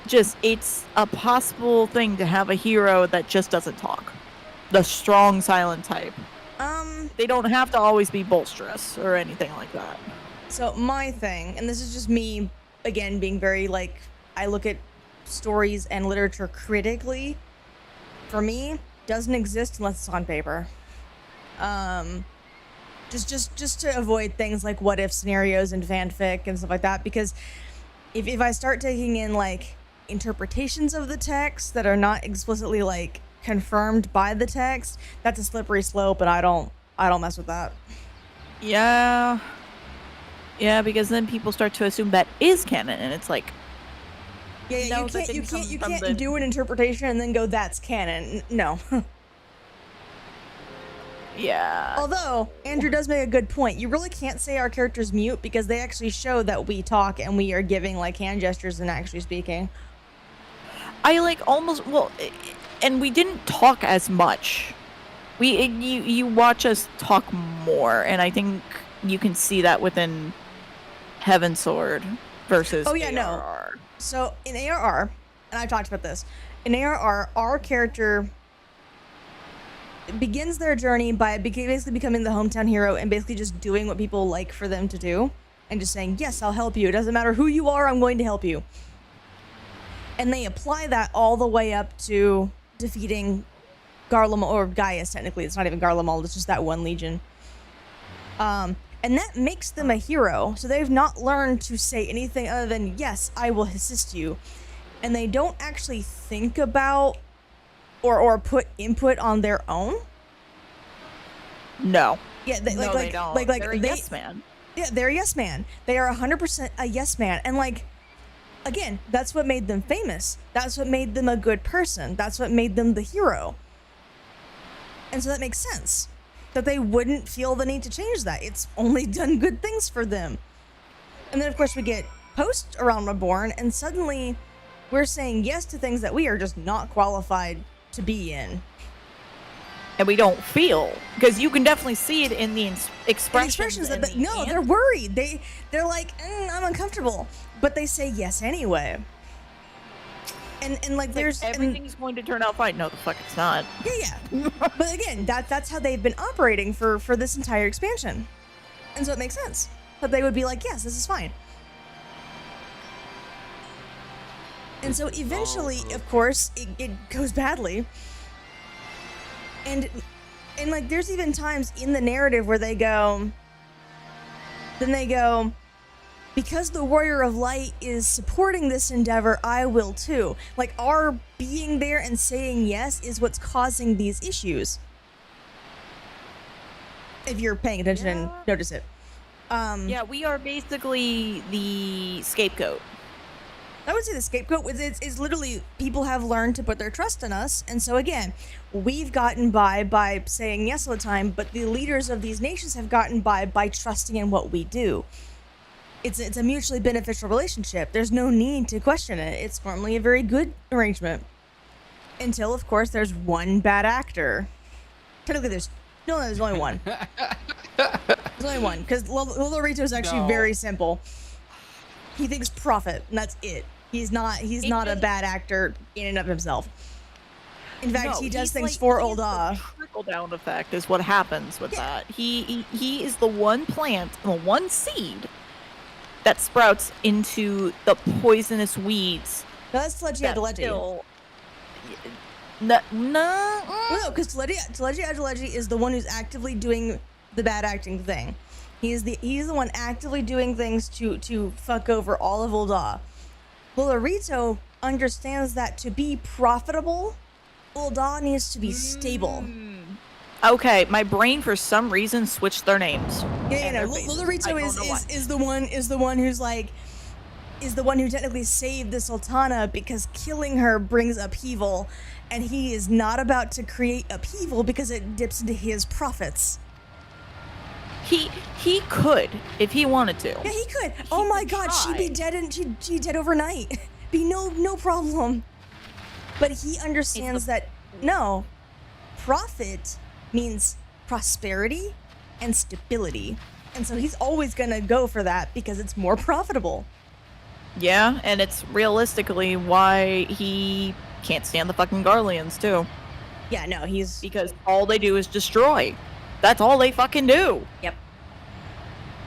Just, it's a possible thing to have a hero that just doesn't talk. The strong silent type. They don't have to always be bolsterous or anything like that. So my thing, and this is just me, again, being very, like, I look at stories and literature critically. For me, doesn't exist unless it's on paper. Just to avoid things like what if scenarios and fanfic and stuff like that, because if I start taking in, like, interpretations of the text that are not explicitly, like, confirmed by the text, that's a slippery slope, and I don't mess with that. Yeah, because then people start to assume that is canon, and it's like, Yeah, No, you that can't didn't come from do an interpretation and then go, that's canon. No. Yeah. Although, Andrew does make a good point. You really can't say our characters mute because they actually show that we talk and we are giving like hand gestures and actually speaking. I like almost, well, and we didn't talk as much. You watch us talk more, and I think you can see that within Heavensward versus Oh yeah, ARR. no. So in ARR, and I've talked about this, in ARR, our character begins their journey by basically becoming the hometown hero and basically just doing what people like for them to do and just saying, yes, I'll help you. It doesn't matter who you are, I'm going to help you. And they apply that all the way up to defeating Garlemald, or Gaius, technically. It's not even Garlemald, it's just that one legion. And that makes them a hero. So they've not learned to say anything other than, yes, I will assist you. And they don't actually think about or put input on their own. No. Yeah, They don't. They're a yes man. Yeah, they're a yes man. They are 100% a yes man. And like, again, that's what made them famous. That's what made them a good person. That's what made them the hero. And so that makes sense that they wouldn't feel the need to change that. It's only done good things for them. And then, of course, we get post A Realm Reborn, and suddenly we're saying yes to things that we are just not qualified to be in. And we don't feel, because you can definitely see it in the expressions. That no, they're worried. They're like, I'm uncomfortable, but they say yes anyway. And like there's everything's going to turn out fine. No, the fuck it's not. Yeah. But again, that's how they've been operating for this entire expansion, and so it makes sense that they would be like, yes, this is fine. And so eventually, of course, it goes badly. And like there's even times in the narrative where they go, because the Warrior of Light is supporting this endeavor, I will too. Like, our being there and saying yes is what's causing these issues. If you're paying attention and notice it. Yeah, we are basically the scapegoat. I would say the scapegoat is literally people have learned to put their trust in us. And so again, we've gotten by saying yes all the time, but the leaders of these nations have gotten by trusting in what we do. It's a mutually beneficial relationship. There's no need to question it. It's normally a very good arrangement. Until, of course, there's one bad actor. Technically, there's only one. There's only one, because Lolorito is actually very simple. He thinks profit, and that's it. He's not a bad actor in and of himself. In fact, he does things for Ul'dah. The trickle down effect is what happens with that. He is the one plant, the one seed that sprouts into the poisonous weeds. No, that's Telegia Adeleji. No, because Telegia Adeleji is the one who's actively doing the bad acting thing. He's the one actively doing things to fuck over all of Ul'dah. Lolorito understands that to be profitable, Ul'dah needs to be stable. Okay, my brain for some reason switched their names. Yeah, Lolorito is the one who technically saved the Sultana because killing her brings upheaval, and he is not about to create upheaval because it dips into his profits. He could if he wanted to. Yeah, he could. Oh my God, she'd be dead and she'd dead overnight. Be no problem. But he understands that no, profit means prosperity and stability, and so he's always gonna go for that because it's more profitable. Yeah, and it's realistically why he can't stand the fucking Garleans too. Yeah, no, because all they do is destroy. That's all they fucking do. Yep.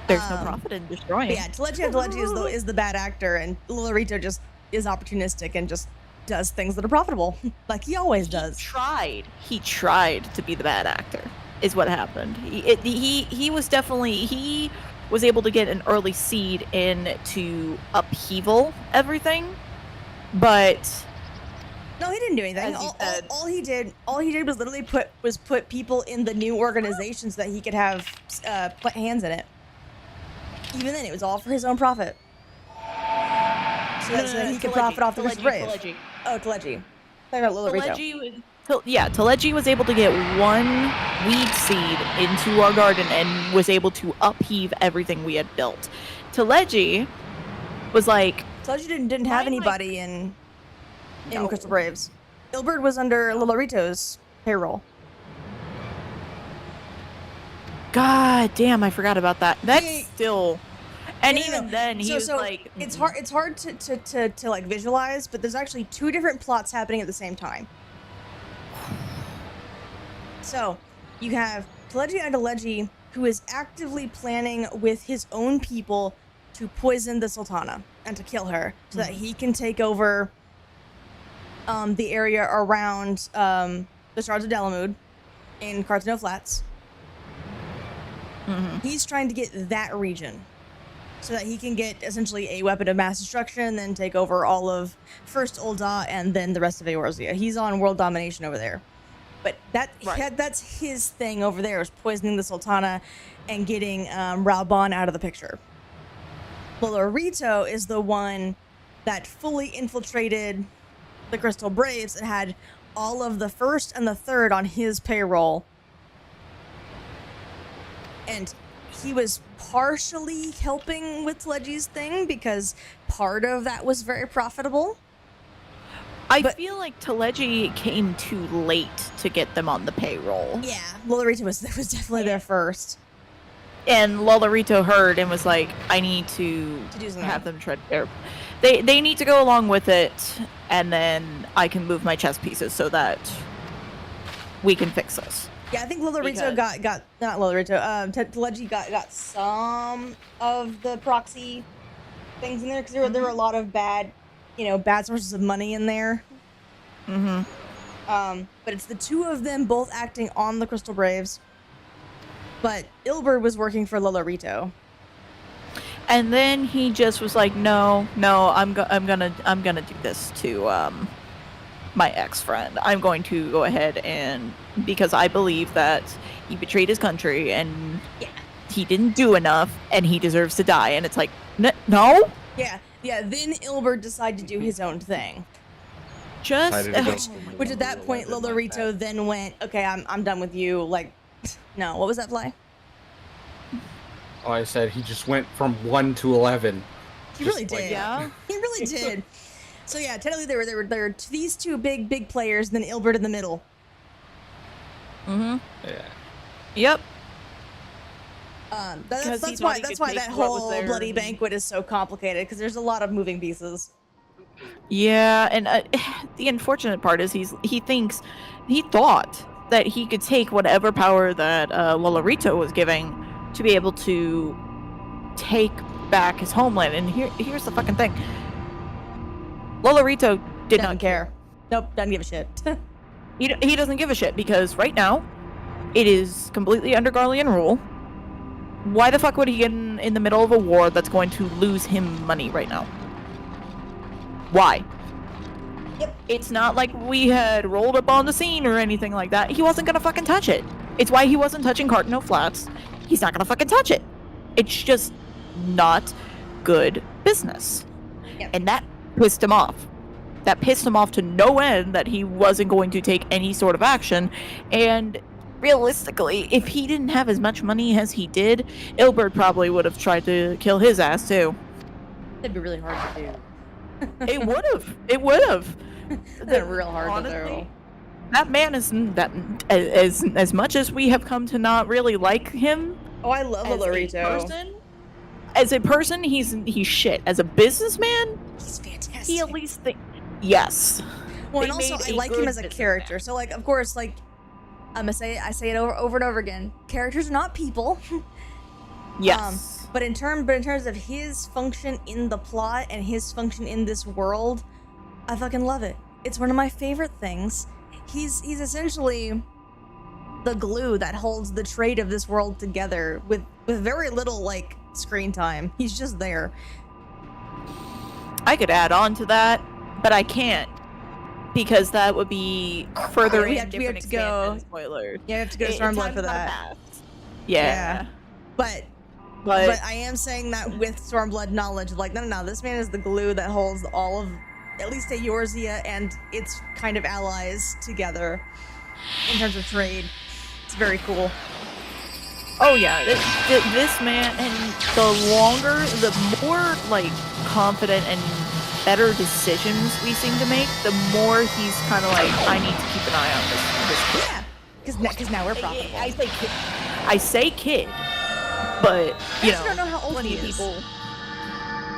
There's no profit in destroying. Yeah, Telegia Adeleji is the bad actor, and Lolorito just is opportunistic and just does things that are profitable, like he always does. He tried to be the bad actor, is what happened. He was able to get an early seed into upheaval everything, but no, he didn't do anything. All he did was literally put people in the new organizations that he could have put hands in it. Even then, it was all for his own profit. So that he could profit off the rest of Brave. Oh, Telegia. Talking about Lolorito. Teleji was able to get one weed seed into our garden and was able to upheave everything we had built. Teleji was like, Told you didn't have anybody in No. Crystal Braves. Ilbert was under Lolorito's payroll. God damn, I forgot about that. That's Yeah. still, and No, no, even no. then he was So like, it's hard to like visualize, but there's actually two different plots happening at the same time. So you have Teleji Adeleji, who is actively planning with his own people to poison the Sultana and to kill her so that he can take over the area around the Shards of Dalamud in Cartano Flats. He's trying to get that region so that he can get essentially a weapon of mass destruction, then take over all of first Ul'dah and then the rest of Eorzea. He's on world domination over there. But that's his thing over there, is poisoning the Sultana and getting Raubon out of the picture. Lolorito is the one that fully infiltrated the Crystal Braves and had all of the first and the third on his payroll. And he was partially helping with Teleji's thing because part of that was very profitable. I feel like Teleji came too late to get them on the payroll. Yeah, Lolorito was definitely there first. And Lolorito heard and was like, I need to do something. have them tread their... They need to go along with it, and then I can move my chess pieces so that we can fix this. Yeah, I think Lolorito got not Lolorito. Teleji got some of the proxy things in there because there were a lot of bad sources of money in there. But it's the two of them both acting on the Crystal Braves. But Ilbert was working for Lolorito. And then he just was like, no, I'm gonna do this to my ex-friend. I'm going to go ahead and, because I believe that he betrayed his country and he didn't do enough and he deserves to die. And it's like, no. Yeah. Then Ilbert decided to do his own thing. Which at that point, Lolorito then went, okay, I'm done with you. Like, no, what was that fly? Oh, I said he just went from 1 to 11. He really did. Like, yeah. He really did. So yeah, technically there were these two big players, and then Ilbert in the middle. Yeah. Yep. That's why that whole bloody banquet is so complicated, because there's a lot of moving pieces. Yeah, and the unfortunate part is he thought that he could take whatever power that Lolorito was giving to be able to take back his homeland. And here's the fucking thing. Lolorito did not care. Nope, doesn't give a shit. He doesn't give a shit, because right now it is completely under Garlean rule. Why the fuck would he get in the middle of a war that's going to lose him money right now? Why? Yep. It's not like we had rolled up on the scene or anything like that. He wasn't gonna fucking touch it. It's why he wasn't touching Cartano Flats. He's not gonna fucking touch it. It's just not good business. Yep. And that pissed him off. That pissed him off to no end, that he wasn't going to take any sort of action. And realistically, if he didn't have as much money as he did, Ilbert probably would have tried to kill his ass too. That'd be really hard to do. It would have. It would have. They're real hard Honestly, to do. that man is that as much as we have come to not really like him. Oh, I love Lolorito. As a person, he's shit. As a businessman, He's fantastic. he at least yes. Well, They and also made I a like him good as a businessman. character. So like, of course, like I say it over and over again. Characters are not people. Yes. But in terms of his function in the plot and his function in this world, I fucking love it. It's one of my favorite things. He's essentially the glue that holds the trade of this world together with very little like screen time. He's just there. I could add on to that, but I can't, because that would be further we in have to different go- expansion spoilers. Yeah, you have to go to Stormblood for that. Yeah. But I am saying that with Stormblood knowledge, like, no, this man is the glue that holds all of at least Eorzea and its kind of allies together in terms of trade. It's very cool. Oh yeah, this man, and the more like confident and better decisions we seem to make, the more he's kind of like, I need to keep an eye on this kid. Yeah, because now we're profitable. I say kid, but you know, I don't know how old plenty he of is. people.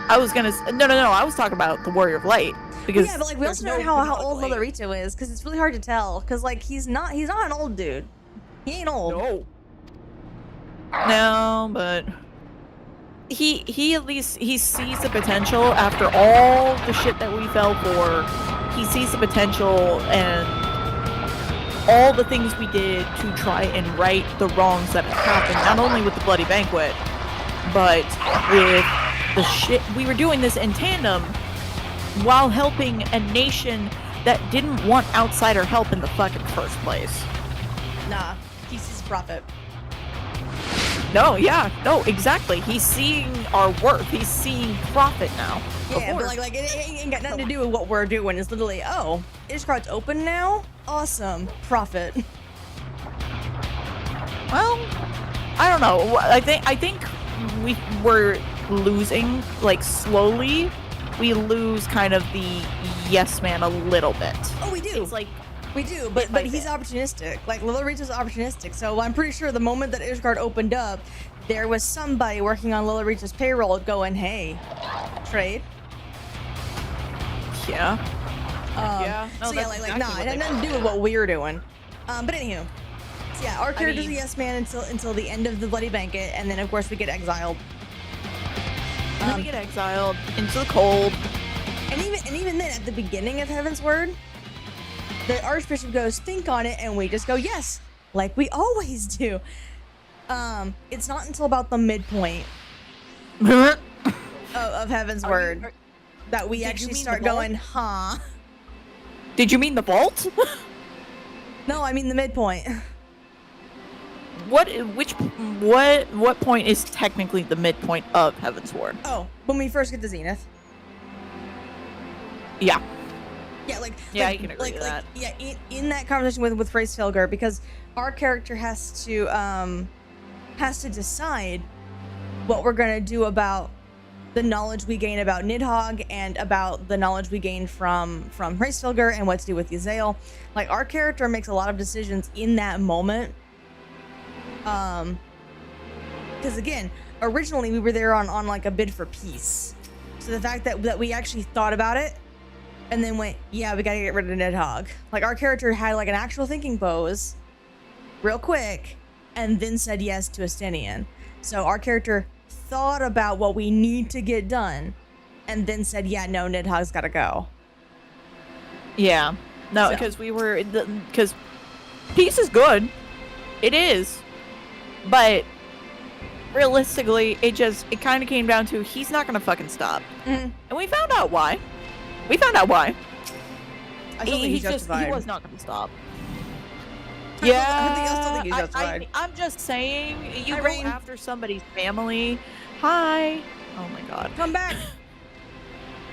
I was gonna no, I was talking about the Warrior of Light because Yeah, but like we also don't know how old Lolorito is because it's really hard to tell because like he's not an old dude. He ain't old. No, but he at least he sees the potential after all the shit that we fell for. He sees the potential and all the things we did to try and right the wrongs that happened, not only with the Bloody Banquet, but with the shit. We were doing this in tandem while helping a nation that didn't want outsider help in the fucking first place. Nah, he sees profit. No, exactly. He's seeing our worth. He's seeing profit now. Yeah, but like it ain't got nothing to do with what we're doing. It's literally, oh, Ishgard's open now? Awesome. Profit. Well, I don't know. I think we're losing, like, slowly. We lose kind of the yes man a little bit. Oh, we do. It's like we do, but he's opportunistic. Like Lolorito's opportunistic. So I'm pretty sure the moment that Ishgard opened up, there was somebody working on Lolorito's payroll going, "Hey, trade." Yeah. No, so yeah, like nah, it had nothing to do with what we were doing. But anywho, so yeah, our character's a yes man until the end of the Bloody Banquet, and then of course we get exiled. And then we get exiled into the cold. And even then, at the beginning of Heavensward, the Archbishop goes, "Think on it," and we just go, "Yes," like we always do. It's not until about the midpoint of Heavensward that we actually start going, huh? Did you mean the vault? No, I mean the midpoint. What point is technically the midpoint of Heavensward? Oh, when we first get to Zenith. Yeah. Yeah, I can agree with that. Yeah, in that conversation with Freysfilger, because our character has to decide what we're gonna do about the knowledge we gain about Nidhogg and about the knowledge we gain from Freysfilger and what to do with Yzael. Like, our character makes a lot of decisions in that moment. Because again, originally we were there on like a bid for peace. So the fact that we actually thought about it and then went, yeah, we gotta get rid of Nidhogg. Like, our character had like an actual thinking pose real quick and then said yes to Estinian. So our character thought about what we need to get done and then said, yeah, no, Nidhogg's gotta go. Yeah. No, because because peace is good. It is. But realistically, it kind of came down to he's not gonna fucking stop. Mm-hmm. And we found out why. I still think he's justified. He was not gonna stop. I still think he's justified. I'm just saying, you go Rain. after somebody's family. Hi. Oh my god. Come back.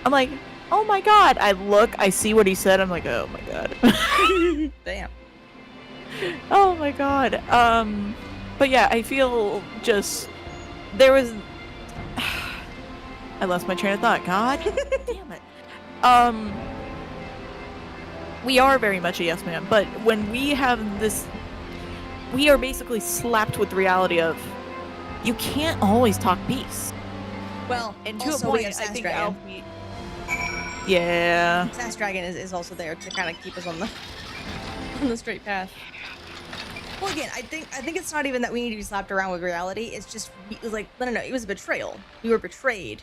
I'm like, oh my god. I look, I see what he said. I'm like, oh my god. Damn. Oh my god. But yeah, I feel just there was. I lost my train of thought. God damn it. We are very much a yes man, but when we have this, we are basically slapped with the reality of you can't always talk peace. Well, And to also a point, we have I think Sass-Dragon. Yeah. Sass-Dragon is also there to kind of keep us on the straight path. Well, again, I think it's not even that we need to be slapped around with reality. It's just like, no, it was a betrayal. We were betrayed,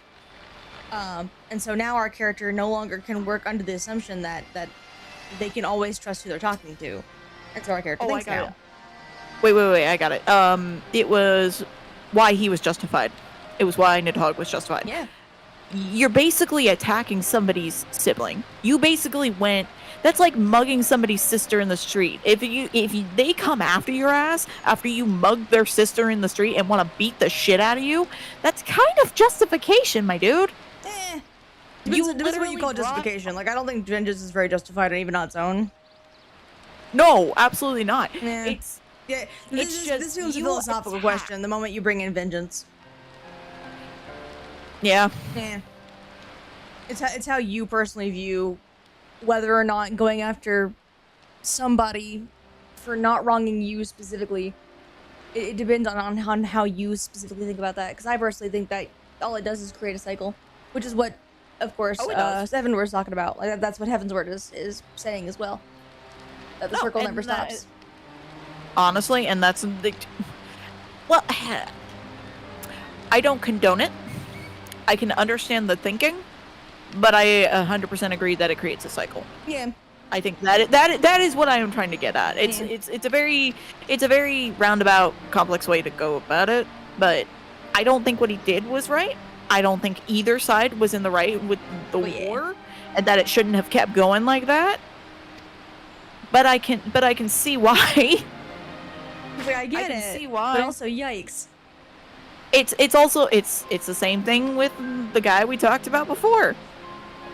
and so now our character no longer can work under the assumption that they can always trust who they're talking to. That's what our character thinks now. Wait, I got it. It was why he was justified. It was why Nidhogg was justified. Yeah. You're basically attacking somebody's sibling. You basically went. That's like mugging somebody's sister in the street. If they come after your ass after you mug their sister in the street and want to beat the shit out of you, that's kind of justification, my dude. Depends what you literally call justification. Like, I don't think vengeance is very justified, even on its own. No, absolutely not. Yeah. It's Yeah, It's just this becomes a you philosophical attack. question the moment you bring in vengeance. yeah. Yeah. It's how you personally view whether or not going after somebody for not wronging you specifically. It depends on how you specifically think about that. Because I personally think that all it does is create a cycle, which is what, of course, Oh, it does. Heavensward's talking about. Like that's what Heavensward is saying as well. That the No, circle and never that- stops. Honestly, and that's well, I don't condone it. I can understand the thinking, but I 100% agree that it creates a cycle. Yeah. I think that is what I am trying to get at. It's Yeah. it's a very roundabout, complex way to go about it. But I don't think what he did was right. I don't think either side was in the right with the war, and that it shouldn't have kept going like that. But I can see why. Like, I get can it. see why. But also, yikes. It's also it's the same thing with the guy we talked about before.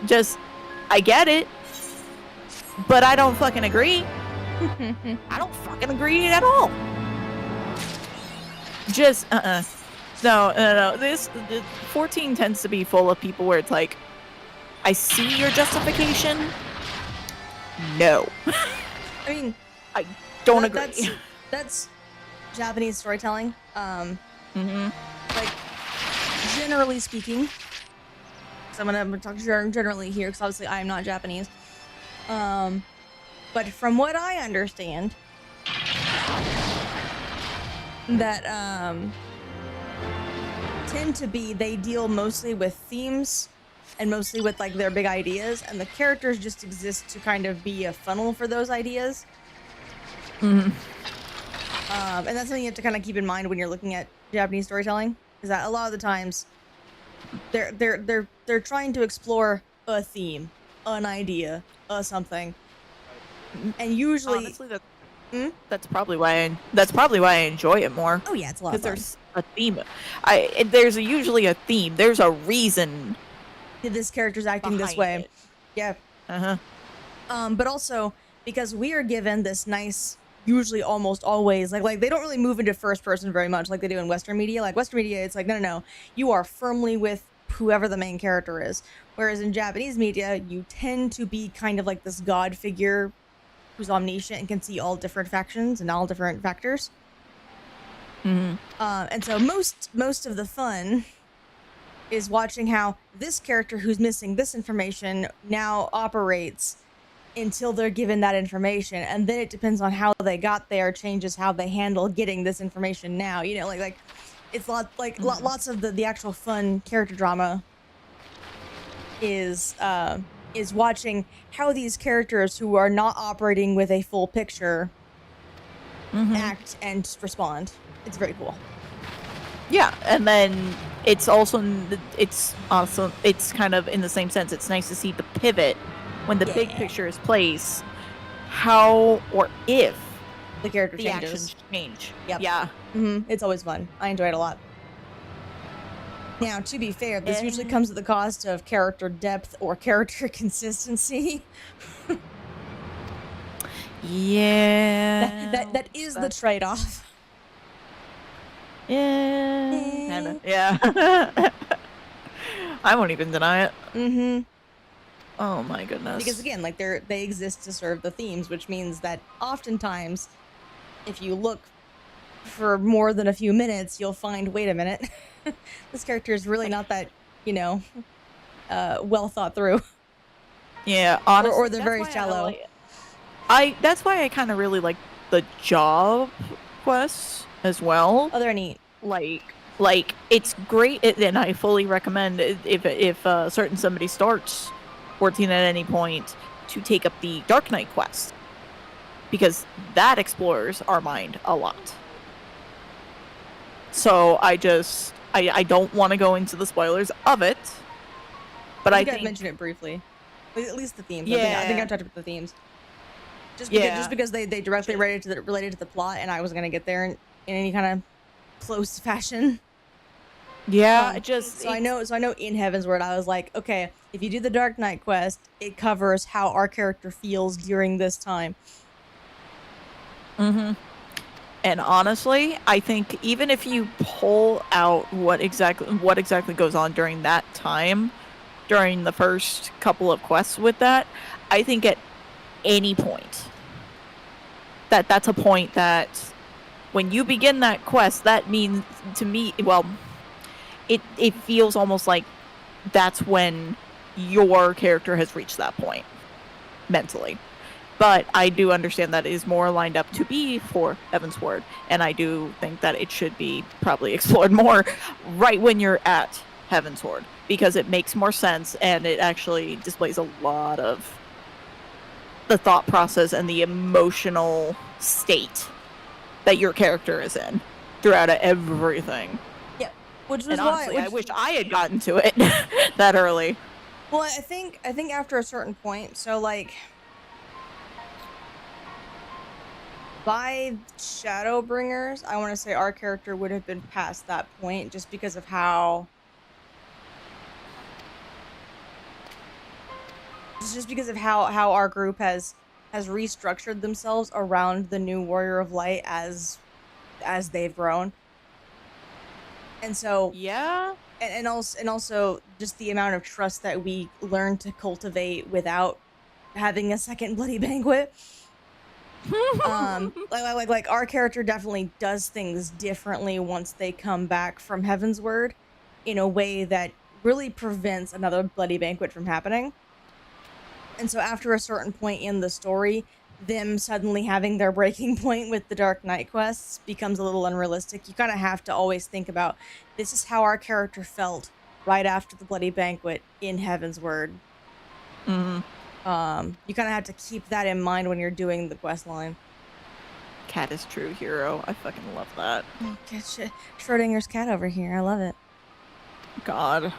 Just I get it, but I don't fucking agree. I don't fucking agree at all. Just no. This 14 tends to be full of people where it's like, I see your justification. No, I mean, I don't that- agree. That's Japanese storytelling. Mm-hmm. Like, generally speaking, so I'm gonna talk generally here because obviously I am not Japanese. But from what I understand, that tend to be they deal mostly with themes and mostly with like their big ideas, and the characters just exist to kind of be a funnel for those ideas. Mm-hmm. And that's something you have to kind of keep in mind when you're looking at Japanese storytelling, is that a lot of the times they're trying to explore a theme, an idea, something, and usually Honestly, that's probably why I enjoy it more. oh yeah, it's a lot of Because fun. there's a theme. There's usually a theme. There's a reason This character's acting this behind way. it. Yeah. Uh-huh. But also because we are given this nice, usually almost always, like they don't really move into first person very much like they do in Western media. Like Western media, it's like, no, you are firmly with whoever the main character is. Whereas in Japanese media, you tend to be kind of like this god figure who's omniscient and can see all different factions and all different factors. Mm-hmm. And so most of the fun is watching how this character who's missing this information now operates until they're given that information, and then it depends on how they got there, changes how they handle getting this information now. You know, like it's lots of the actual fun character drama is watching how these characters who are not operating with a full picture Mm-hmm. act and respond. It's very cool. Yeah, and then it's kind of in the same sense. It's nice to see the pivot when the big Yeah. picture is placed, how or if The character the changes. actions change. Yep. Yeah. It's always fun. I enjoy it a lot. Now, to be fair, this usually comes at the cost of character depth or character consistency. Yeah. That is the trade-off. Yeah. Kinda. Yeah. I won't even deny it. Mm-hmm. Oh my goodness. Because again, like they exist to serve the themes, which means that oftentimes, if you look for more than a few minutes, you'll find, wait a minute, this character is really not that, well thought through. Yeah, honestly, or they're that's very why I shallow. that's why I kind of really like the job quests as well. Oh, they're neat. Like it's great, and I fully recommend if certain somebody starts 14 at any point to take up the Dark Knight quest, because that explores our mind a lot. So I don't want to go into the spoilers of it, but I I think mentioned it briefly. At least the themes. Yeah. I think I talked about the themes. Just Yeah. because they directly related to the plot, and I was gonna get there in any kind of close fashion. Yeah, just So I know in Heavensward I was like, okay, if you do the Dark Knight quest, it covers how our character feels during this time. Mm-hmm. And honestly, I think even if you pull out what exactly goes on during that time, during the first couple of quests with that, I think at any point that's a point that when you begin that quest, that means to me, well, it feels almost like that's when your character has reached that point mentally. But I do understand that it is more lined up to be for Heavensward, and I do think that it should be probably explored more right when you're at Heavensward, because it makes more sense and it actually displays a lot of the thought process and the emotional state that your character is in throughout everything. Yeah, which was And honestly, why I wish I had gotten to it that early. Well, I think after a certain point, so like by Shadowbringers, I want to say our character would have been past that point just because of how our group has restructured themselves around the new Warrior of Light as they've grown. And so Yeah. and also just the amount of trust that we learn to cultivate without having a second bloody banquet. Like our character definitely does things differently once they come back from Heavensward in a way that really prevents another bloody banquet from happening. And so after a certain point in the story, them suddenly having their breaking point with the Dark Knight quests becomes a little unrealistic. You kind of have to always think about, this is how our character felt right after the bloody banquet in Heavensward. Mm-hmm. You kind of have to keep that in mind when you're doing the quest line. Cat is true hero. I fucking love that. Oh, Schrodinger's cat over here. I love it. God.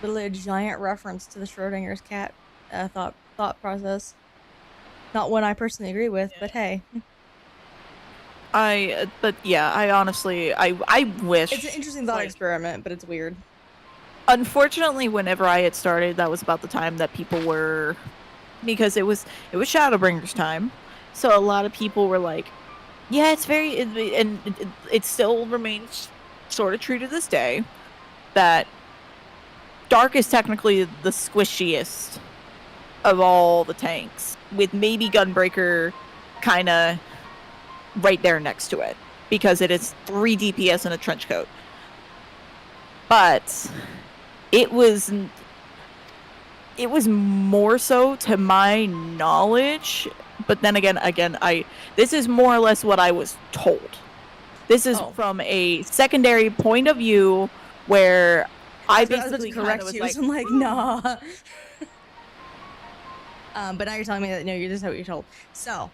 Literally a giant reference to the Schrodinger's cat thought process. Not one I personally agree with, but hey. But yeah, I honestly, I wish. It's an interesting thought experiment, but it's weird. Unfortunately, whenever I had started, that was about the time that people were, because it was Shadowbringers time, so a lot of people were like, yeah, it's very, and it still remains sort of true to this day, that Dark is technically the squishiest of all the tanks, with maybe Gunbreaker kind of right there next to it, because it is 3 DPS in a trench coat. But it was more so, to my knowledge, but then again, this is more or less what I was told. This is from a secondary point of view where I basically correct was you. like, So I'm like, nah. But now you're telling me that no, this is what you're told. So,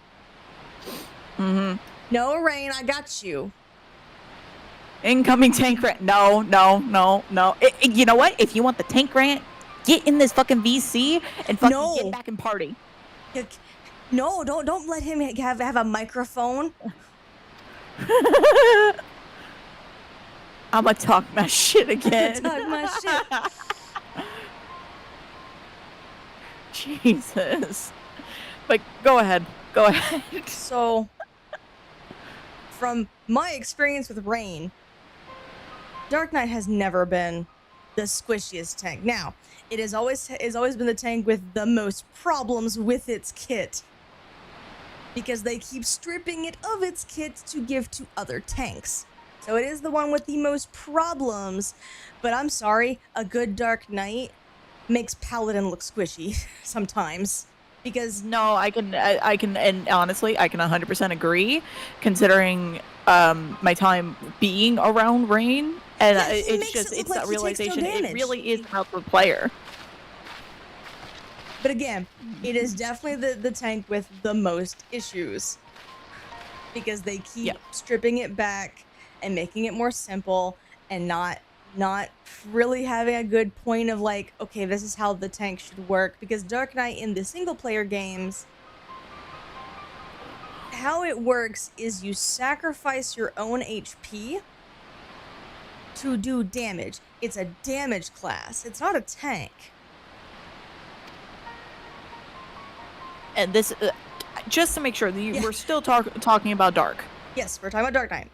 no, Rain, I got you. incoming tank grant. No. You know what? If you want the tank grant, get in this fucking VC and fucking get back and party. No, don't let him have a microphone. I'ma talk my shit again. Talk my shit. Jesus. But go ahead. So, from my experience with Rain, Dark Knight has never been the squishiest tank. Now, it has always been the tank with the most problems with its kit, because they keep stripping it of its kit to give to other tanks. So it is the one with the most problems, but I'm sorry, a good Dark Knight makes Paladin look squishy sometimes. Because no, I can, and honestly, I can 100% agree, considering my time being around Rain, and it's that realization. It really is about the player. But again, it is definitely the tank with the most issues, because they keep stripping it back and making it more simple, and not really having a good point of like, okay, this is how the tank should work. Because Dark Knight in the single player games, how it works is you sacrifice your own HP to do damage. It's a damage class. It's not a tank. And this, just to make sure, we're still talking about Dark. Yes, we're talking about Dark Knight.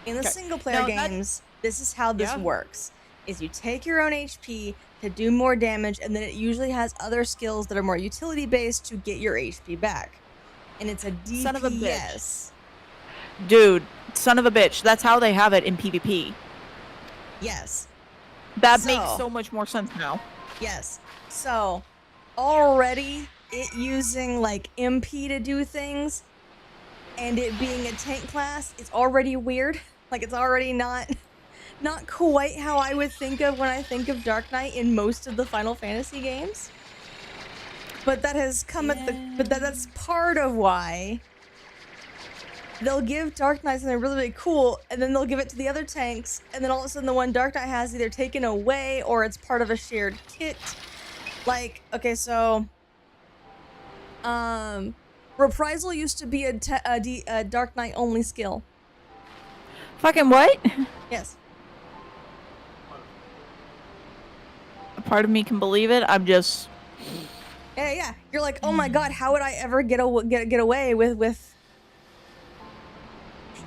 In the single player games, this is how this works. Is you take your own HP to do more damage, and then it usually has other skills that are more utility based to get your HP back. And it's a DPS. Son of a bitch. Dude, son of a bitch. That's how they have it in PvP. Yes. That makes so much more sense now. Yes. So, already it using like MP to do things and it being a tank class, it's already weird. Like, it's already not quite how I would think of when I think of Dark Knight in most of the Final Fantasy games. But that has come but that's part of why they'll give Dark Knight something really, really cool, and then they'll give it to the other tanks, and then all of a sudden the one Dark Knight has either taken away or it's part of a shared kit. Like, okay, so Reprisal used to be a Dark Knight only skill. Fucking what? Yes. A part of me can believe it. I'm just... Yeah. You're like, oh my god, how would I ever get away with...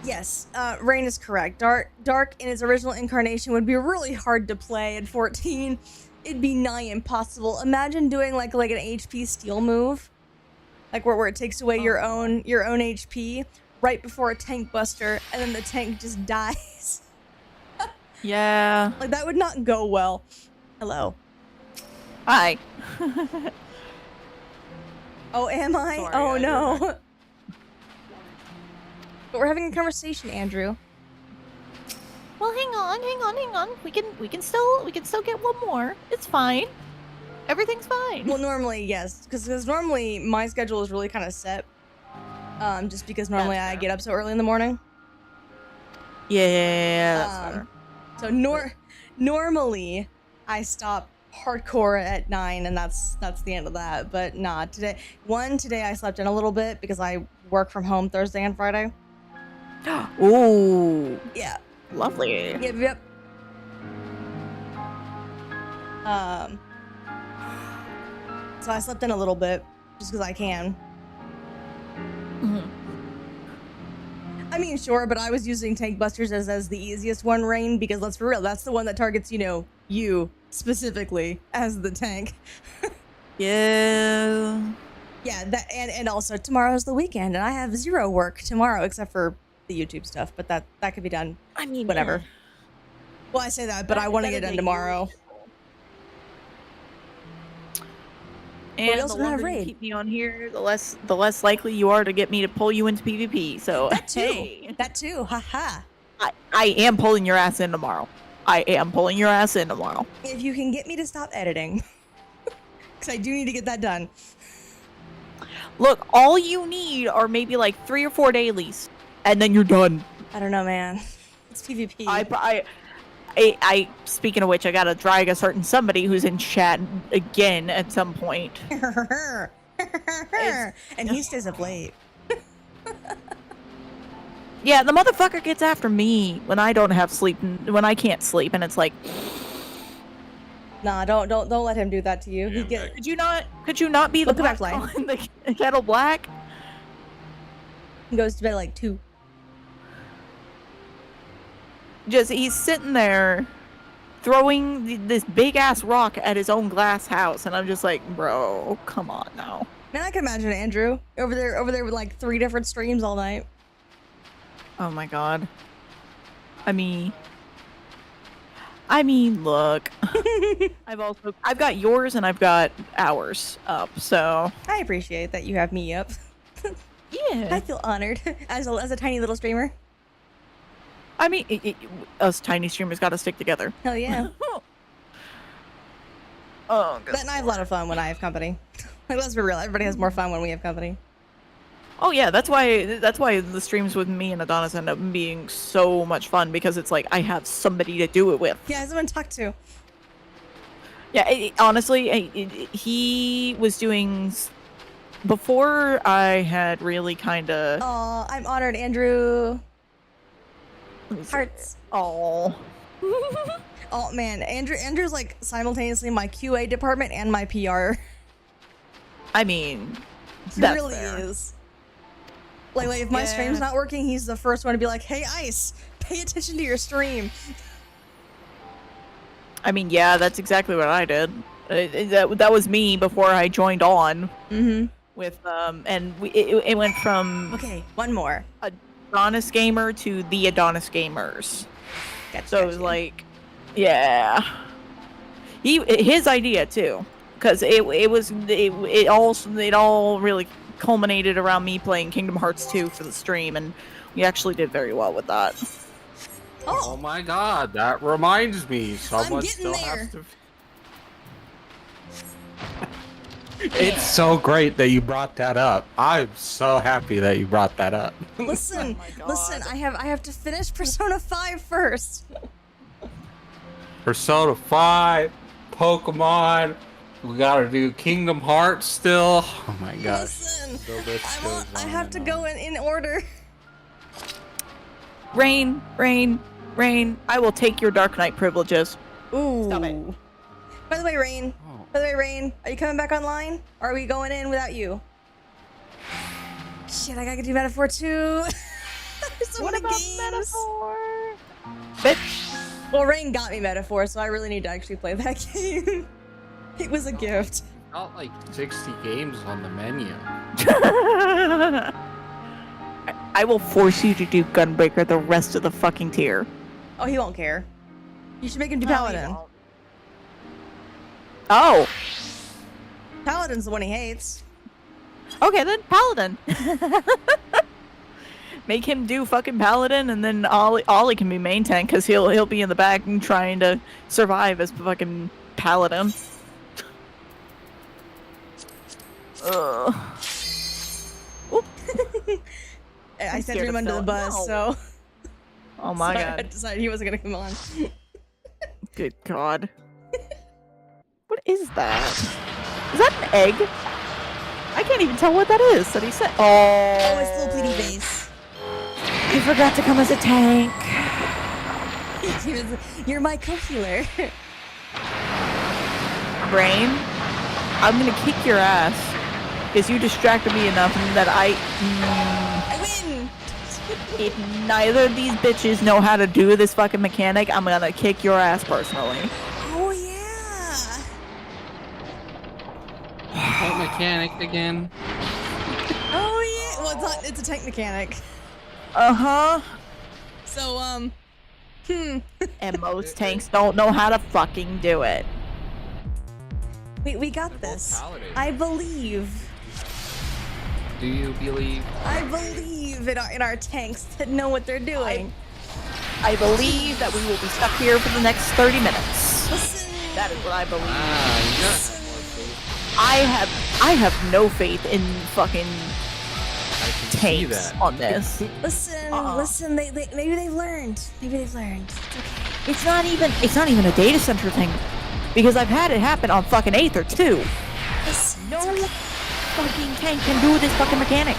Yes, Rain is correct. Dark in its original incarnation would be really hard to play at 14. It'd be nigh impossible. Imagine doing like an HP steal move, like where it takes away your own HP right before a tank buster, and then the tank just dies. Yeah. Like, that would not go well. Hello. Hi. Oh, am I? Sorry, oh no. But we're having a conversation, Andrew. Well, hang on. We can still get one more. It's fine. Everything's fine. Well, normally, yes, because normally my schedule is really kind of set. Just because normally I get up so early in the morning. Yeah, that's fair. So normally I stop hardcore at 9, and that's the end of that. But nah, today I slept in a little bit because I work from home Thursday and Friday. Ooh. Yeah. Lovely. Yep. So I slept in a little bit just because I can. Mm-hmm. I mean, sure, but I was using Tank Busters as the easiest one, Rain, because let's be real, that's the one that targets, you specifically as the tank. Yeah. Yeah, that and also tomorrow's the weekend, and I have 0 work tomorrow except for the YouTube stuff, but that could be done. I mean, whatever. Yeah. Well, I say that, but I want to get done tomorrow. And the longer you keep me on here, the less likely you are to get me to pull you into PvP. So that too, haha. I am pulling your ass in tomorrow. If you can get me to stop editing, because I do need to get that done. Look, all you need are maybe like 3 or 4 dailies, and then you're done. I don't know, man. It's PvP. I speaking of which, I gotta drag a certain somebody who's in chat again at some point. And he stays up late. Yeah, the motherfucker gets after me when I don't have sleep, when I can't sleep, and it's like, nah, don't let him do that to you. Yeah, Could you not be the black on the kettle black? He goes to bed at like 2. He's sitting there throwing this big ass rock at his own glass house, and I'm just like, bro, come on now. Man, I can imagine Andrew over there with like 3 different streams all night. Oh my god. I mean, look. I've got yours and I've got ours up, so I appreciate that you have me up. yeah. I feel honored as a tiny little streamer. I mean, us tiny streamers gotta stick together. Hell yeah. Oh, God. And I have a lot of fun when I have company. Like, let's be real, everybody has more fun when we have company. Oh yeah, that's why the streams with me and Adonis end up being so much fun, because it's like I have somebody to do it with. Yeah, someone to talk to. Yeah, honestly, he was doing before I had really kind of. Oh, I'm honored, Andrew. Hearts. Oh. Oh man, Andrew's like simultaneously my QA department and my PR. I mean, He that's really fair. is. Like if my stream's Yeah. not working, he's the first one to be like, "Hey, Ice, pay attention to your stream." I mean, yeah, that's exactly what I did. That was me before I joined on. Mm-hmm. With and it went from Okay, one more. Adonis Gamer to the Adonis Gamers. Gotcha, So it was gotcha. like, yeah, his idea too, because it all really culminated around me playing Kingdom Hearts 2 for the stream, and we actually did very well with that. Oh my god, that reminds me. Someone getting still there. has to. It's so great that you brought that up. I'm so happy that you brought that up. Listen, Oh my God. listen. I have to finish Persona 5 first. Persona 5, Pokemon. We gotta do Kingdom Hearts still. Oh my gosh. Listen, The list goes I on have and to on. go in order. Rain, I will take your Dark Knight privileges. Ooh. Stop it. By the way, Rain. Oh. By the way, Rain, are you coming back online? Or are we going in without you? Shit, I gotta do Metaphor too. There's so many games. Metaphor? Bitch. Well, Rain got me Metaphor, so I really need to actually play that game. It was a gift. Got like 60 games on the menu. I will force you to do Gunbreaker the rest of the fucking tier. Oh, he won't care. You should make him do No, he Paladin. won't. Oh, Paladin's the one he hates. okay then, Paladin. Make him do fucking Paladin, and then Ollie can be main tank, because he'll be in the back and trying to survive as fucking Paladin. Ugh. I sent scared him of under the Phil. bus, No. so Oh my so I god. decided he wasn't gonna come on. Good god. What is that? Is that an egg? I can't even tell what that is that he said. Oh, it's little pleaty face. He forgot to come as a tank. He was, you're my co-healer. Brain, I'm gonna kick your ass because you distracted me enough that I win. if neither of these bitches know how to do this fucking mechanic, I'm gonna kick your ass personally. Oh yeah. What mechanic again? Oh yeah. Well, it's a tank mechanic. Uh-huh. So And most tanks don't know how to fucking do it. we got They're both this. paladins. I believe. Do you believe? I believe in our tanks that know what they're doing. I believe that we will be stuck here for the next 30 minutes. Listen. That is what I believe. Ah, you got Listen. more faith. I have no faith in fucking I can see tanks that. on this. Listen. Uh-uh. Listen. They maybe they've learned. Maybe they've learned. It's okay. It's not even a data center thing, because I've had it happen on fucking Aether too. Listen. No It's okay. fucking tank can do this fucking mechanic.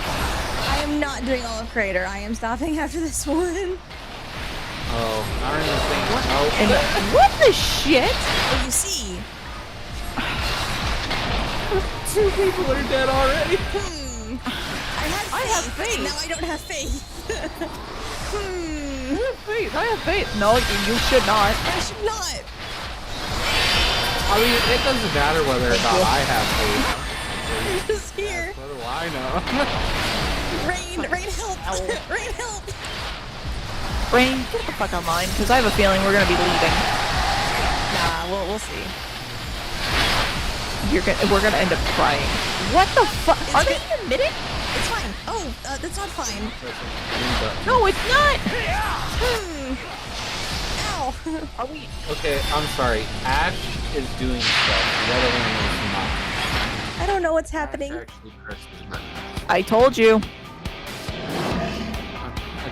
I am not doing all of Crater. I am stopping after this one. Oh, I don't even think. Oh, And what the shit? Well, you see. two people are dead already. I have faith. Now I don't have faith. I have faith. No, you should not. I should not. I mean, it doesn't matter whether or not I have faith. Just here. What do I know? Rain, help. Ow. Rain, help. Brain, get the fuck online, because I have a feeling we're gonna be leaving. Nah, we'll see. We're gonna end up crying. What the fuck? It's Are they good. admitted? It's fine. Oh, that's not fine. No, it's not. Ow. Are we? Okay, I'm sorry. Ash is doing stuff. The other one is not. I don't know what's Ash happening. actually presses buttons. I told you.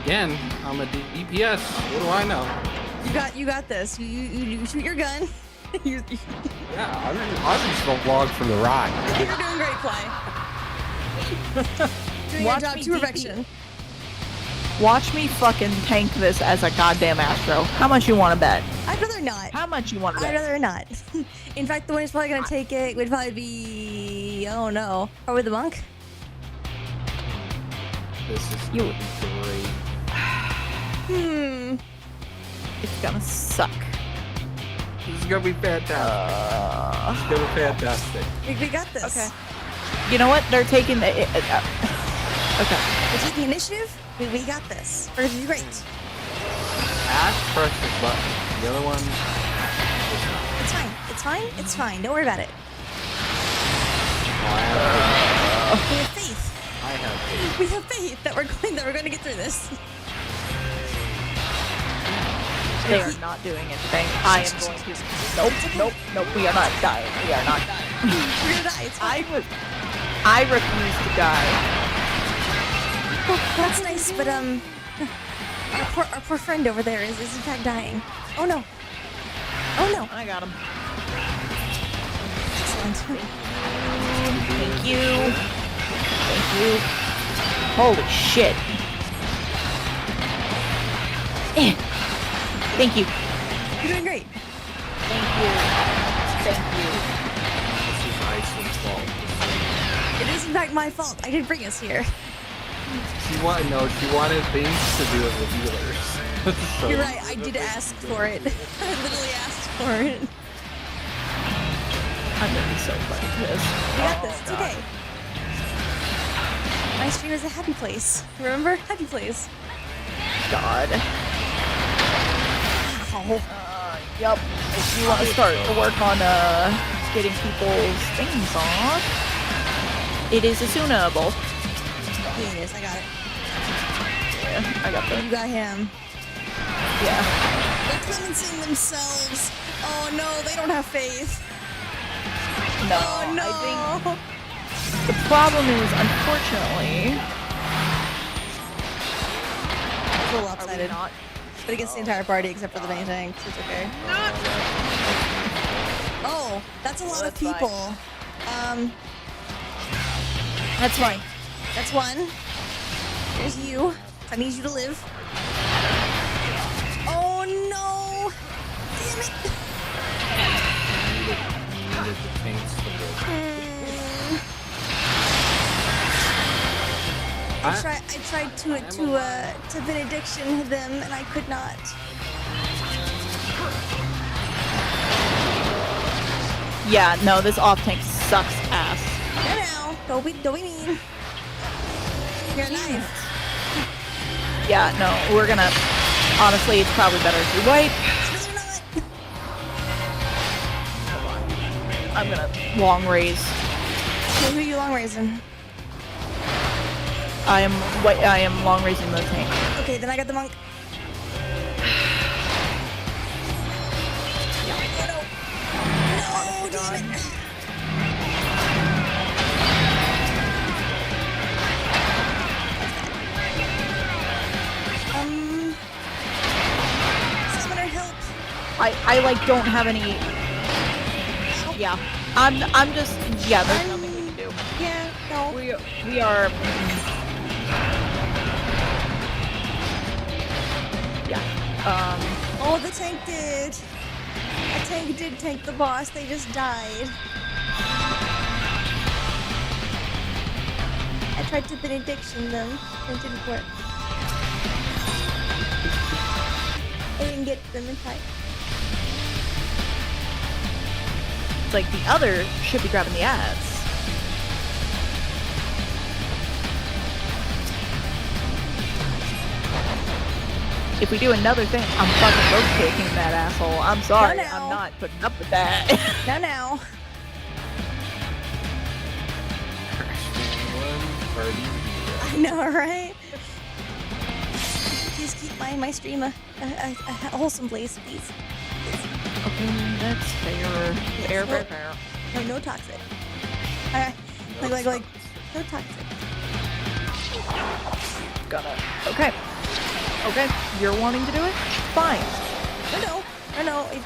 Again, I'm a DPS. What do I know? You got this. You shoot your gun. you're Yeah, I'm just along for the ride. doing great, Fly. Doing your Watch job me to DP. perfection. Watch me fucking tank this as a goddamn Astro. How much you want to bet? I'd rather not. How much you want to I'd bet? rather not. In fact, the one who's probably gonna take it would probably be, oh no, probably the monk. This is You- gonna be great. It's gonna suck. This is gonna be fantastic. It's gonna be fantastic. We got this. Okay. You know what? They're taking the. Okay. We're taking initiative. We got this. We're gonna do great. Ash pressure button. The other one. It's fine. It's fine. It's fine. Don't worry about it. We have faith. I have faith. We have faith that we're going to get through this. They are not doing anything. I am going to. Nope. We are not dying. We are not dying. We're gonna die. It's fine. I refuse to die. That's nice, but our poor friend over there is in fact dying. Oh no. Oh no. I got him. Excellent. Thank you. Thank you. Holy shit. Thank you. You're doing great. Thank you. Thank you. This is Iceland's fault. It is in fact my fault. I did bring us here. She wanted things to do with the healers. So- You're right. I did ask for it. I literally asked for it. I'm gonna be so funny for this. We got this. It's okay. My stream is a happy place. Remember? Happy place. God. Oh. Yup. If you want to start to work on getting people's things off, it is assumeable. Here it is. I got it. Yeah, I got You them. got him. Yeah. They're cleansing themselves. Oh no, they don't have faith. No. Oh no. I think the problem is, unfortunately, It's a little are we lopsided. not? But against the entire party except for the main tanks. It's okay. Oh, that's a lot of That's fine. people. That's fine. That's one. There's you. I need you to live. Oh no! Damn it! Needed the tanks to go. I tried to benediction them and I could not. Yeah, no, this off tank sucks ass. No, don't be mean. You're alive. Yeah, no, we're gonna. Honestly, it's probably better if you wipe. No, you're not. I'm gonna long raise. Okay, who are you long raising? I am long raising the tank. Okay, then I got the monk. Oh no! No, damn it! Summoner help! I like don't have any. Yeah, I'm just. Yeah, there's nothing we can do. Yeah, no. We are. Yeah. Oh, the tank did. The tank did tank the boss. They just died. I tried to benediction them. It didn't work. I didn't get them in time. It's like the other should be grabbing the ads. If we do another thing, I'm fucking rope kicking that asshole. I'm sorry, No. I'm not putting up with that. Now. I know, right? Please keep my stream a wholesome place, please. Okay, that's fair. Fair. No toxic. Like no toxic. Gonna. Okay. You're wanting to do it? Fine. No.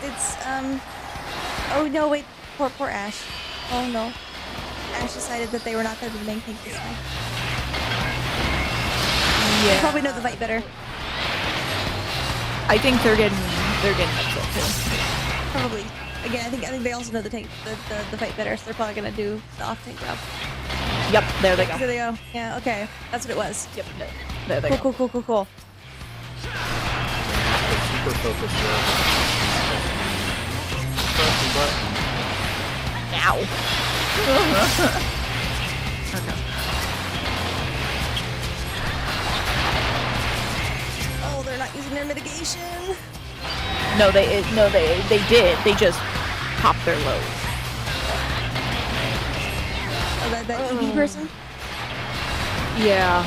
It's Oh no, wait. Poor Ash. Oh no. Ash decided that they were not going to be the main tank this time. They probably know the fight better. I think they're getting upset too. Probably. Again, I think they also know the fight better, so they're probably gonna do the off-tank job. Yep, there they go. There they go. Yeah, okay. That's what it was. Yep, there they go. Cool. Super focused here. Press the button. Ow. Okay. Oh, they're not using their mitigation. No, they did. They just popped their load. Oh, that EV person? Yeah.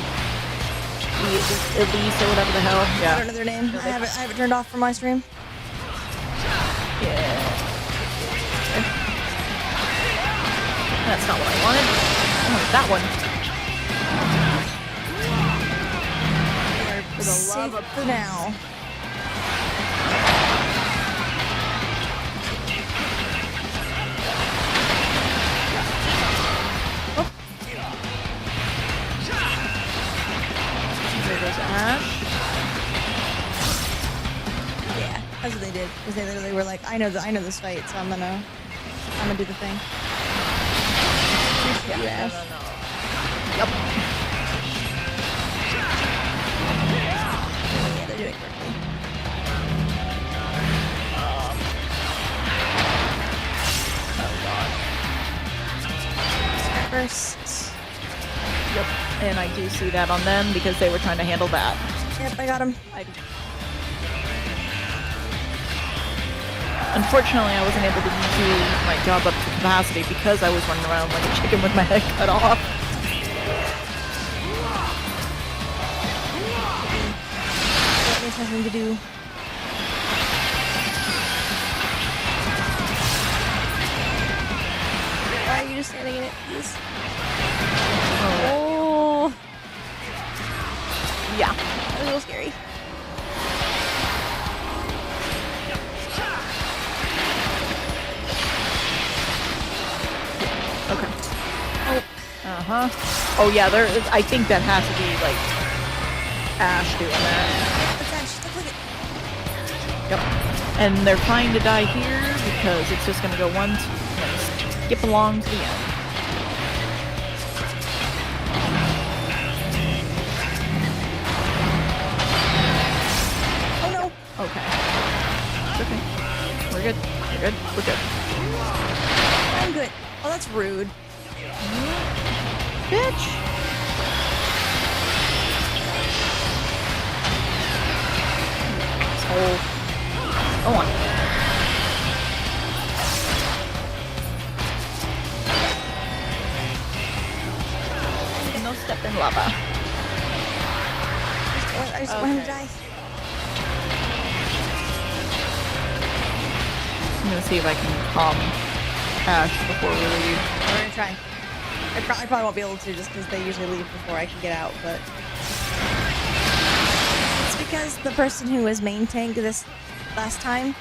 Elise or whatever the hell. I Yeah. don't know their name. I have it turned off from my stream. Yeah. That's not what I wanted. I wanted that one. For the love of for now. There goes Ash. Yeah, that's what they did. Because they literally were like, I know this fight, so I'm gonna do the thing. Yeah, Ash. no. Yep. Yeah, they're doing it correctly. First. Yep. And I do see that on them because they were trying to handle that. Yep, I got him. Unfortunately, I wasn't able to do my job up to capacity because I was running around like a chicken with my head cut off. There's nothing to do. Why are you just standing in it, please? Oh. Yeah. That was a little scary. Okay. Oh. Oh yeah, I think that has to be like Ash doing that. That's Ash. Look at it. Yep. And they're trying to die here because it's just gonna go once and skip along to the end. Oh no. Okay. It's okay. We're good. We're good. We're good. I'm good. Oh, that's rude. Bitch! Oh. Go on. No step in lava. I just want him to die. I'm gonna see if I can calm Ash before we leave. We're gonna try. I probably won't be able to just because they usually leave before I can get out, but it's because the person who was main tank this last time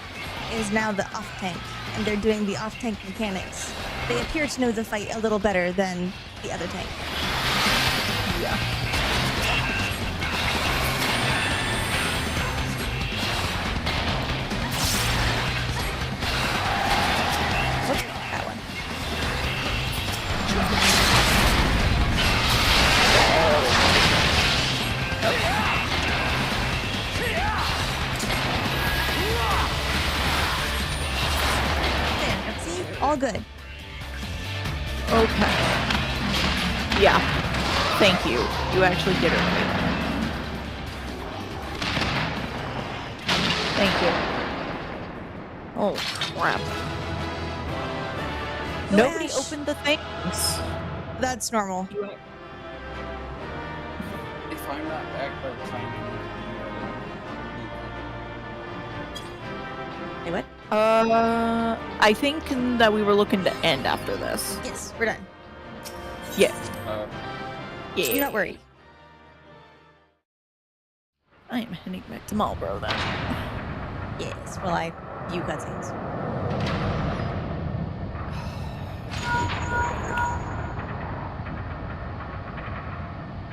is now the off tank, and they're doing the off tank mechanics. They appear to know the fight a little better than the other tank. Yeah. Whoops, that one. There, see? All good. Okay. Yeah. Thank you. You actually did it right. Thank you. Oh, crap. Go Nobody Ash. opened the things. That's normal. If I'm not back by the time Hey, what? I think that we were looking to end after this. Yes, we're done. Yeah. Do Yeah. not worry. I am heading back to Marlboro then. Yes, well, I view cutscenes.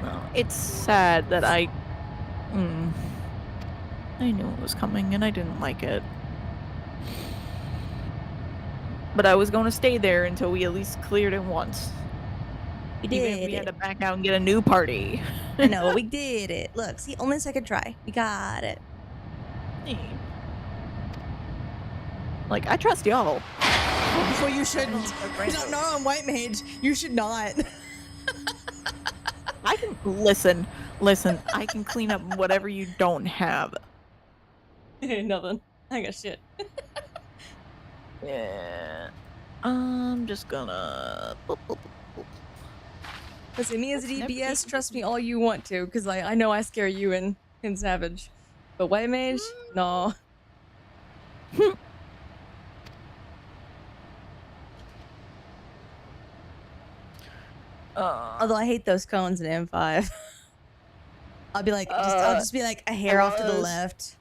No, it's sad that I I knew it was coming and I didn't like it. But I was going to stay there until we at least cleared it once. We Even if did we had it. to back out and get a new party. I know, we did it. Look, see, only second try. We got it. Like, I trust y'all. Well, you shouldn't. Not on White Mage. You should not. I can listen. I can clean up whatever you don't have. Nothing. I got shit. Yeah. I'm just gonna. Listen, me as a DPS, trust me all you want to, because I know I scare you in Savage. But White Mage, no. Although I hate those cones in M5. I'll be like, I'll just be like a hair off to the left.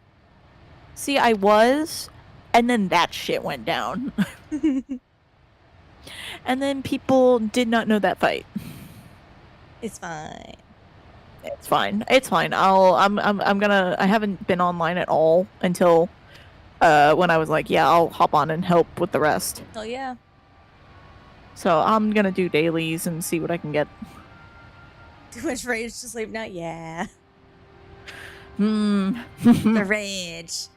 See, I was, and then that shit went down. And then people did not know that fight. It's fine. It's fine. It's fine. I'm gonna. I haven't been online at all until when I was like, yeah, I'll hop on and help with the rest. Oh yeah. So I'm gonna do dailies and see what I can get. Too much rage to sleep now? Yeah. The rage.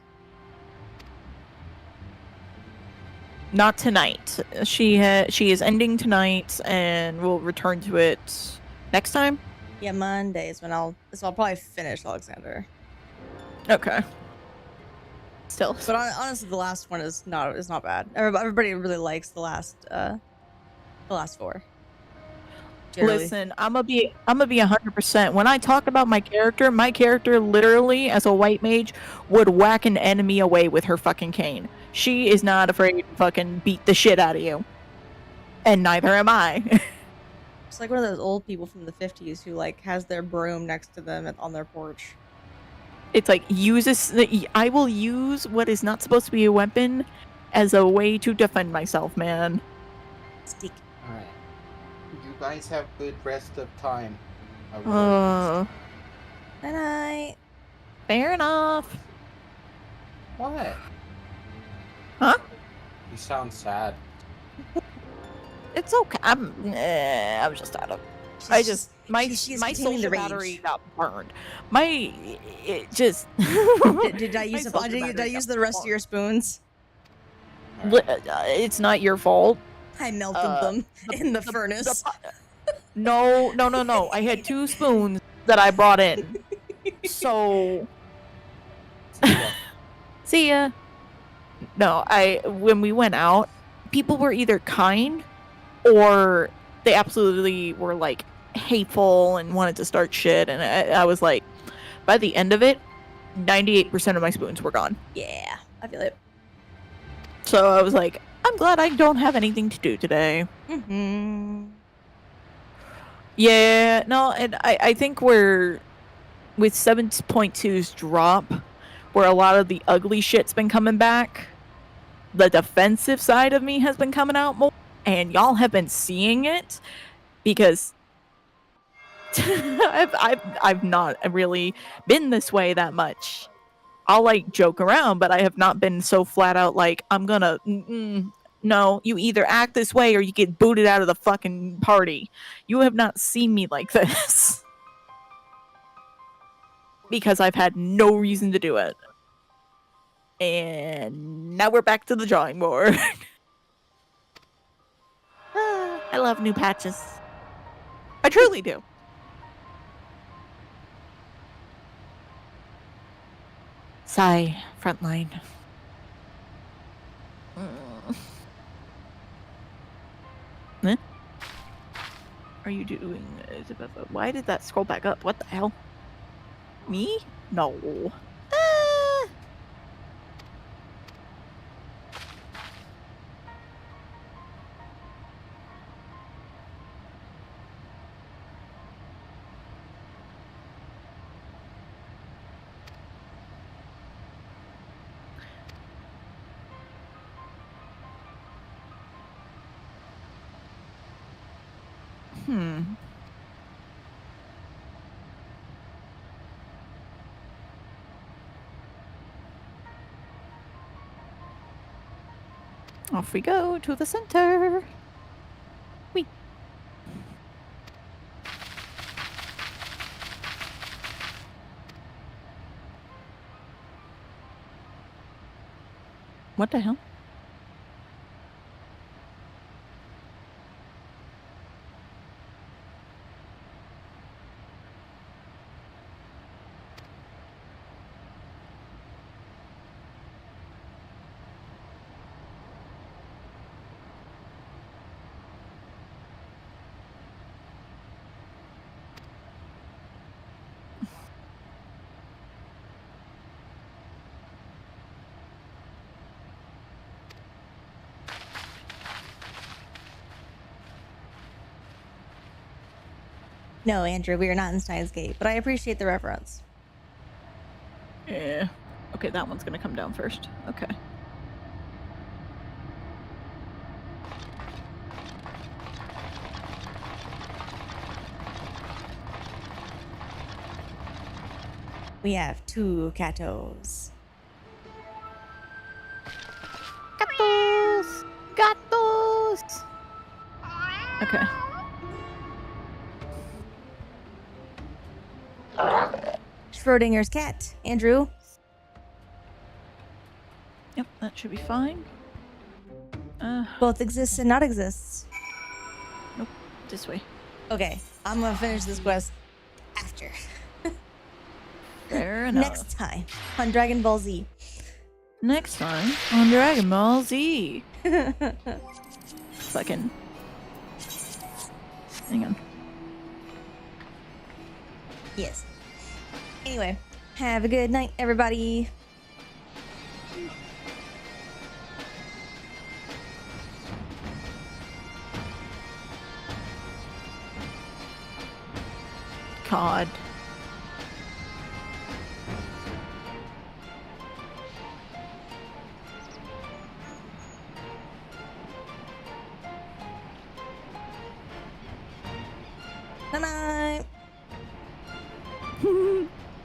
Not tonight. She is ending tonight, and we'll return to it next time. Yeah, Monday is when I'll probably finish Alexander. Okay. Still, but honestly, the last one is not bad. Everybody really likes the last 4. Generally. Listen, I'm gonna be 100%. When I talk about my character literally, as a white mage, would whack an enemy away with her fucking cane. She is not afraid to fucking beat the shit out of you. And neither am I. It's like one of those old people from the 50s who like has their broom next to them on their porch. It's like, I will use what is not supposed to be a weapon as a way to defend myself, man. Stick. Alright. You guys have good rest of time. Good night. Fair enough. What? Huh? You sound sad. It's okay. I'm just out of. My social battery got burned. Did I use the rest of your spoons? It's not your fault. I melted them in the furnace. No. I had 2 spoons that I brought in. So. See ya. No, when we went out, people were either kind or they absolutely were like hateful and wanted to start shit, and I was like, by the end of it, 98% of my spoons were gone. Yeah, I feel it. So I was like, I'm glad I don't have anything to do today. Yeah, no, and I think we're with 7.2's drop, where a lot of the ugly shit's been coming back. The defensive side of me has been coming out more, and y'all have been seeing it because I've not really been this way that much. I'll like joke around, but I have not been so flat out like, I'm gonna no, you either act this way or you get booted out of the fucking party. You have not seen me like this. Because I've had no reason to do it. And now we're back to the drawing board. I love new patches. I truly do. Sigh, frontline. Huh? Are you doing... Why did that scroll back up? What the hell? Me? No. Off we go to the center. Whee. What the hell? No, Andrew, we are not in Steins Gate, but I appreciate the reference. Yeah. Okay, that one's gonna come down first. Okay. We have 2 Katos. Gatos! Gatos! Okay. Schrodinger's cat. Andrew. Yep, that should be fine. Both exists and not exists. Nope. This way. Okay, I'm gonna finish this quest after. Fair enough. Next time on Dragon Ball Z. Next time on Dragon Ball Z. Fucking. Hang on. Yes. Anyway, have a good night, everybody. God. Night night.